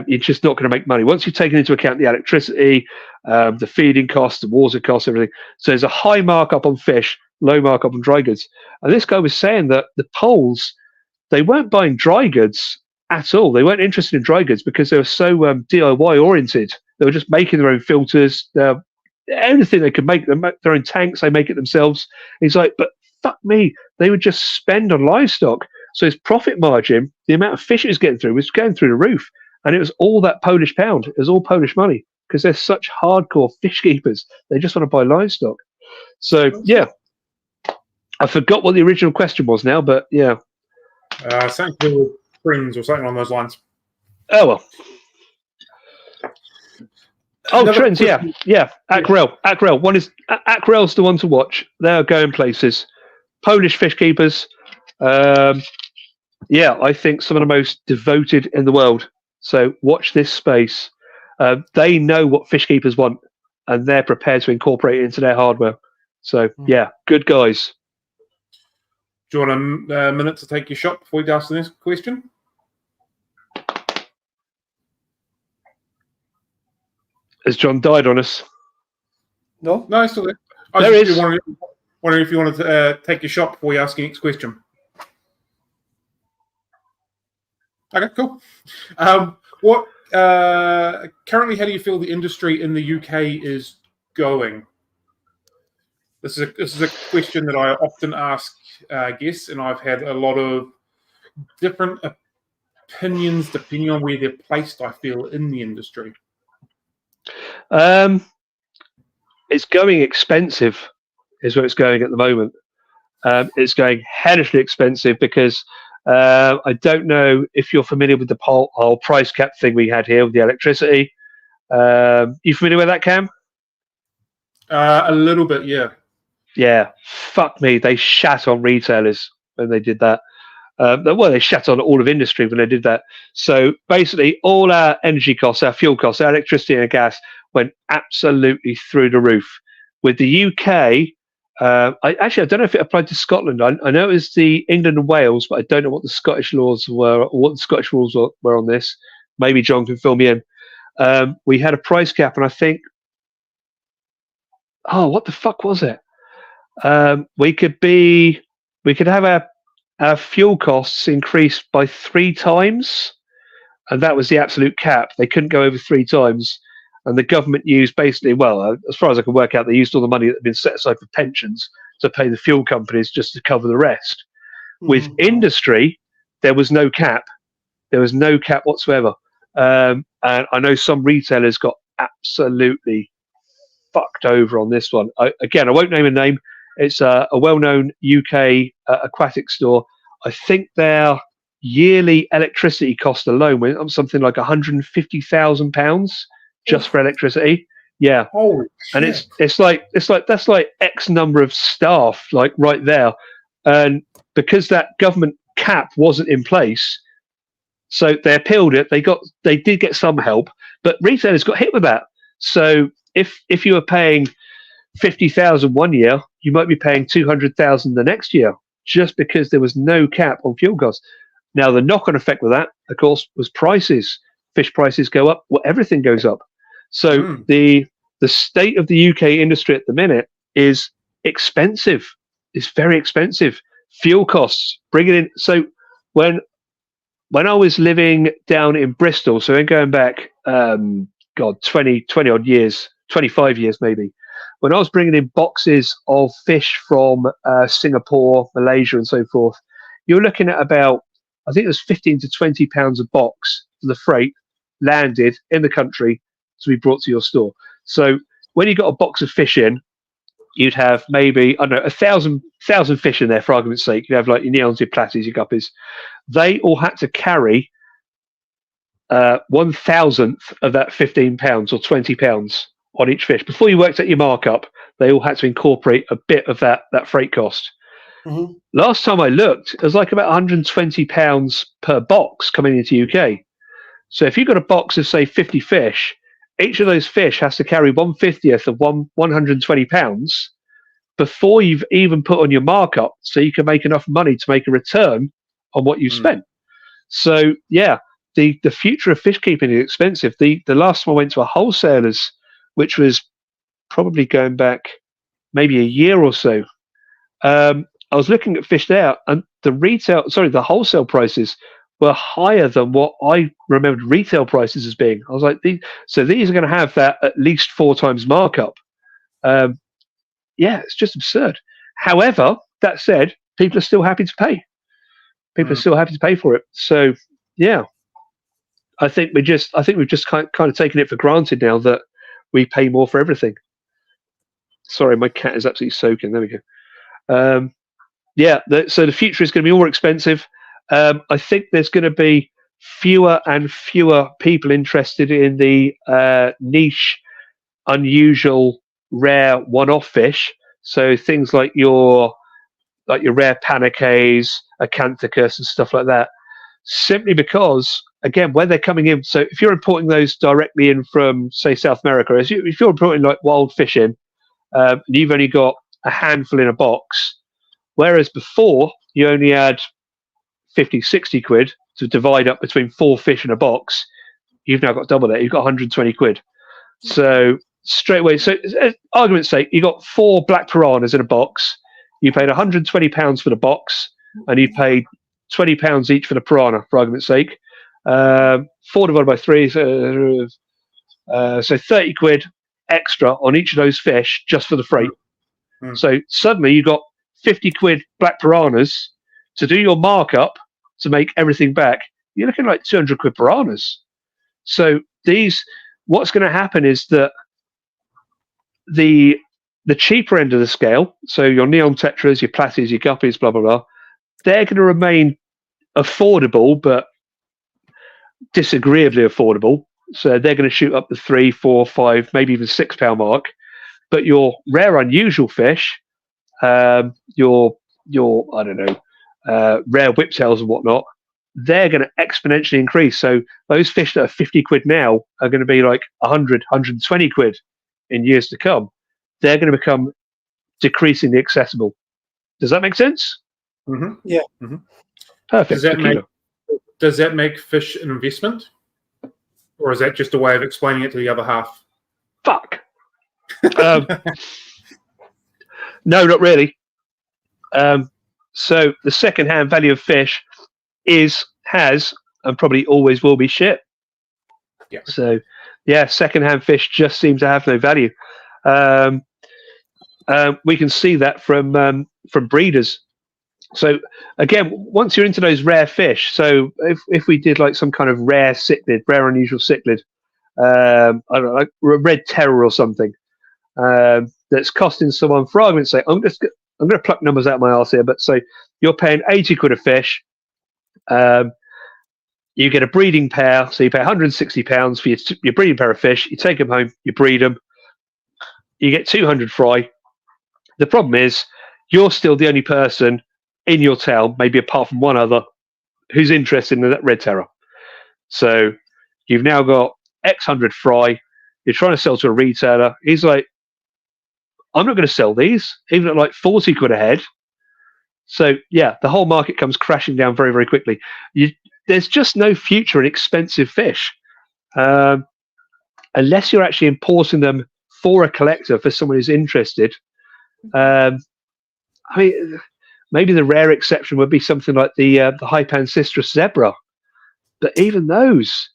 You're just not going to make money. Once you've taken into account the electricity, the feeding costs, the water costs, everything. So there's a high markup on fish, low markup on dry goods. And this guy was saying that the Poles, they weren't buying dry goods at all. They weren't interested in dry goods because they were so DIY oriented. They were just making their own filters, anything they could make, them their own tanks, they make it themselves. He's like, but fuck me, they would just spend on livestock. So his profit margin, the amount of fish he was getting through, was going through the roof. And it was all that Polish pound. It was all Polish money because they're such hardcore fish keepers. They just want to buy livestock. So, yeah. I forgot what the original question was now, but yeah. Something to do with trends or something along those lines. Oh, well. Oh, trends, question. Yeah. Aquarel. One is Aquarel's the one to watch. They are going places. Polish fish keepers. Yeah, I think some of the most devoted in the world. So watch this space. They know what fish keepers want, and they're prepared to incorporate it into their hardware. So yeah, good guys. Do you want a minute to take your shot before we ask the next question? Has John died on us? No, he's still there. There is. Wondering if you wanted to take your shot before we ask the next question. Okay, cool. What currently, how do you feel the industry in the UK is going? This is a question that I often ask guests, and I've had a lot of different opinions depending on where they're placed, I feel, in the industry. It's going expensive, is where it's going at the moment. It's going hellishly expensive because I don't know if you're familiar with the whole price cap thing we had here with the electricity. You familiar with that, Cam? A little bit, yeah. Yeah, fuck me. They shat on retailers when they did that. Well, they shat on all of industry when they did that. So basically, all our energy costs, our fuel costs, our electricity and gas went absolutely through the roof. With the UK, I don't know if it applied to Scotland. I know it was the England and Wales, but I don't know what the Scottish laws were, or what the Scottish rules were on this. Maybe John can fill me in. We had a price cap, and I think, what the fuck was it? We could have our fuel costs increased by 3 times, and that was the absolute cap. They couldn't go over 3 times. And the government used basically, well, as far as I can work out, they used all the money that had been set aside for pensions to pay the fuel companies just to cover the rest. With industry, there was no cap. There was no cap whatsoever. And I know some retailers got absolutely fucked over on this one. I won't name a name. It's a well-known UK aquatic store. I think their yearly electricity cost alone went up something like £150,000 just for electricity. Yeah. Holy and shit. it's like that's like X number of staff, like right there. And because that government cap wasn't in place, so they appealed it. They did get some help, but retailers got hit with that. So if you were paying 50,000 one year, you might be paying 200,000 the next year, just because there was no cap on fuel costs. Now the knock-on effect with that, of course, was prices. Fish prices go up, well, everything goes up. So the state of the UK industry at the minute is expensive. It's very expensive. Fuel costs, bring it in. So when I was living down in Bristol, so going back, 20 odd years, 25 years maybe, when I was bringing in boxes of fish from Singapore, Malaysia, and so forth, you're looking at about, I think it was 15 to 20 pounds a box for the freight landed in the country to be brought to your store. So when you got a box of fish in, you'd have maybe, I don't know, 1,000 fish in there, for argument's sake. You'd have like your neons, your platies, your guppies. They all had to carry 1,000th of that £15 or £20 on each fish. Before you worked out your markup, they all had to incorporate a bit of that freight cost. Mm-hmm. Last time I looked, it was like about £120 per box coming into UK. So if you've got a box of, say, 50 fish, each of those fish has to carry 1/50th of £120 before you've even put on your markup, so you can make enough money to make a return on what you spent. So, yeah, the future of fish keeping is expensive. The last time I went to a wholesaler's, which was probably going back maybe a year or so, I was looking at fish there, and the wholesale prices were higher than what I remembered retail prices as being. I was like, these are going to have that at least 4 times markup. Yeah, it's just absurd. However, that said, people are still happy to pay. People are still happy to pay for it. So, yeah, I think we've just kind of taken it for granted now that we pay more for everything. Sorry, my cat is absolutely soaking. There we go. So the future is going to be more expensive. I think there's going to be fewer and fewer people interested in the niche, unusual, rare one-off fish. So things like your rare panicaes, acanthicus, and stuff like that. Simply because, again, where they're coming in. So if you're importing those directly in from, say, South America, if you're importing like wild fish in, and you've only got a handful in a box, whereas before you only had 50, 60 quid to divide up between 4 fish in a box, you've now got double that. You've got 120 quid. So straight away, so argument's sake, you got 4 black piranhas in a box. You paid £120 for the box, and you paid £20 each for the piranha, for argument's sake. 4 divided by 3, so 30 quid extra on each of those fish just for the freight. So suddenly you got 50 quid black piranhas to do your markup to make everything back. You're looking like 200 quid piranhas. So what's going to happen is that the cheaper end of the scale, so your neon tetras, your platies, your guppies, blah blah blah, they're going to remain affordable, but disagreeably affordable. So they're going to shoot up the £3, £4, £5, maybe even £6 mark. But your rare, unusual fish, your I don't know, rare whiptails and whatnot, they're going to exponentially increase. So those fish that are 50 quid now are going to be like 100, 120 quid in years to come. They're going to become decreasingly accessible. Does that make sense? Mm-hmm. Yeah. Mm-hmm. Perfect. Does that make fish an investment? Or is that just a way of explaining it to the other half? Fuck. No, not really. So the second-hand value of fish has, and probably always will be shit. Yeah. So, yeah, second-hand fish just seem to have no value. We can see that from breeders. So again, once you're into those rare fish, so if we did like some kind of rare unusual cichlid, I don't know, like a red terror or something, that's costing someone, for argument's sake, I'm going to pluck numbers out of my arse here, but so you're paying 80 quid a fish, you get a breeding pair, so you pay £160 for your breeding pair of fish, you take them home, you breed them, you get 200 fry. The problem is you're still the only person in your town, maybe apart from one other, who's interested in that red terror. So you've now got X hundred fry, you're trying to sell to a retailer, he's like, I'm not going to sell these, even at like 40 quid a head. So yeah, the whole market comes crashing down very, very quickly. There's just no future in expensive fish. Unless you're actually importing them for a collector, for someone who's interested. I mean, maybe the rare exception would be something like the Hypancistrus zebra. But even those,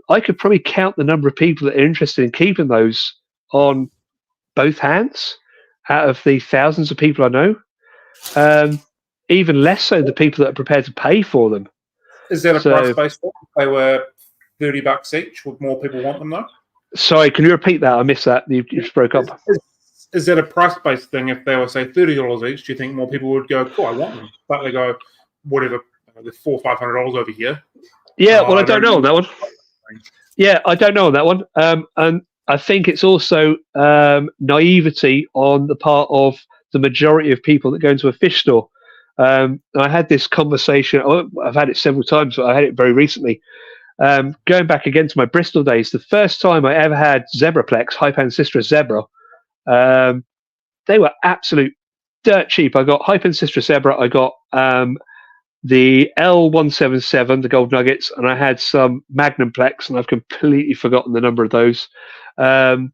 I could probably count the number of people that are interested in keeping those on both hands out of the thousands of people I know. Even less so the people that are prepared to pay for them. Is that a price based one? They were $30 each. Would more people want them though? Sorry, can you repeat that? I missed that. You just broke up. Is that a price-based thing? If they were, say, $30 each, do you think more people would go, cool, I want them? But they go, whatever, they're $400 or $500 over here. Yeah, well, I don't know on that one. Yeah, I don't know on that one. And I think it's also naivety on the part of the majority of people that go into a fish store. I had this conversation. I've had it several times, but I had it very recently. Going back again to my Bristol days, the first time I ever had Zebraplex, Hypancistris zebra, they were absolute dirt cheap. I got Hypancistris zebra, I got the L177, the gold nuggets, and I had some Magnumplex, and I've completely forgotten the number of those. And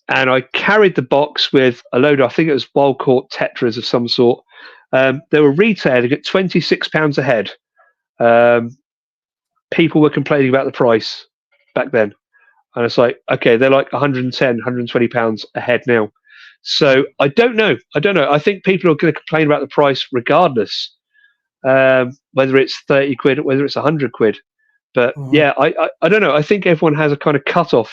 I carried the box with a load of, I think it was wild caught tetras of some sort. They were retailing at £26 a head. People were complaining about the price back then. And it's like, okay, they're like 110, 120 pounds a head now. So I don't know. I think people are going to complain about the price regardless, whether it's 30 quid or whether it's 100 quid. But yeah, I don't know. I think everyone has a kind of cut-off.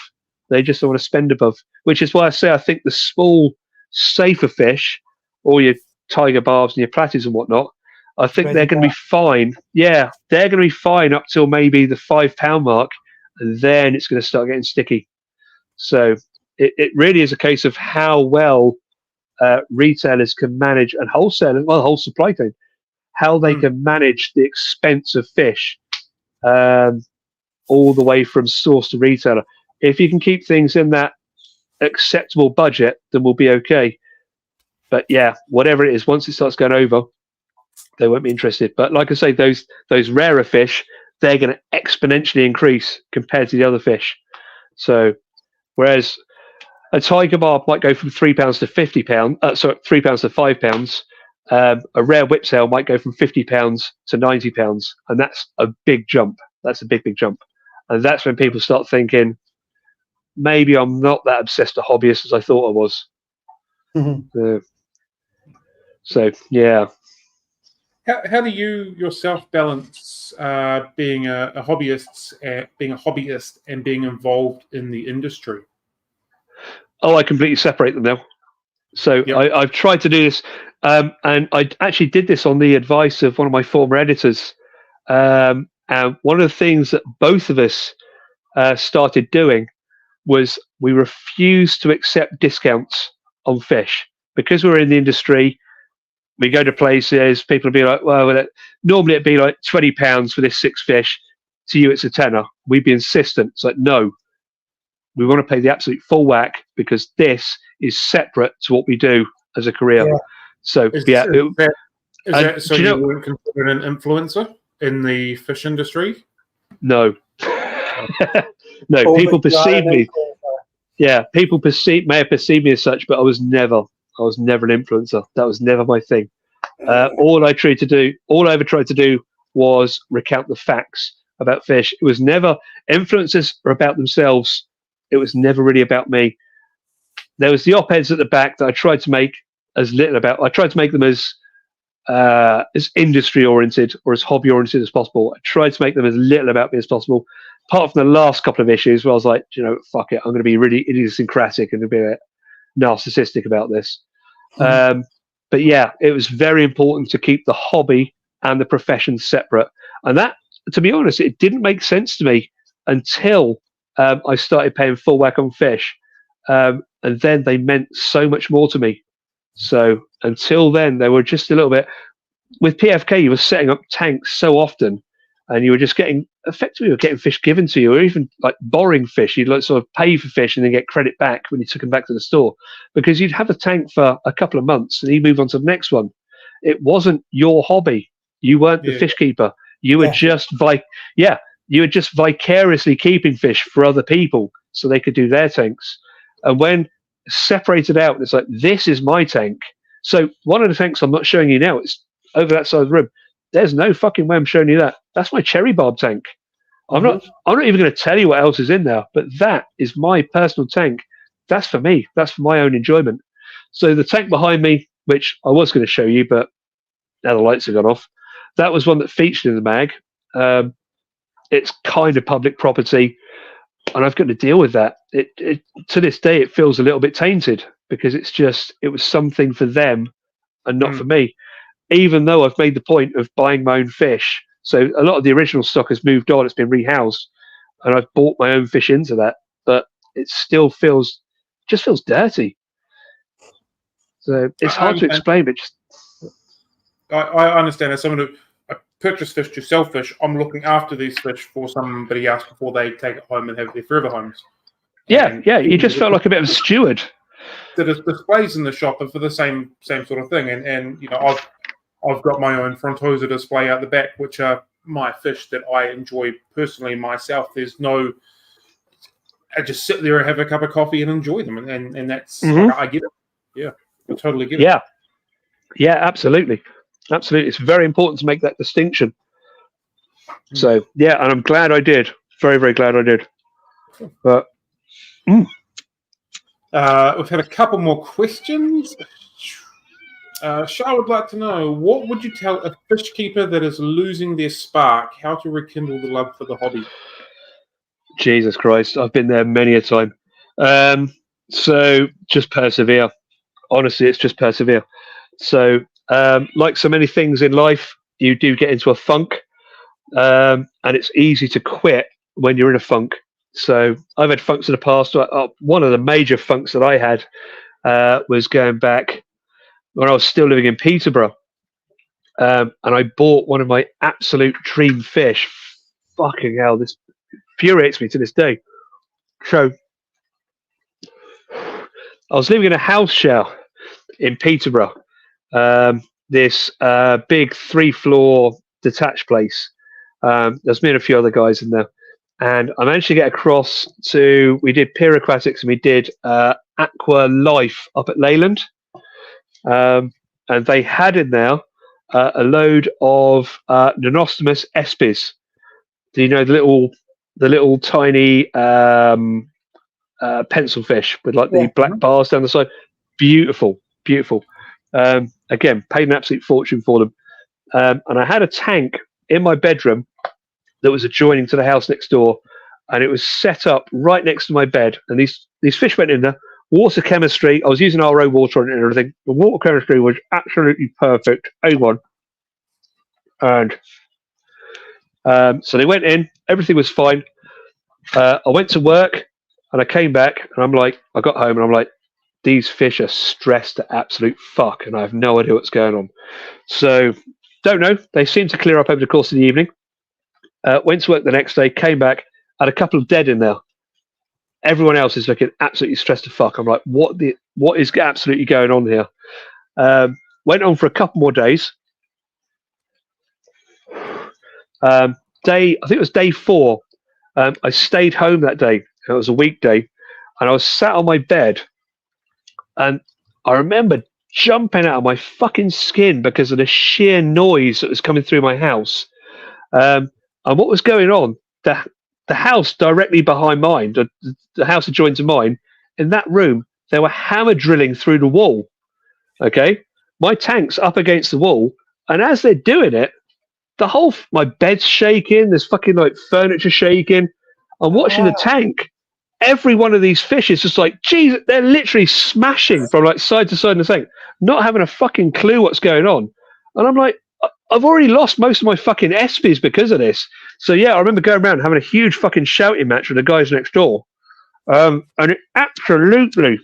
They just don't want to spend above, which is why I say I think the small, safer fish, all your tiger barbs and your platies and whatnot, I think they're going to be fine. Yeah, they're going to be fine up till maybe the £5 mark, and then it's going to start getting sticky. So it really is a case of how well retailers can manage, and wholesalers, well, the whole supply chain, how they can manage the expense of fish all the way from source to retailer. If you can keep things in that acceptable budget, then we'll be okay. But yeah, whatever it is, once it starts going over, they won't be interested. But like I say, those rarer fish, they're going to exponentially increase compared to the other fish. So whereas a tiger barb might go from £3 to £50, sorry, £3 to £5. A rare whiptail might go from £50 to £90, and that's a big jump. That's a big jump, and that's when people start thinking, maybe I'm not that obsessed a hobbyist as I thought I was. So yeah. How do you yourself balance being a hobbyist and being involved in the industry? Oh, I completely separate them now. So yep. I've tried to do this, and I actually did this on the advice of one of my former editors. And one of the things that both of us started doing was we refused to accept discounts on fish. Because we're in the industry, we go to places, people will be like, well, normally it'd be like £20 for this 6 fish. To you, it's a tenner. We'd be insistent. It's like, no, we want to pay the absolute full whack because this is separate to what we do as a career. Yeah. So, so you weren't considered an influencer in the fish industry? No. No, people perceive me. Yeah, people may have perceived me as such, but I was never an influencer. That was never my thing. All I ever tried to do was recount the facts about fish. It was never, influencers are about themselves. It was never really about me. There was the op-eds at the back that I tried to make as little about. I tried to make them as industry oriented or as hobby oriented as possible. I tried to make them as little about me as possible. Apart from the last couple of issues where I was like, fuck it, I'm going to be really idiosyncratic and a bit narcissistic about this. But yeah, it was very important to keep the hobby and the profession separate. And that, to be honest, it didn't make sense to me until I started paying full whack on fish. And then they meant so much more to me. So until then, they were just a little bit. With PFK, you were setting up tanks so often, and you were just getting fish given to you, or even like borrowing fish. You'd like sort of pay for fish and then get credit back when you took them back to the store, because you'd have a tank for a couple of months and you move on to the next one. It wasn't your hobby. You weren't the fish keeper. You were just vicariously keeping fish for other people so they could do their tanks. And when separated out, it's like, this is my tank. So one of the tanks I'm not showing you now, it's over that side of the room. There's no fucking way I'm showing you that. That's my cherry barb tank. I'm not even going to tell you what else is in there, but that is my personal tank. That's for me. That's for my own enjoyment. So the tank behind me, which I was going to show you, but now the lights have gone off, that was one that featured in the mag. It's kind of public property, and I've got to deal with that. It to this day, it feels a little bit tainted because it was something for them and not for me. Even though I've made the point of buying my own fish, so a lot of the original stock has moved on, it's been rehoused. and I've bought my own fish into that, but it still feels dirty. So it's hard to explain, but just I understand. As someone who purchase fish to sell fish, I'm looking after these fish for somebody else before they take it home and have their forever homes. Yeah, you just felt like a bit of a steward. The displays in the shop are for the same sort of thing, and you know, I've got my own frontosa display out the back, which are my fish that I enjoy personally myself. There's no, I just sit there and have a cup of coffee and enjoy them, and that's I get it. Yeah, I totally get it. Yeah, absolutely. It's very important to make that distinction. So yeah, and I'm glad I did. Very, very glad I did. But we've had a couple more questions. Shah would like to know, what would you tell a fish keeper that is losing their spark, how to rekindle the love for the hobby? Jesus Christ, I've been there many a time. So just persevere. Honestly, it's just persevere. So like so many things in life, you do get into a funk, and it's easy to quit when you're in a funk. So I've had funks in the past. One of the major funks that I had was going back when I was still living in Peterborough, and I bought one of my absolute dream fish. Fucking hell, this infuriates me to this day. So I was living in a house shell in Peterborough, this big 3-floor detached place. There's me and a few other guys in there. And I managed to get across to, we did peer aquatics and we did aqua life up at Leyland. And they had in there a load of Nonostomus espes. Do you know the little tiny pencil fish with like the black bars down the side? Beautiful. Again, paid an absolute fortune for them. And I had a tank in my bedroom that was adjoining to the house next door, and it was set up right next to my bed. And these fish went in there. Water chemistry, I was using RO water on it and everything. The water chemistry was absolutely perfect, A1. And so they went in, everything was fine. I went to work and I came back and I got home and I'm like, these fish are stressed to absolute fuck and I have no idea what's going on. So, don't know. They seemed to clear up over the course of the evening. Went to work the next day, came back, had a couple of dead in there. Everyone else is looking absolutely stressed to fuck. I'm like, what is absolutely going on here? Went on for a couple more days. I think it was day 4. I stayed home that day. It was a weekday. And I was sat on my bed. And I remember jumping out of my fucking skin because of the sheer noise that was coming through my house. And what was going on, the house directly behind mine, the house adjoined to mine, in that room, they were hammer drilling through the wall. Okay? My tank's up against the wall. And as they're doing it, my bed's shaking, there's fucking like furniture shaking. I'm watching the tank. Every one of these fish is just like, geez, they're literally smashing from like side to side in the tank, not having a fucking clue what's going on. And I'm like, I've already lost most of my fucking espes because of this. So yeah, I remember going around having a huge fucking shouting match with the guys next door. And it absolutely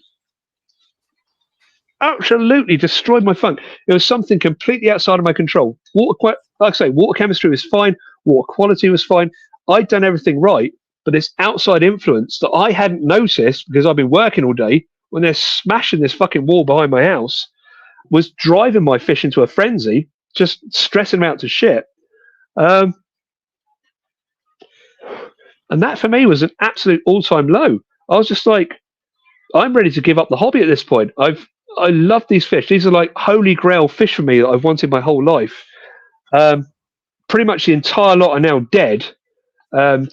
destroyed my funk. It was something completely outside of my control. Like I say, water chemistry was fine. Water quality was fine. I'd done everything right. But this outside influence that I hadn't noticed because I've been working all day when they're smashing this fucking wall behind my house was driving my fish into a frenzy, just stressing them out to shit. And that for me was an absolute all-time low. I was just like, I'm ready to give up the hobby at this point. I love these fish. These are like holy grail fish for me that I've wanted my whole life. Pretty much the entire lot are now dead.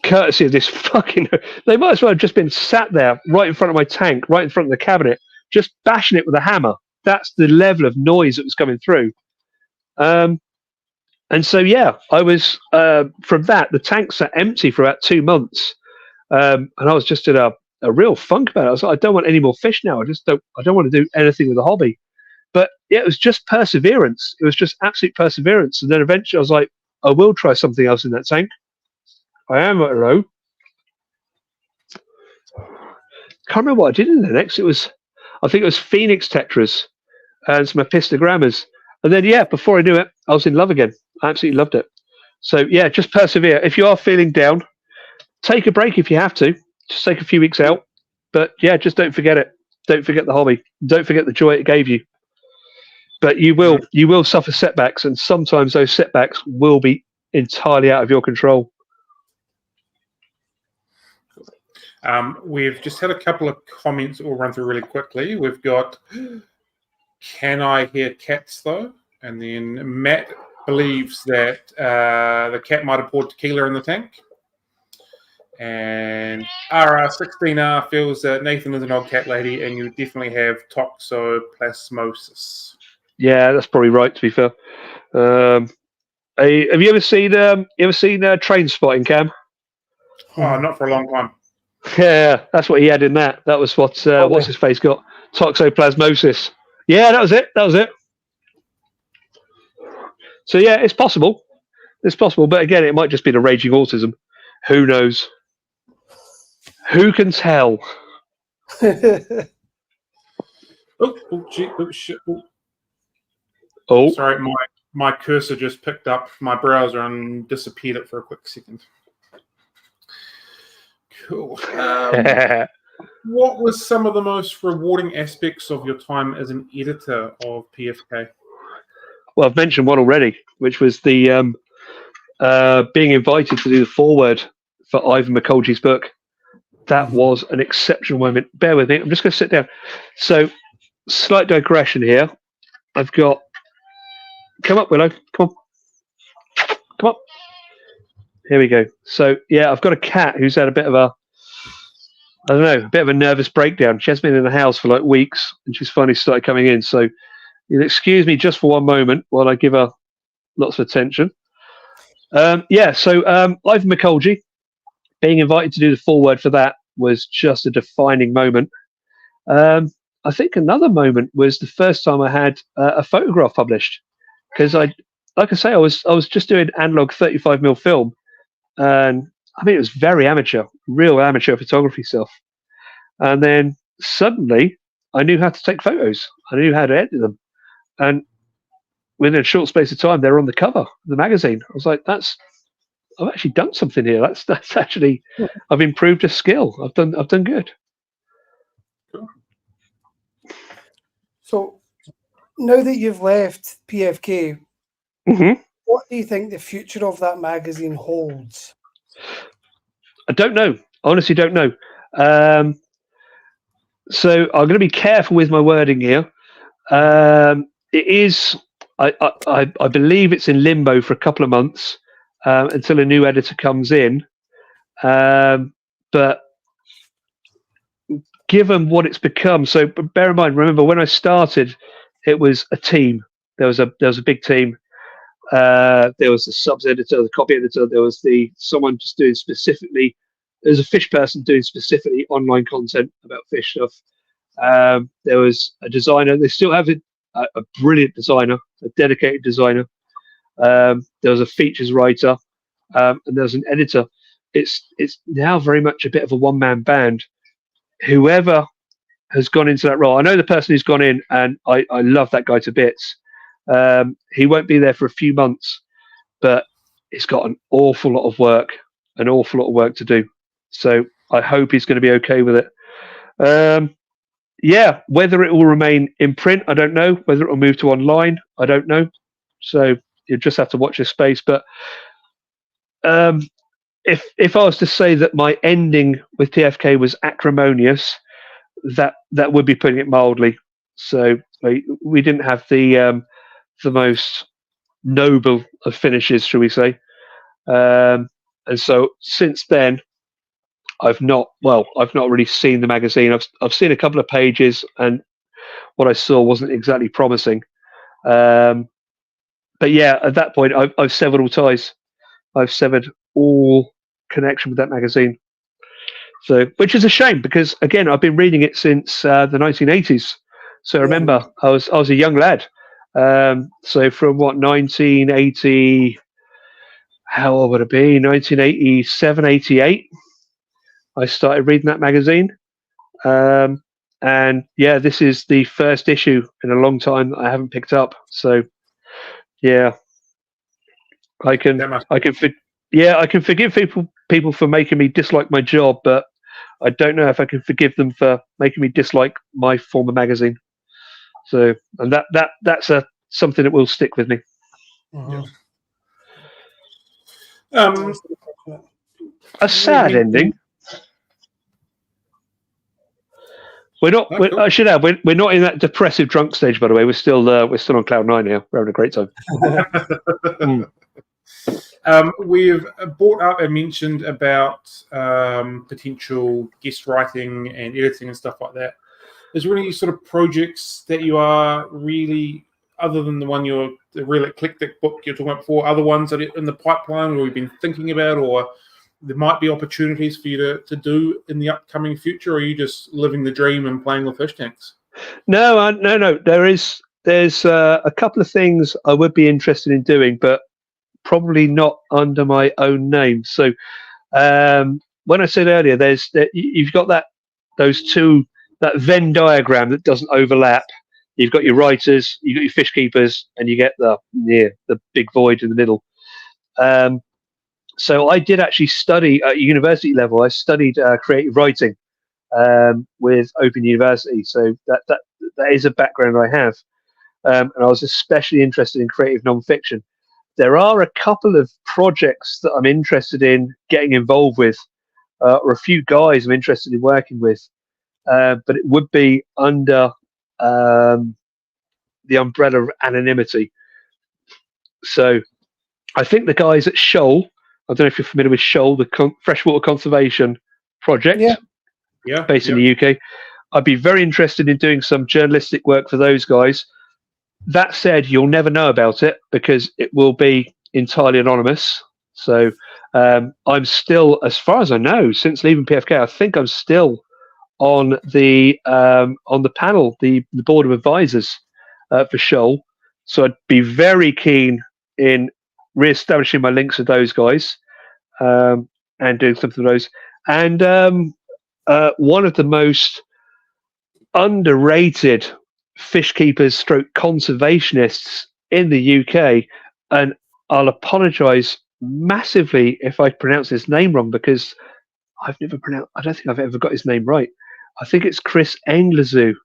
Courtesy of this fucking, they might as well have just been sat there right in front of my tank, right in front of the cabinet, just bashing it with a hammer. That's the level of noise that was coming through. And so yeah, I was from that, the tank sat empty for about 2 months, and I was just in a real funk about it. I was like, I don't want any more fish now. I don't want to do anything with the hobby. But yeah, it was just perseverance. It was just absolute perseverance. And then eventually I was like, I will try something else in that tank. I am at a low. can't remember what I did in there next. I think it was Phoenix Tetras and some epistogrammas. And then, yeah, before I knew it, I was in love again. I absolutely loved it. So, yeah, just persevere. If you are feeling down, take a break if you have to. Just take a few weeks out. But, yeah, just don't forget it. Don't forget the hobby. Don't forget the joy it gave you. But you will suffer setbacks, and sometimes those setbacks will be entirely out of your control. We've just had a couple of comments that we'll run through really quickly. We've got, can I hear cats though? And then Matt believes that the cat might have poured tequila in the tank. And RR16R feels that Nathan is an old cat lady and you definitely have toxoplasmosis. Yeah, that's probably right, to be fair. Have you ever seen Train Spotting, Cam? Oh, not for a long time. Yeah, that's what he had in that. That was what what's his face got? Toxoplasmosis. Yeah, that was it. So yeah, it's possible. It's possible, but again, it might just be the raging autism. Who knows? Who can tell? Shit. Oh, sorry, my cursor just picked up my browser and disappeared it for a quick second. Cool. What was some of the most rewarding aspects of your time as an editor of PFK? Well, I've mentioned one already, which was the being invited to do the foreword for Ivan McColgee's book. That was an exceptional moment. Bear with me. I'm just going to sit down. So, slight digression here. I've got... Come up, Willow. Come on. Come up. Here we go. So, yeah, I've got a cat who's had a bit of a nervous breakdown. She has been in the house for like weeks, and she's finally started coming in. So, you'll excuse me just for one moment while I give her lots of attention. Ivan McColgee, being invited to do the foreword for that was just a defining moment. I think another moment was the first time I had a photograph published, because I was just doing analog 35mm film, and I mean it was very amateur, real amateur photography stuff. And then suddenly I knew how to take photos. I knew how to edit them, and within a short space of time, they're on the cover of the magazine. I was like, I've actually done something here. That's actually, I've improved a skill. I've done good. So now that you've left PFK, what do you think the future of that magazine holds? I don't know. Honestly, don't know. So I'm going to be careful with my wording here. It is, I believe it's in limbo for a couple of months until a new editor comes in. But given what it's become, so bear in mind, remember when I started, it was a team. There was a big team. There was the subs editor, the copy editor. There was someone just doing specifically. There's a fish person doing specifically online content about fish stuff. There was a designer. They still have a brilliant designer, a dedicated designer. There was a features writer, and there was an editor. It's now very much a bit of a one-man band. Whoever has gone into that role, I know the person who's gone in, and I love that guy to bits. He won't be there for a few months, but he's got an awful lot of work to do. So I hope he's going to be okay with it. Whether it will remain in print, I don't know. Whether it will move to online, I don't know. So you just have to watch this space. But if I was to say that my ending with PFK was acrimonious, that would be putting it mildly. So we didn't have the most noble of finishes, shall we say? And so since then, I've not really seen the magazine. I've seen a couple of pages, and what I saw wasn't exactly promising. But yeah, at that point, I've severed all ties. I've severed all connection with that magazine. So, which is a shame, because again, I've been reading it since the 1980s. So remember, I was a young lad. So from 1980, how old would it be? 1987, 88. I started reading that magazine. And yeah, this is the first issue in a long time that I haven't picked up. So yeah, I can forgive people for making me dislike my job, but I don't know if I can forgive them for making me dislike my former magazine. So, and that's something that will stick with me. Mhm. A sad ending. We're not. I should add, we're not in that depressive drunk stage, by the way. We're still on cloud nine now. We're having a great time. We've brought up and mentioned about potential guest writing and editing and stuff like that. Is there any sort of projects that you are really, other than the real eclectic book you're talking about before, other ones that are in the pipeline or we've been thinking about, or there might be opportunities for you to do in the upcoming future, or are you just living the dream and playing with fish tanks? No. There's a couple of things I would be interested in doing, but probably not under my own name. So when I said earlier, you've got that Venn diagram that doesn't overlap. You've got your writers, you've got your fish keepers, and you get the big void in the middle. So I did actually study at university level. I studied creative writing with Open University. So that is a background I have, and I was especially interested in creative nonfiction. There are a couple of projects that I'm interested in getting involved with, or a few guys I'm interested in working with, but it would be under the umbrella of anonymity. So I think the guys at Shoal, I don't know if you're familiar with Shoal, the freshwater conservation project, based in the UK. I'd be very interested in doing some journalistic work for those guys. That said, you'll never know about it because it will be entirely anonymous. So I'm still, as far as I know, since leaving PFK, I think I'm still on the panel, the board of advisors for Shoal. So I'd be very keen in re-establishing my links with those guys and doing something with those. And one of the most underrated fish keepers stroke conservationists in the UK, and I'll apologise massively if I pronounce his name wrong because I don't think I've ever got his name right. I think it's Chris Englezu,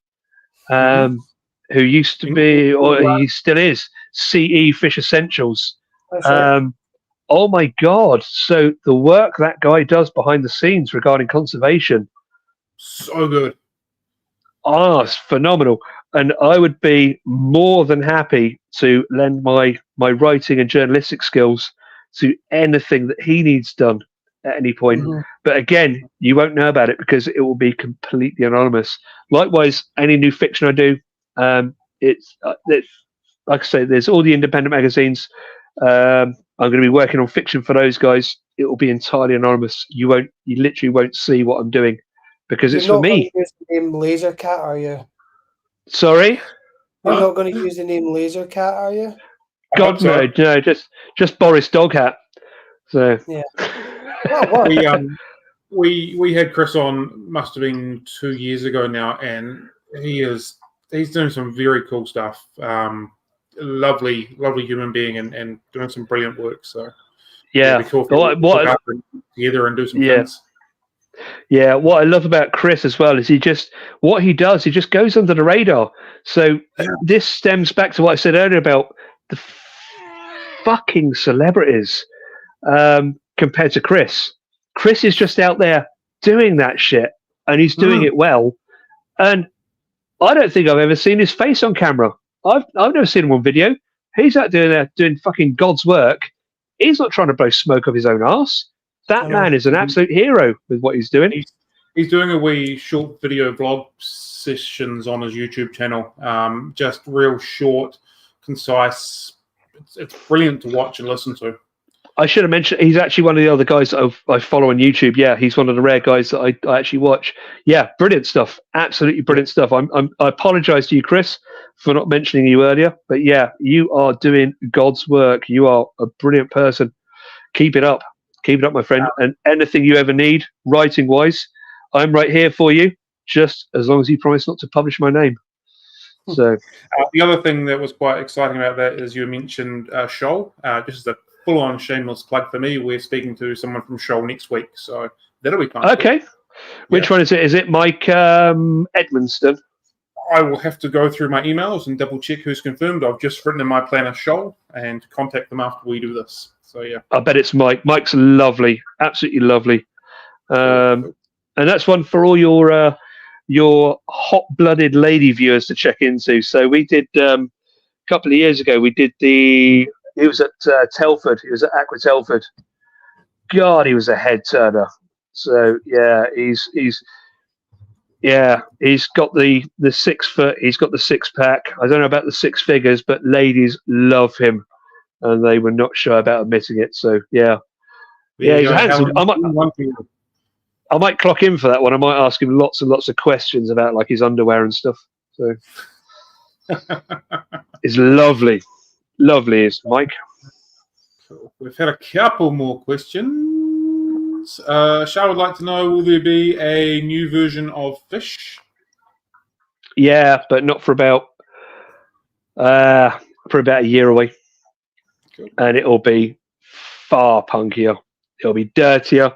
who used to be, or he still is, CE Fish Essentials. Oh my God. So the work that guy does behind the scenes regarding conservation. So good. Oh, it's phenomenal. And I would be more than happy to lend my writing and journalistic skills to anything that he needs done at any point. But again, you won't know about it because it will be completely anonymous. Likewise, any new fiction I do, it's like I say, there's all the independent magazines. I'm going to be working on fiction for those guys. It will be entirely anonymous. You literally won't see what I'm doing because it's for me. You're not going to use the name Laser Cat, are you? Sorry? You're not going to use the name Laser Cat, are you? God, no, just Boris Doghat. So yeah. We had Chris on, must have been 2 years ago now, and he's doing some very cool stuff. Lovely human being and doing some brilliant work. So yeah, together and do some things. Yeah, what I love about Chris as well is he just goes under the radar. So this stems back to what I said earlier about the fucking celebrities compared to Chris. Chris is just out there doing that shit, and he's doing it well. And I don't think I've ever seen his face on camera. I've never seen him on video. He's out there doing fucking God's work. He's not trying to blow smoke up his own arse. That man is an absolute hero with what he's doing. He's doing a wee short video vlog sessions on his YouTube channel. Just real short, concise. It's brilliant to watch and listen to. I should have mentioned he's actually one of the other guys that I follow on YouTube. Yeah, he's one of the rare guys that I actually watch. Yeah, brilliant stuff. Absolutely brilliant stuff. I apologise to you, Chris, for not mentioning you earlier. But yeah, you are doing God's work. You are a brilliant person. Keep it up. Keep it up, my friend. And anything you ever need, writing-wise, I'm right here for you. just as long as he promised not to publish my name. So the other thing that was quite exciting about that is you mentioned Shoal. Just as a full-on shameless plug for me, we're speaking to someone from Shoal next week, so that'll be fun. okay. Which one is it? Is it Mike Edmonston? I will have to go through my emails and double check who's confirmed. I've just written in my planner Shoal and contact them after we do this. So yeah, I bet it's Mike. Mike's lovely, absolutely lovely, and that's one for all your hot-blooded lady viewers to check into. So we did a couple of years ago. We did he was at Telford. He was at Aqua Telford. God, he was a head turner. So yeah, he's got the 6 foot. He's got the 6-pack. I don't know about the 6 figures, but ladies love him, and they were not shy about admitting it. So yeah, he's handsome. I might clock in for that one. I might ask him lots and lots of questions about like his underwear and stuff. So it's lovely is Mike. Cool. We've had a couple more questions. Shah would like to know, will there be a new version of Fish? Yeah, but not for about a year away. Cool. And it'll be far punkier. It'll be dirtier.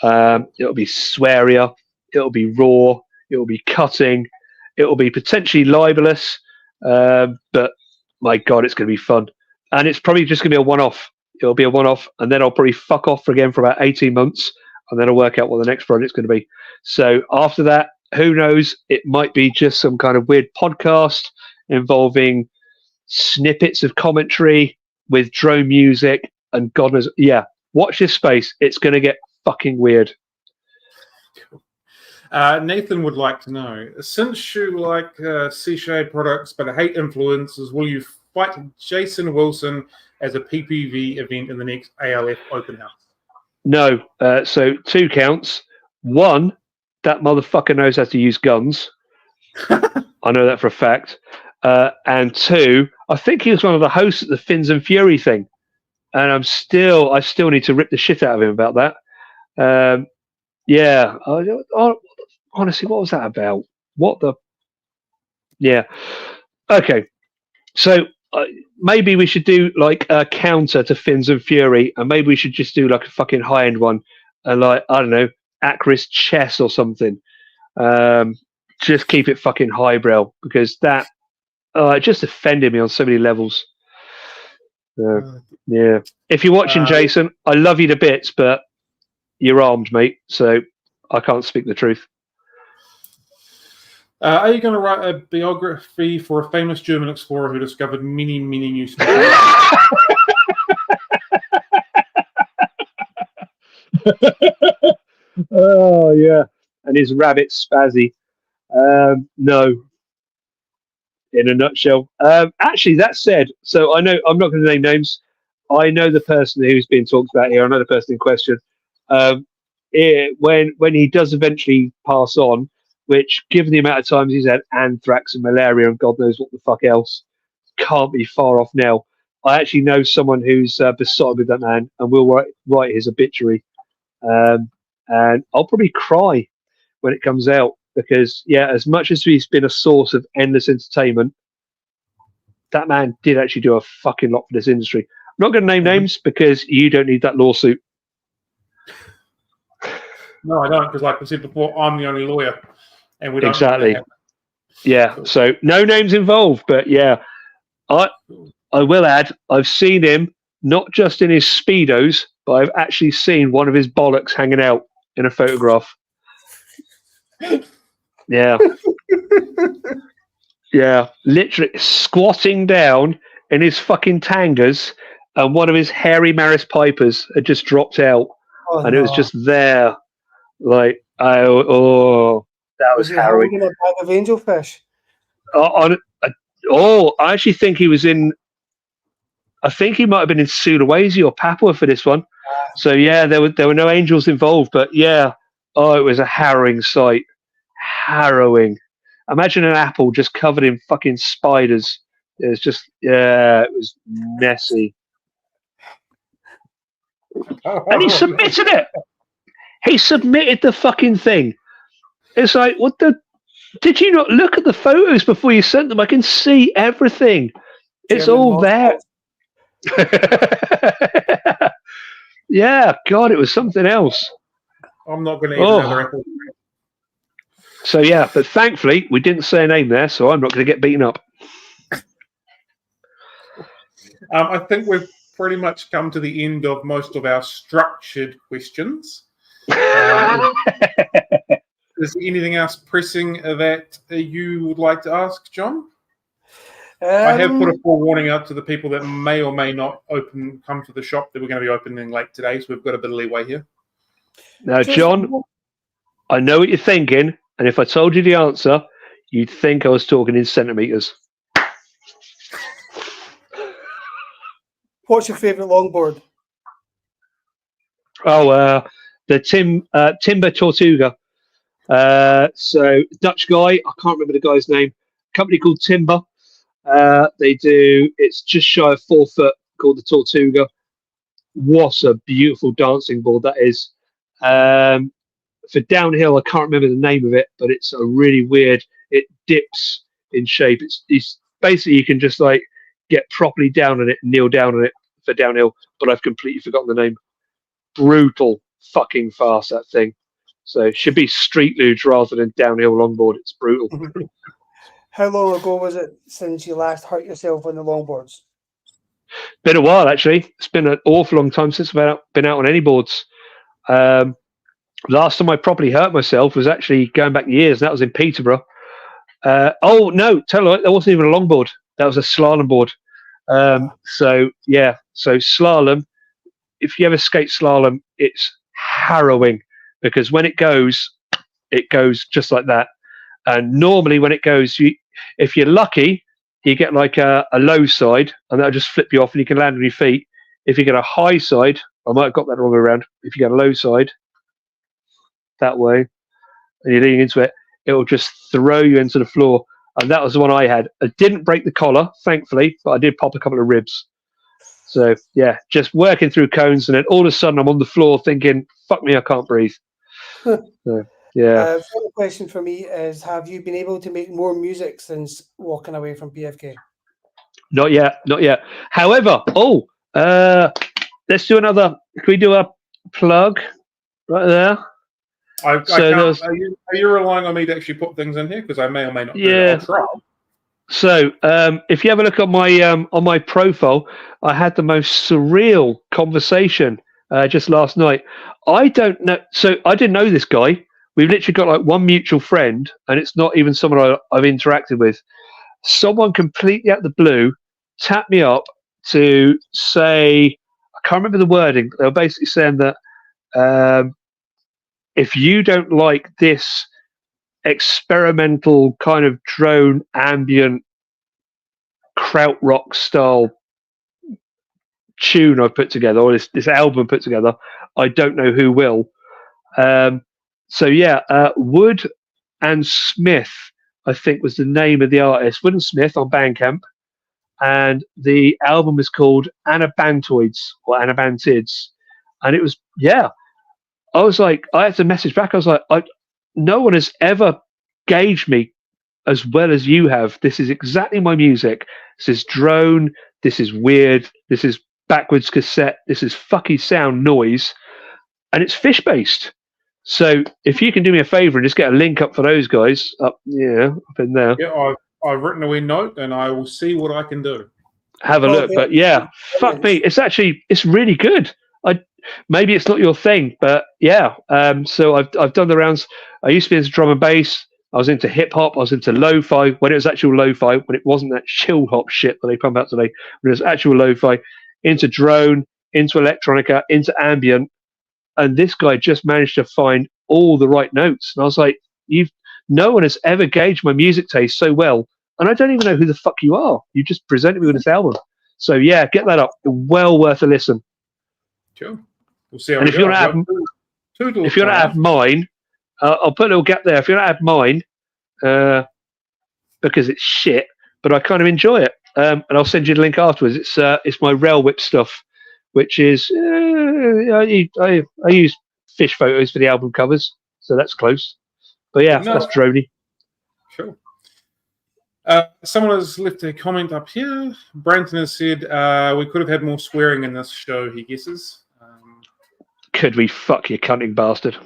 It'll be swearier. It'll be raw. It'll be cutting. It'll be potentially libelous. But my God, it's going to be fun. And it's probably just going to be a one-off. It'll be a one-off, and then I'll probably fuck off again for about 18 months, and then I'll work out what the next project's going to be. So after that, who knows? It might be just some kind of weird podcast involving snippets of commentary with drone music and God knows. Yeah, watch this space. It's going to get fucking weird. Nathan would like to know, since you like C-shade products but hate influencers, will you fight Jason Wilson as a PPV event in the next ALF open house? No. So 2 counts. 1, that motherfucker knows how to use guns. I know that for a fact. And 2, I think he was one of the hosts at the Fins and Fury thing. And I still need to rip the shit out of him about that. Yeah. Honestly, what was that about? Yeah. Okay. So maybe we should do like a counter to Fins and Fury, and maybe we should just do like a fucking high-end one, like, I don't know, Acris Chess or something. Just keep it fucking highbrow, because that it just offended me on so many levels. Yeah. If you're watching, Jason, I love you to bits, but you're armed, mate, so I can't speak the truth. Are you going to write a biography for a famous German explorer who discovered many, many new species? Oh, yeah. And his rabbit Spazzy. No. In a nutshell. Actually, that said, so I know, I'm not going to name names. I know the person who's being talked about here. I know the person in question. When he does eventually pass on, which, given the amount of times he's had anthrax and malaria and God knows what the fuck else, can't be far off now. I actually know someone who's besotted with that man, and will write his obituary. And I'll probably cry when it comes out, because, yeah, as much as he's been a source of endless entertainment, that man did actually do a fucking lot for this industry. I'm not going to name names because you don't need that lawsuit. No, I don't, because like I said before, I'm the only lawyer. And we don't exactly. Yeah, so no names involved, but yeah, I will add, I've seen him not just in his Speedos, but I've actually seen one of his bollocks hanging out in a photograph. Yeah. Yeah, literally squatting down in his fucking tangas, and one of his hairy Maris Pipers had just dropped out, and it was just there. Like, that was harrowing. Was he holding a bag of angelfish? I actually think he was in. I think he might have been in Sulawesi or Papua for this one. So yeah, there were no angels involved, but yeah, it was a harrowing sight. Harrowing. Imagine an apple just covered in fucking spiders. It was just, it was messy. And he submitted it. He submitted the fucking thing. It's like, what the? Did you not look at the photos before you sent them? I can see everything. It's German all there. Yeah, God, it was something else. I'm not going to eat another apple. So yeah, but thankfully we didn't say a name there, so I'm not going to get beaten up. I think we've pretty much come to the end of most of our structured questions. Is there anything else pressing that you would like to ask, John? I have put a forewarning out to the people that may or may not come to the shop that we're going to be opening late today, so we've got a bit of leeway here. Now, John, I know what you're thinking, and if I told you the answer, you'd think I was talking in centimetres. What's your favourite longboard? Oh, the Timber Tortuga. So Dutch guy, I can't remember the guy's name. Company called Timber. It's just shy of 4 foot, called the Tortuga. What a beautiful dancing board that is. For downhill, I can't remember the name of it, but it's a really weird. It dips in shape. It's basically you can just like get properly down on it, kneel down on it for downhill. But I've completely forgotten the name. Brutal fucking fast, that thing. So it should be street luge rather than downhill longboard. It's brutal. How long ago was it since you last hurt yourself on the longboards? Been a while, actually. It's been an awful long time since I've been out on any boards. Last time I properly hurt myself was actually going back years. That was in Peterborough. Oh, no, tell you what, that wasn't even a longboard. That was a slalom board. So slalom, if you ever skate slalom, it's harrowing because when it goes just like that. And normally when it goes, if you're lucky, you get like a low side and that'll just flip you off and you can land on your feet. If you get a high side, I might have got that the wrong way around. If you get a low side that way and you're leaning into it, it will just throw you into the floor. And that was the one I had. I didn't break the collar, thankfully, but I did pop a couple of ribs. So, yeah, just working through cones. And then all of a sudden I'm on the floor thinking, fuck me, I can't breathe. So, yeah. Final question for me is, have you been able to make more music since walking away from PFK? Not yet. However, let's do another. Can we do a plug right there? Are you relying on me to actually put things in here? Because I may or may not do it. I'll try. So, if you have a look at on my profile, I had the most surreal conversation just last night. I don't know. So I didn't know this guy. We've literally got like one mutual friend, and it's not even someone I've interacted with. Someone completely out of the blue tapped me up to say, I can't remember the wording. They were basically saying that if you don't like this experimental kind of drone ambient krautrock style tune I've put together, or this album put together, I don't know who will. Wood and Smith, I think, was the name of the artist. Wood and Smith on Bandcamp, and the album is called Anabantoids or Anabantids, and it was I was like, I had to message back. I was like, no one has ever gauged me as well as you have. This is exactly my music. This is drone. This is weird. This is backwards cassette. This is fucky sound noise, and it's fish based. So if you can do me a favor and just get a link up for those guys up in there. Yeah, I've written a wee note and I will see what I can do. Have a look. But fuck me. It's really good. Maybe it's not your thing, but so I've done the rounds. I used to be into drum and bass. I was into hip hop. I was into lo-fi when it was actual lo-fi, when it wasn't that chill hop shit that they pump out today. When it was actual lo-fi, into drone, into electronica, into ambient. And this guy just managed to find all the right notes. And I was like, no one has ever gauged my music taste so well. And I don't even know who the fuck you are. You just presented me with this album. So yeah, get that up. Well worth a listen. Sure. We'll see how and if you want to have mine, I'll put a little gap there. If you want to have mine, because it's shit, but I kind of enjoy it. And I'll send you the link afterwards. It's my Rail Whip stuff, which is I use fish photos for the album covers, so that's close. But yeah, that's droney. Cool. Someone has left a comment up here. Branton has said we could have had more swearing in this show, he guesses. Could we fuck you cunting bastard?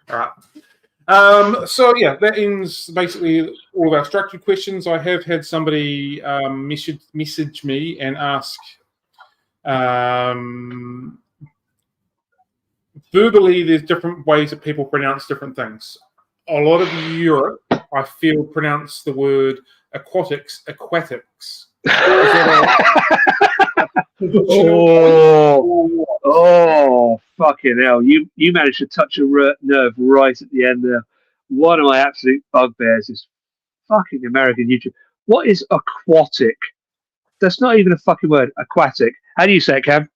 All right. So yeah, that ends basically all of our structured questions. I have had somebody message me and ask verbally. There's different ways that people pronounce different things. A lot of Europe, I feel, pronounce the word aquatics. Oh, fucking hell. You managed to touch a nerve right at the end there. One of my absolute bugbears is fucking American YouTube. What is aquatic? That's not even a fucking word. Aquatic. How do you say it, Cam?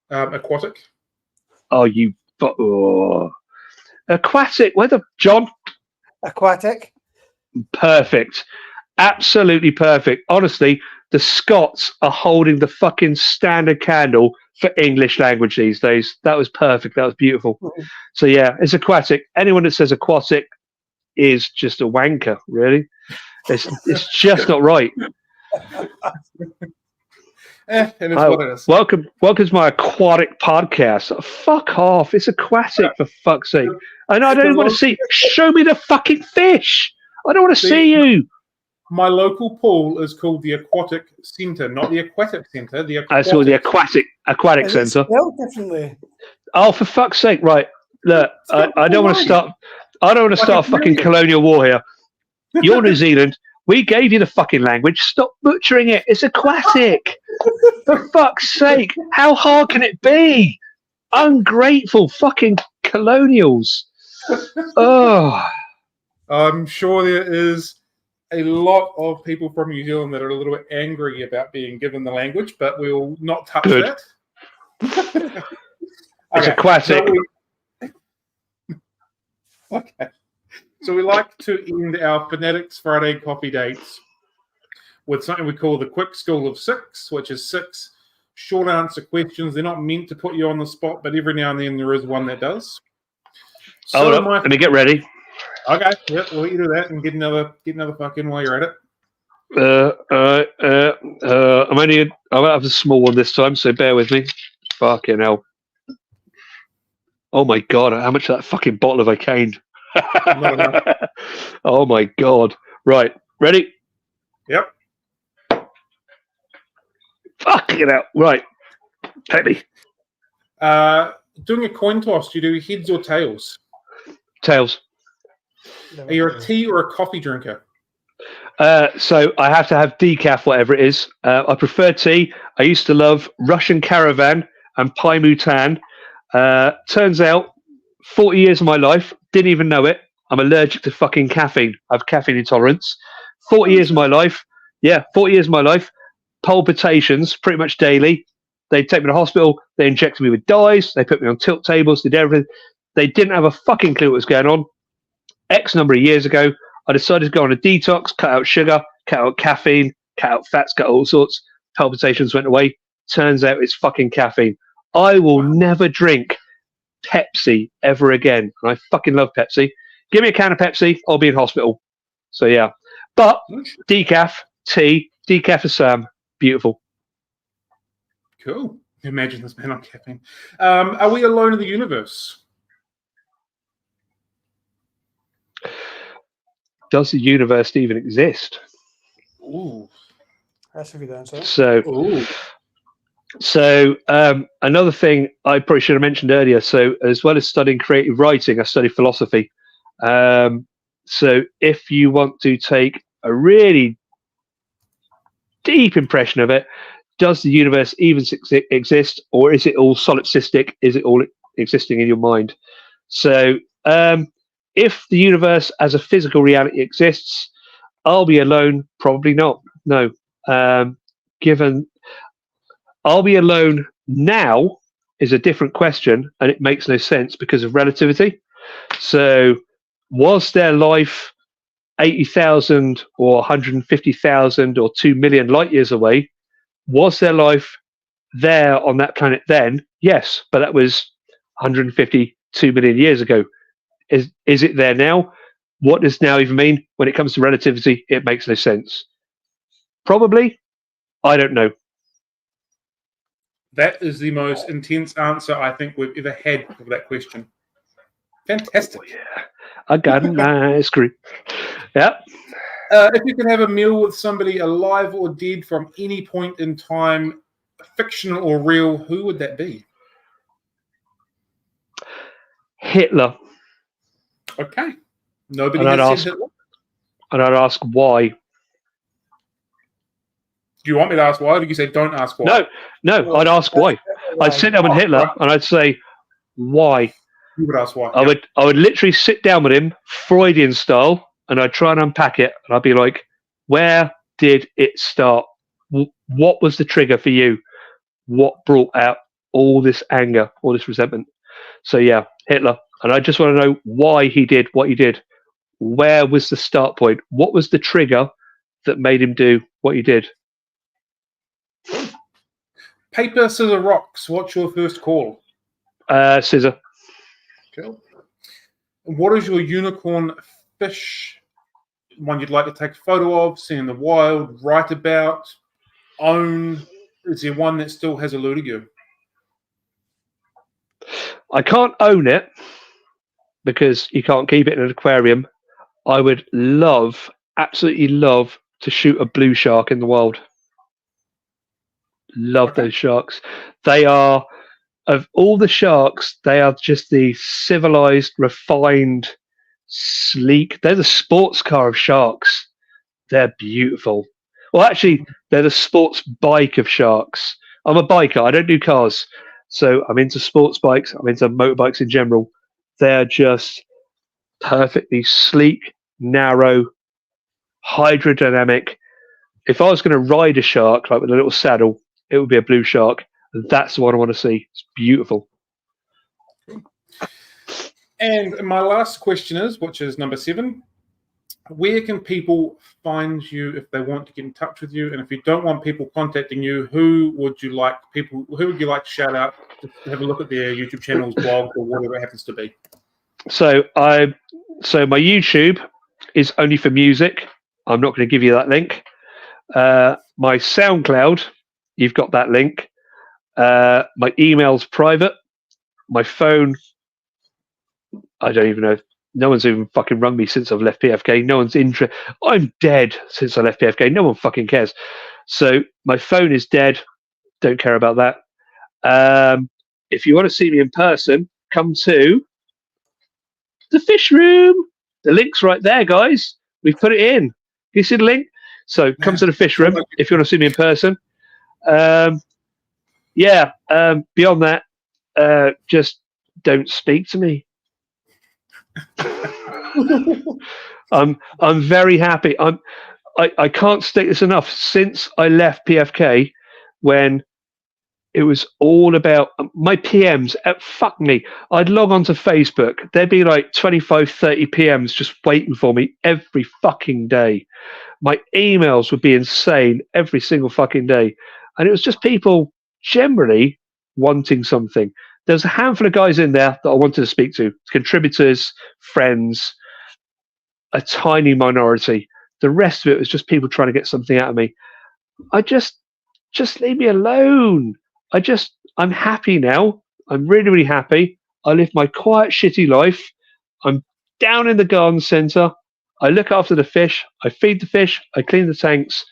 Aquatic. Oh, you... Oh. Aquatic. Where the... John? Aquatic. Perfect. Absolutely perfect. Honestly, the Scots are holding the fucking standard candle for English language these days. That was perfect. That was beautiful. So yeah, it's aquatic. Anyone that says aquatic is just a wanker, really. It's just not right. It is what it is. Welcome to my aquatic podcast. Fuck off. It's aquatic, for fuck's sake. And I don't want to see... Show me the fucking fish. I don't want to see you. My local pool is called the Aquatic Centre, not the Aquatic Centre. I saw the aquatic centre. Differently. Oh, for fuck's sake! Right, look, I don't want to start. I don't want to start a fucking colonial war here. You're New Zealand. We gave you the fucking language. Stop butchering it. It's aquatic. For fuck's sake! How hard can it be? Ungrateful fucking colonials. Oh, I'm sure there is a lot of people from New Zealand that are a little bit angry about being given the language, but we'll not touch that. It's aquatic. Okay. So we like to end our Finatics Friday Coffee Dates with something we call the Quick School of Six, which is 6 short answer questions. They're not meant to put you on the spot, but every now and then there is one that does. So hold on, let me get ready. Okay, yep, we'll let you do that and get another fucking while you're at it. I might have a small one this time, so bear with me. Fucking hell. Oh my god, how much of that fucking bottle have I caned? Oh my god. Right, ready? Yep. Fucking hell. Right. Pedley. Doing a coin toss, do you do heads or tails? Tails. Are you a tea or a coffee drinker? So I have to have decaf, whatever it is. I prefer tea. I used to love Russian Caravan and Pai Mutan. Turns out, 40 years of my life, didn't even know it. I'm allergic to fucking caffeine. I have caffeine intolerance. 40 years of my life. Yeah, 40 years of my life. Palpitations pretty much daily. They take me to hospital. They injected me with dyes. They put me on tilt tables. Did everything. They didn't have a fucking clue what was going on. X number of years ago, I decided to go on a detox, cut out sugar, cut out caffeine, cut out fats, cut out all sorts. Palpitations went away. Turns out it's fucking caffeine. I will never drink Pepsi ever again. And I fucking love Pepsi. Give me a can of Pepsi, I'll be in hospital. So yeah. But decaf, tea, decaf for Sam. Beautiful. Cool. Imagine this man on caffeine. Are we alone in the universe? Does the universe even exist? Ooh, that's a good answer. So another thing I probably should have mentioned earlier. So as well as studying creative writing, I study philosophy. So if you want to take a really deep impression of it, does the universe even exist, or is it all solipsistic? Is it all existing in your mind? So if the universe as a physical reality exists, I'll be alone? Probably not. No. Given I'll be alone now is a different question, and it makes no sense because of relativity. So was there life 80,000 or 150,000 or 2 million light years away? Was there life there on that planet then? Yes, but that was 152 million years ago. Is it there now? What does now even mean? When it comes to relativity, it makes no sense. Probably, I don't know. That is the most intense answer I think we've ever had for that question. Fantastic. Oh, yeah. I got an ice cream. Yeah. If you could have a meal with somebody alive or dead from any point in time, fictional or real, who would that be? Hitler. Okay. Nobody And has said Hitler. And I'd ask why. Do you want me to ask why, or did you say don't ask why? No, I'd ask why. I'd sit down with Hitler and I'd say, why? You would ask why. I would literally sit down with him, Freudian style, and I'd try and unpack it. And I'd be like, where did it start? What was the trigger for you? What brought out all this anger, all this resentment? So yeah, Hitler. And I just want to know why he did what he did. Where was the start point? What was the trigger that made him do what he did? Paper, scissors, rocks. What's your first call? Scissor. Cool. What is your unicorn fish? One you'd like to take a photo of, see in the wild, write about, own? Is there one that still has eluded you? I can't own it because you can't keep it in an aquarium. I would absolutely love to shoot a blue shark in the wild. Love those sharks. They are, of all the sharks, they are just the civilized, refined, sleek. They're the sports car of sharks. They're beautiful. Well, actually, they're the sports bike of sharks. I'm a biker. I don't do cars. So I'm into sports bikes. I'm into motorbikes in general. They're just perfectly sleek, narrow, hydrodynamic. If I was going to ride a shark, like with a little saddle, it would be a blue shark. That's the one I want to see. It's beautiful. And my last question is, which is number 7, where can people find you if they want to get in touch with you? And if you don't want people contacting you, who would you like to shout out to have a look at their YouTube channels, blog, or whatever it happens to be? So my YouTube is only for music. I'm not going to give you that link. My SoundCloud, you've got that link. My email's private. My phone, I don't even know. No one's even fucking rung me since I've left PFK. No one's interested. I'm dead since I left PFK. No one fucking cares. So my phone is dead. Don't care about that. If you want to see me in person, come to the fish room. The link's right there, guys. We've put it in. You see the link? So come to the fish room if you want to see me in person. Beyond that, just don't speak to me. I'm very happy. I can't state this enough. Since I left PFK, when it was all about my PMs, fuck me. I'd log on to Facebook. There'd be like 25, 30 PMs just waiting for me every fucking day. My emails would be insane every single fucking day. And it was just people generally wanting something. There's a handful of guys in there that I wanted to speak to, contributors, friends, a tiny minority. The rest of it was just people trying to get something out of me. I just leave me alone. I'm happy now. I'm really, really happy. I live my quiet, shitty life. I'm down in the garden centre. I look after the fish. I feed the fish. I clean the tanks.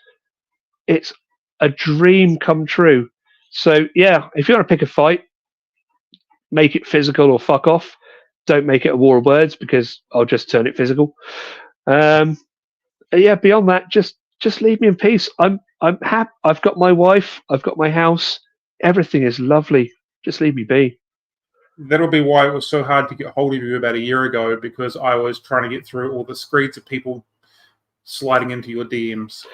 It's a dream come true. So, yeah, if you want to pick a fight, make it physical or fuck off. Don't make it a war of words because I'll just turn it physical. Beyond that, just leave me in peace. I'm happy. I've got my wife. I've got my house. Everything is lovely. Just leave me be. That'll be why it was so hard to get hold of you about a year ago, because I was trying to get through all the screeds of people sliding into your DMs.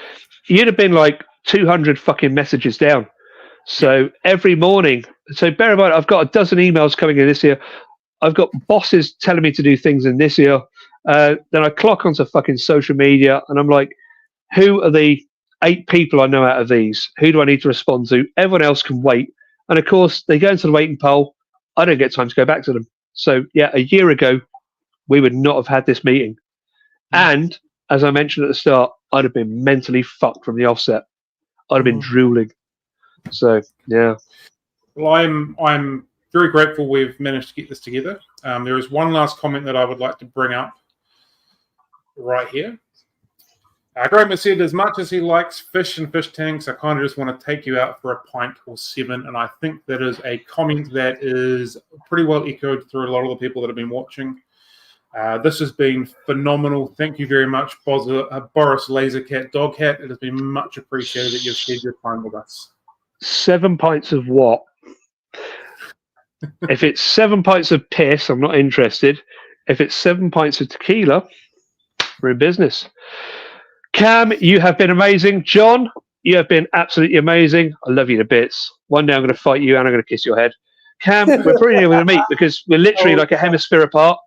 You'd have been like 200 fucking messages down. So every morning, so bear in mind, I've got a dozen emails coming in this year. I've got bosses telling me to do things in this year. Then I clock onto fucking social media and I'm like, who are the 8 people I know out of these? Who do I need to respond to? Everyone else can wait. And of course, they go into the waiting poll. I don't get time to go back to them. So yeah, a year ago, we would not have had this meeting. And as I mentioned at the start, I'd have been mentally fucked from the offset. I'd have been drooling. So yeah. Well, I'm very grateful we've managed to get this together. There is one last comment that I would like to bring up right here. Graham has said, as much as he likes fish and fish tanks, I kind of just want to take you out for a pint or 7. And I think that is a comment that is pretty well echoed through a lot of the people that have been watching. This has been phenomenal. Thank you very much, Boris Lasercat Doghat. It has been much appreciated that you've shared your time with us. 7 pints of what? If it's 7 pints of piss, I'm not interested. If it's 7 pints of tequila, we're in business. Cam, you have been amazing. John, you have been absolutely amazing. I love you to bits. One day I'm going to fight you and I'm going to kiss your head. Cam, we're probably never going to meet because we're literally like a hemisphere apart.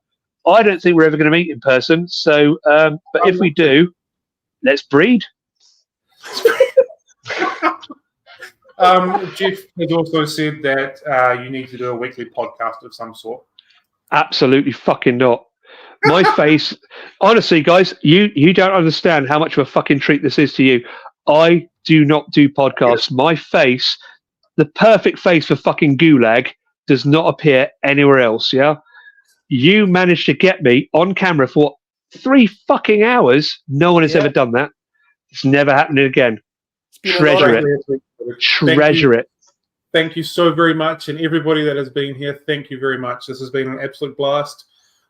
I don't think we're ever going to meet in person. So, but if we do, let's breed. Jeff has also said that you need to do a weekly podcast of some sort. Absolutely fucking not. My face, honestly, guys, you don't understand how much of a fucking treat this is to you. I do not do podcasts. My face, the perfect face for fucking gulag, does not appear anywhere else. Yeah, you managed to get me on camera for what, 3 fucking hours. No one has ever done that. It's never happening again. Treasure it. Treasure it. Thank you so very much, and everybody that has been here, thank you very much. This has been an absolute blast.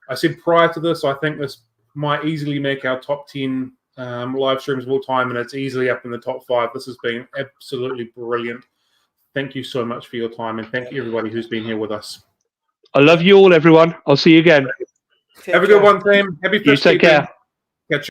I said prior to this, I think this might easily make our top 10 live streams of all time, and it's easily up in the top 5. This has been absolutely brilliant. Thank you so much for your time, and thank you everybody who's been here with us. I love you all, everyone. I'll see you again. Have a good one, team. Happy You take care.